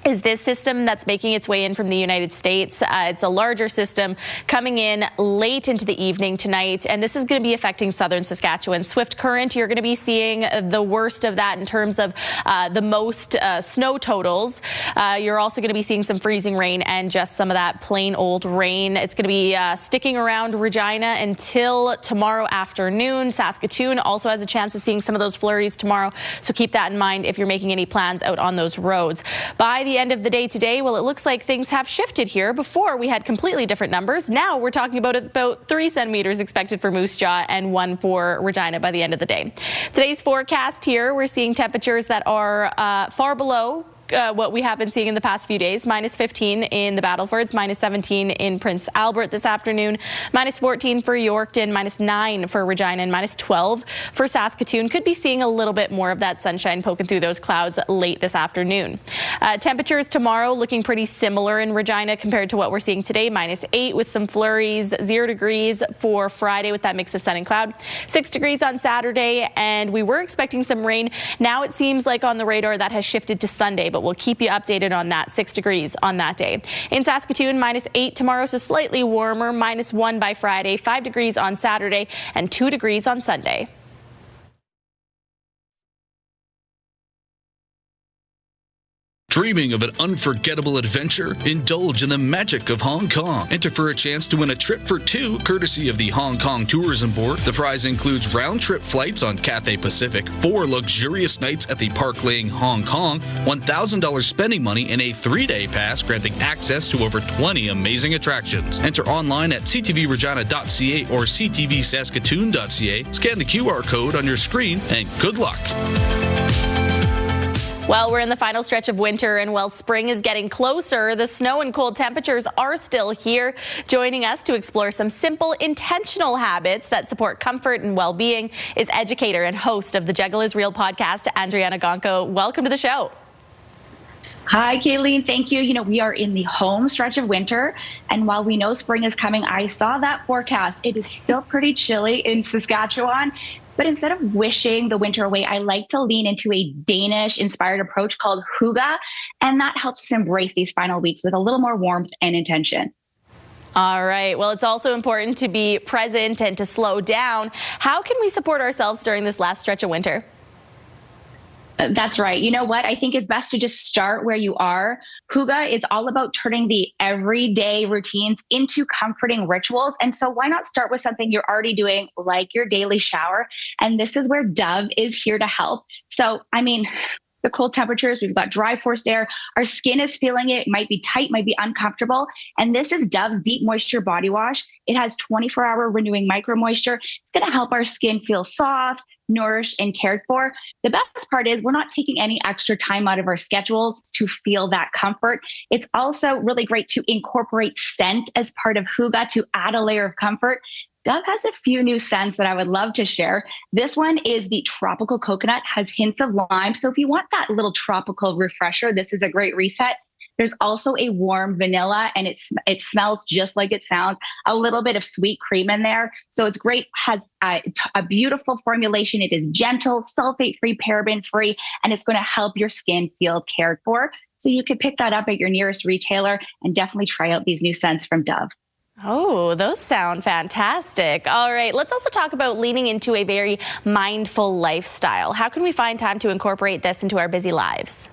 is this system that's making its way in from the United States. It's a larger system coming in late into the evening tonight, and this is going to be affecting southern Saskatchewan. Swift current, you're going to be seeing the worst of that in terms of the most snow totals. You're also going to be seeing some freezing rain and just some of that plain old rain. It's going to be sticking around Regina until tomorrow afternoon. Saskatoon also has a chance of seeing some of those flurries tomorrow, so keep that in mind if you're making any plans out on those roads. By the end of the day today, well, it looks like things have shifted here. Before, we had completely different numbers. Now we're talking about 3 centimeters expected for Moose Jaw and 1 for Regina by the end of the day. Today's forecast here, we're seeing temperatures that are far below what we have been seeing in the past few days. Minus 15 in the Battlefords, minus 17 in Prince Albert this afternoon, minus 14 for Yorkton, minus 9 for Regina, and minus 12 for Saskatoon. Could be seeing a little bit more of that sunshine poking through those clouds late this afternoon. Temperatures tomorrow looking pretty similar in Regina compared to what we're seeing today. Minus 8 with some flurries, 0 degrees for Friday with that mix of sun and cloud, 6 degrees on Saturday, and we were expecting some rain. Now it seems like on the radar that has shifted to Sunday, but we'll keep you updated on that. 6 degrees on that day. In Saskatoon, minus 8 tomorrow, so slightly warmer. Minus 1 by Friday, 5 degrees on Saturday, and 2 degrees on Sunday. Dreaming of an unforgettable adventure? Indulge in the magic of Hong Kong. Enter for a chance to win a trip for 2, courtesy of the Hong Kong Tourism Board. The prize includes round-trip flights on Cathay Pacific, 4 luxurious nights at the Park Lane, Hong Kong, $1,000 spending money, and a 3-day pass granting access to over 20 amazing attractions. Enter online at ctvregina.ca or ctvsaskatoon.ca. Scan the QR code on your screen, and good luck. Well, we're in the final stretch of winter, and while spring is getting closer, the snow and cold temperatures are still here. Joining us to explore some simple, intentional habits that support comfort and well-being is educator and host of the Juggle is Real podcast, Andriana Gonco. Welcome to the show. Hi, Kayleen. Thank you. You know, we are in the home stretch of winter, and while we know spring is coming, I saw that forecast. It is still pretty chilly in Saskatchewan. But instead of wishing the winter away, I like to lean into a Danish-inspired approach called hygge, and that helps us embrace these final weeks with a little more warmth and intention. All right. Well, it's also important to be present and to slow down. How can we support ourselves during this last stretch of winter? That's right. You know what? I think it's best to just start where you are. Hygge is all about turning the everyday routines into comforting rituals. And so why not start with something you're already doing, like your daily shower? And this is where Dove is here to help. So, I mean, the cold temperatures, we've got dry forced air. Our skin is feeling it. It might be tight, might be uncomfortable. And this is Dove's Deep Moisture Body Wash. It has 24-hour renewing micro moisture. It's going to help our skin feel soft, nourished, and cared for. The best part is we're not taking any extra time out of our schedules to feel that comfort. It's also really great to incorporate scent as part of hygge to add a layer of comfort. Dove has a few new scents that I would love to share. This one is the tropical coconut, has hints of lime. So if you want that little tropical refresher, this is a great reset. There's also a warm vanilla, and it smells just like it sounds. A little bit of sweet cream in there. So it's great, has a beautiful formulation. It is gentle, sulfate-free, paraben-free, and it's going to help your skin feel cared for. So you could pick that up at your nearest retailer and definitely try out these new scents from Dove. Oh, those sound fantastic. All right, let's also talk about leaning into a very mindful lifestyle. How can we find time to incorporate this into our busy lives?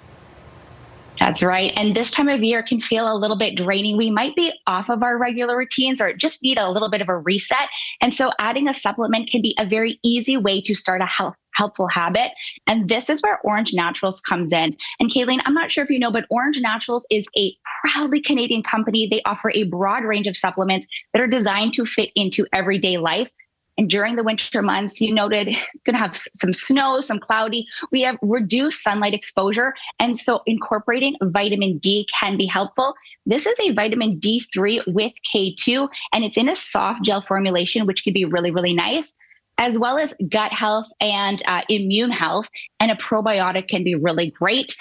That's right. And this time of year can feel a little bit draining. We might be off of our regular routines or just need a little bit of a reset. And so adding a supplement can be a very easy way to start a helpful habit. And this is where Orange Naturals comes in. And Kayleen, I'm not sure if you know, but Orange Naturals is a proudly Canadian company. They offer a broad range of supplements that are designed to fit into everyday life. And during the winter months, you noted going to have some snow, some cloudy. We have reduced sunlight exposure. And so incorporating vitamin D can be helpful. This is a vitamin D3 with K2, and it's in a soft gel formulation, which could be really, really nice, as well as gut health and immune health. And a probiotic can be really great.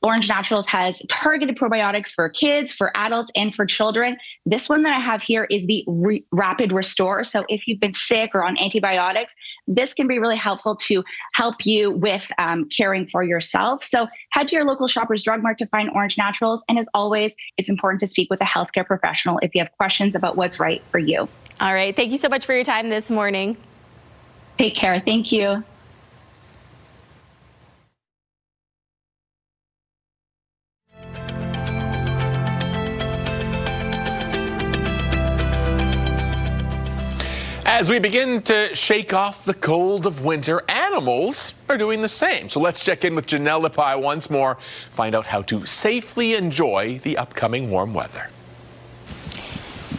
Orange Naturals has targeted probiotics for kids, for adults, and for children. This one that I have here is the Rapid Restore. So if you've been sick or on antibiotics, this can be really helpful to help you with caring for yourself. So head to your local Shoppers Drug Mart to find Orange Naturals. And as always, it's important to speak with a healthcare professional if you have questions about what's right for you. All right. Thank you so much for your time this morning. Take care. Thank you. As we begin to shake off the cold of winter, animals are doing the same. So let's check in with Janelle Lipai once more, find out how to safely enjoy the upcoming warm weather.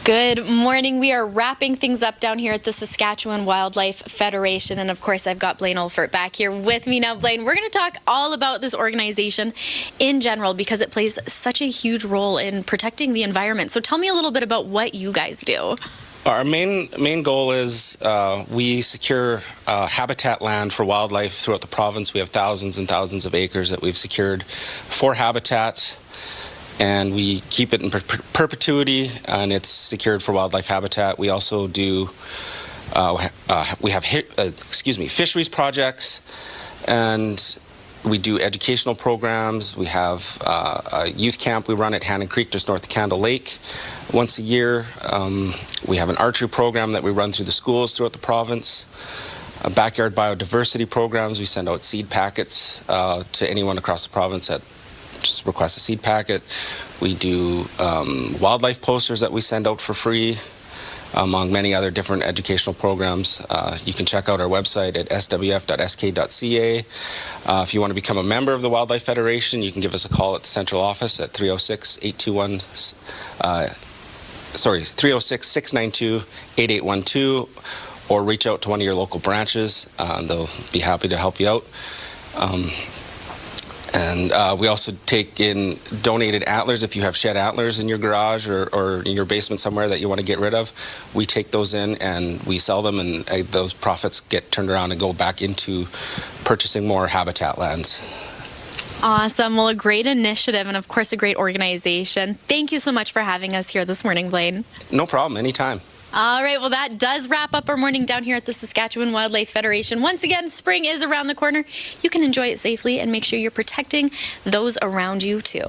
Good morning. We are wrapping things up down here at the Saskatchewan Wildlife Federation. And of course, I've got Blaine Olfert back here with me now. Blaine, we're going to talk all about this organization in general because it plays such a huge role in protecting the environment. So tell me a little bit about what you guys do. Our main goal is we secure habitat land for wildlife throughout the province. We have thousands and thousands of acres that we've secured for habitat, and we keep it in perpetuity, and it's secured for wildlife habitat. We also do we have fisheries projects, and we do educational programs. We have a youth camp we run at Hannon Creek, just north of Candle Lake, once a year. We have an archery program that we run through the schools throughout the province. Backyard biodiversity programs. We send out seed packets to anyone across the province that just requests a seed packet. We do wildlife posters that we send out for free, among many other different educational programs. You can check out our website at swf.sk.ca. If you want to become a member of the Wildlife Federation, you can give us a call at the central office at 306-692-8812, or reach out to one of your local branches. They'll be happy to help you out. And we also take in donated antlers. If you have shed antlers in your garage or in your basement somewhere that you want to get rid of, we take those in and we sell them, and those profits get turned around and go back into purchasing more habitat lands. Awesome. Well, a great initiative and, of course, a great organization. Thank you so much for having us here this morning, Blaine. No problem. Anytime. All right, well, that does wrap up our morning down here at the Saskatchewan Wildlife Federation. Once again, spring is around the corner. You can enjoy it safely and make sure you're protecting those around you, too.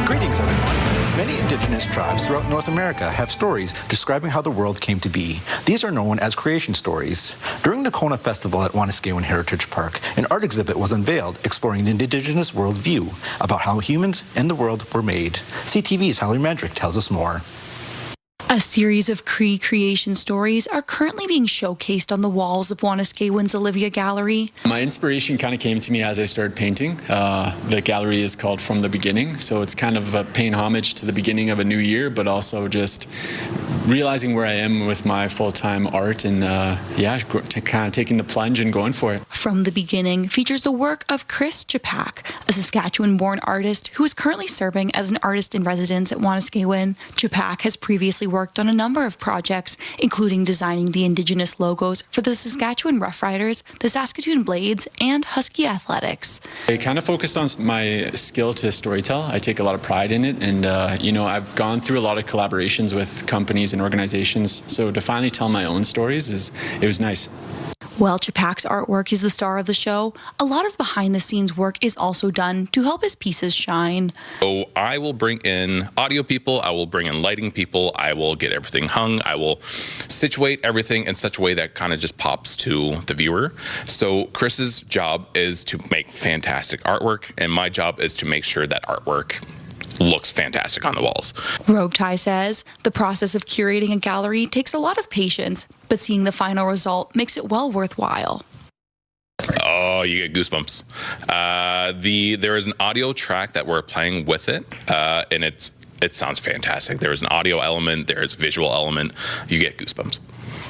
Greetings, everyone. Many indigenous tribes throughout North America have stories describing how the world came to be. These are known as creation stories. During the Kona Festival at Waniskewin Heritage Park, an art exhibit was unveiled exploring the indigenous worldview about how humans and the world were made. CTV's Holly Mandrick tells us more. A series of Cree creation stories are currently being showcased on the walls of Waniskewin's Olivia Gallery. My inspiration kind of came to me as I started painting. The gallery is called From the Beginning, so it's kind of paying homage to the beginning of a new year, but also just realizing where I am with my full-time art and kind of taking the plunge and going for it. From the Beginning features the work of Chris Chapak, a Saskatchewan-born artist who is currently serving as an artist in residence at Waniskewin. Chapak has previously worked on a number of projects, including designing the Indigenous logos for the Saskatchewan Roughriders, the Saskatoon Blades, and Husky Athletics. I kind of focused on my skill to storytell. I take a lot of pride in it, and I've gone through a lot of collaborations with companies and organizations, so to finally tell my own stories, it was nice. While Chapak's artwork is the star of the show, a lot of behind-the-scenes work is also done to help his pieces shine. So I will bring in audio people, I will bring in lighting people, I will get everything hung, I will situate everything in such a way that kind of just pops to the viewer. So Chris's job is to make fantastic artwork, and my job is to make sure that artwork looks fantastic on the walls. Robitaille says the process of curating a gallery takes a lot of patience, but seeing the final result makes it well worthwhile. Oh, you get goosebumps. There is an audio track that we're playing with it, and it sounds fantastic. There's an audio element, there's a visual element. You get goosebumps.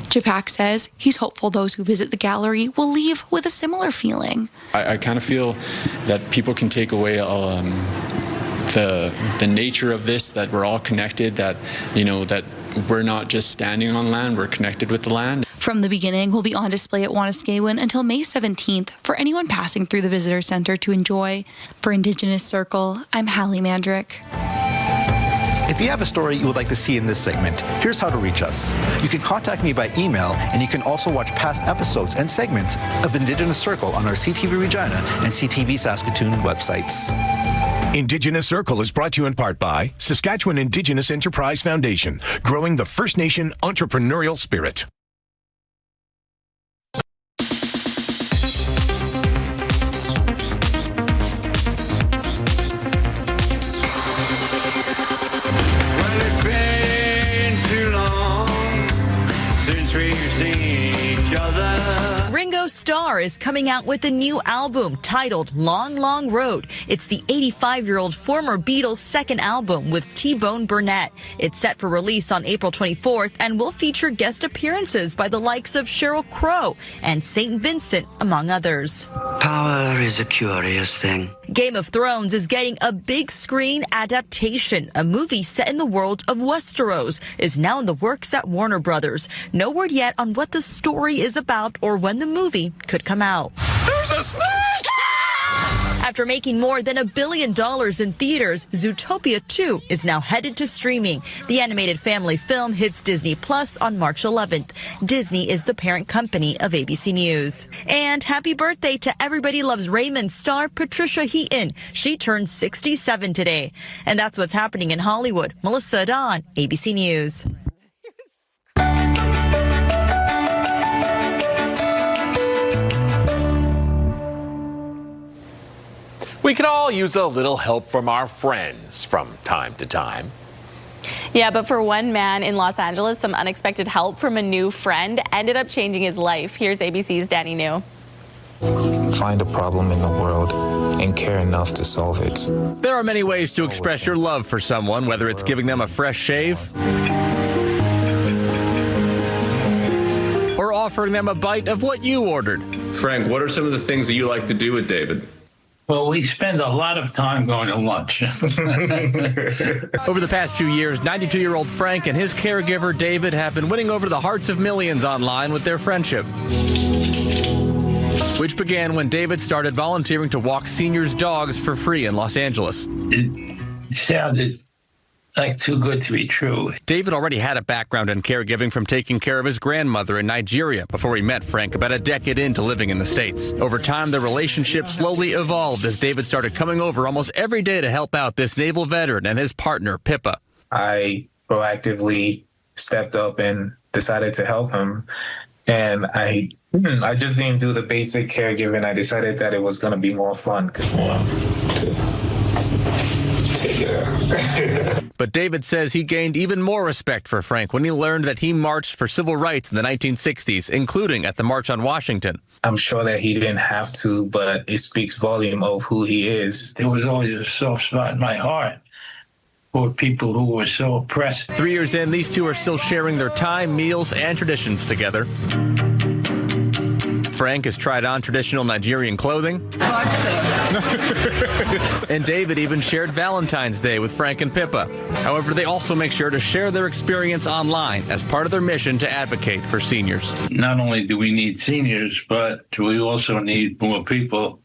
Čapák says he's hopeful those who visit the gallery will leave with a similar feeling. I kind of feel that people can take away the nature of this, that we're all connected, that, that we're not just standing on land, we're connected with the land. From the beginning will be on display at Wanuskewin until May 17th for anyone passing through the visitor center to enjoy. For Indigenous Circle, I'm Hallie Mandrick. If you have a story you would like to see in this segment, here's how to reach us. You can contact me by email, and you can also watch past episodes and segments of Indigenous Circle on our CTV Regina and CTV Saskatoon websites. Indigenous Circle is brought to you in part by Saskatchewan Indigenous Enterprise Foundation, growing the First Nation entrepreneurial spirit. Ringo Starr is coming out with a new album titled Long, Long Road. It's the 85-year-old former Beatles' second album with T-Bone Burnett. It's set for release on April 24th and will feature guest appearances by the likes of Sheryl Crow and St. Vincent, among others. Power is a curious thing. Game of Thrones is getting a big screen adaptation. A movie set in the world of Westeros is now in the works at Warner Brothers. No word yet on what the story is about or when the movie could come out. There's a snake! After making more than $1 billion in theaters, Zootopia 2 is now headed to streaming. The animated family film hits Disney Plus on March 11th. Disney is the parent company of ABC News. And happy birthday to Everybody Loves Raymond star Patricia Heaton. She turned 67 today. And that's what's happening in Hollywood. Melissa Adon, ABC News. We could all use a little help from our friends from time to time. Yeah, but for one man in Los Angeles, some unexpected help from a new friend ended up changing his life. Here's ABC's Danny New. Find a problem in the world and care enough to solve it. There are many ways to express your love for someone, whether it's giving them a fresh shave or offering them a bite of what you ordered. Frank, what are some of the things that you like to do with David? Well, we spend a lot of time going to lunch. Over the past few years, 92-year-old Frank and his caregiver, David, have been winning over the hearts of millions online with their friendship, which began when David started volunteering to walk seniors' dogs for free in Los Angeles. It sounded like too good to be true. David already had a background in caregiving from taking care of his grandmother in Nigeria before he met Frank about a decade into living in the States. Over time, their relationship slowly evolved as David started coming over almost every day to help out this naval veteran and his partner, Pippa. I proactively stepped up and decided to help him. And I just didn't do the basic caregiving. I decided that it was going to be more fun. But David says he gained even more respect for Frank when he learned that he marched for civil rights in the 1960s, including at the March on Washington. I'm sure that he didn't have to, but it speaks volume of who he is. There was always a soft spot in my heart for people who were so oppressed. 3 years in, these two are still sharing their time, meals, and traditions together. Frank has tried on traditional Nigerian clothing. And David even shared Valentine's Day with Frank and Pippa. However, they also make sure to share their experience online as part of their mission to advocate for seniors. Not only do we need seniors, but we also need more people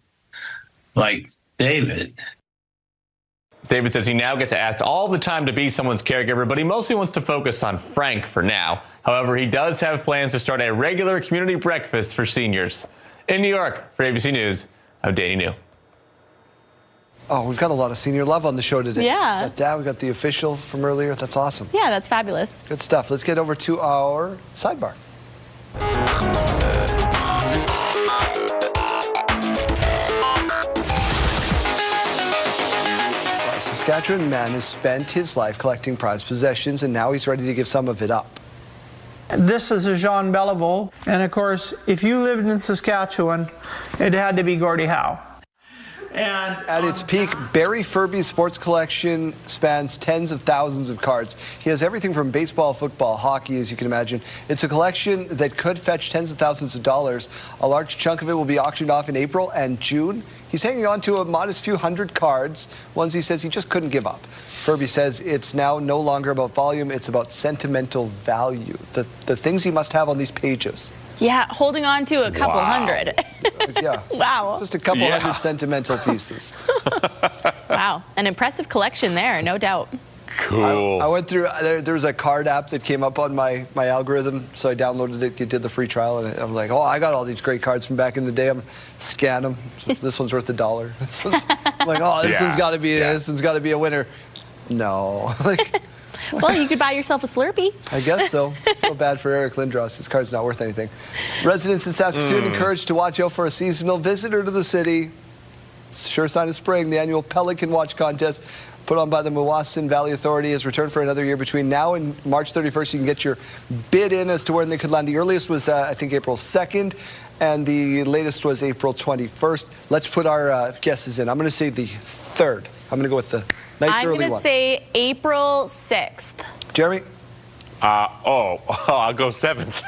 like David. David says he now gets asked all the time to be someone's caregiver, but he mostly wants to focus on Frank for now. However, he does have plans to start a regular community breakfast for seniors. In New York, for ABC News, I'm Danny New. Oh, we've got a lot of senior love on the show today. Yeah. We got that. We got the official from earlier. That's awesome. Yeah, that's fabulous. Good stuff. Let's get over to our sidebar. Saskatchewan man has spent his life collecting prized possessions, and now he's ready to give some of it up. This is a Jean Beliveau, and of course, if you lived in Saskatchewan, it had to be Gordie Howe. And at its peak, Barry Furby's sports collection spans tens of thousands of cards. He has everything from baseball, football, hockey, as you can imagine. It's a collection that could fetch tens of thousands of dollars. A large chunk of it will be auctioned off in April and June. He's hanging on to a modest few hundred cards, ones he says he just couldn't give up. Furby says it's now no longer about volume, it's about sentimental value. The things he must have on these pages. Yeah, holding on to a couple hundred. Yeah. Wow. Just a couple hundred sentimental pieces. Wow. An impressive collection there, no doubt. Cool. I went through, there's a card app that came up on my algorithm, so I downloaded it, did the free trial, and I'm like, oh, I got all these great cards from back in the day. I'm scan them. This one's worth $1. I'm like, oh, this one's got to be this one's got to be a winner. No. Well, you could buy yourself a Slurpee. I guess so. Feel bad for Eric Lindros. His card's not worth anything. Residents in Saskatoon encouraged to watch out for a seasonal visitor to the city. Sure sign of spring. The annual Pelican Watch contest put on by the Mewasin Valley Authority has returned for another year. Between now and March 31st, you can get your bid in as to when they could land. The earliest was, I think, April 2nd, and the latest was April 21st. Let's put our guesses in. I'm going to say the 3rd. I'm going to go with the nice early one. I'm going to say April 6th. Jeremy? I'll go 7th.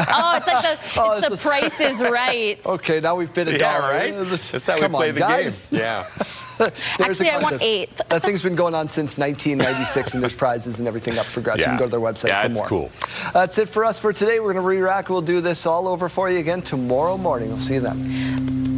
Oh, it's like the Price is Right. Okay, now we've bid $1. Yeah, right? That's how we play the game. Yeah. Actually, I want 8th. That thing's been going on since 1996, and there's prizes and everything up for grabs. You can go to their website for more. Yeah, it's cool. That's it for us for today. We're going to re-rack. We'll do this all over for you again tomorrow morning. We'll see you then.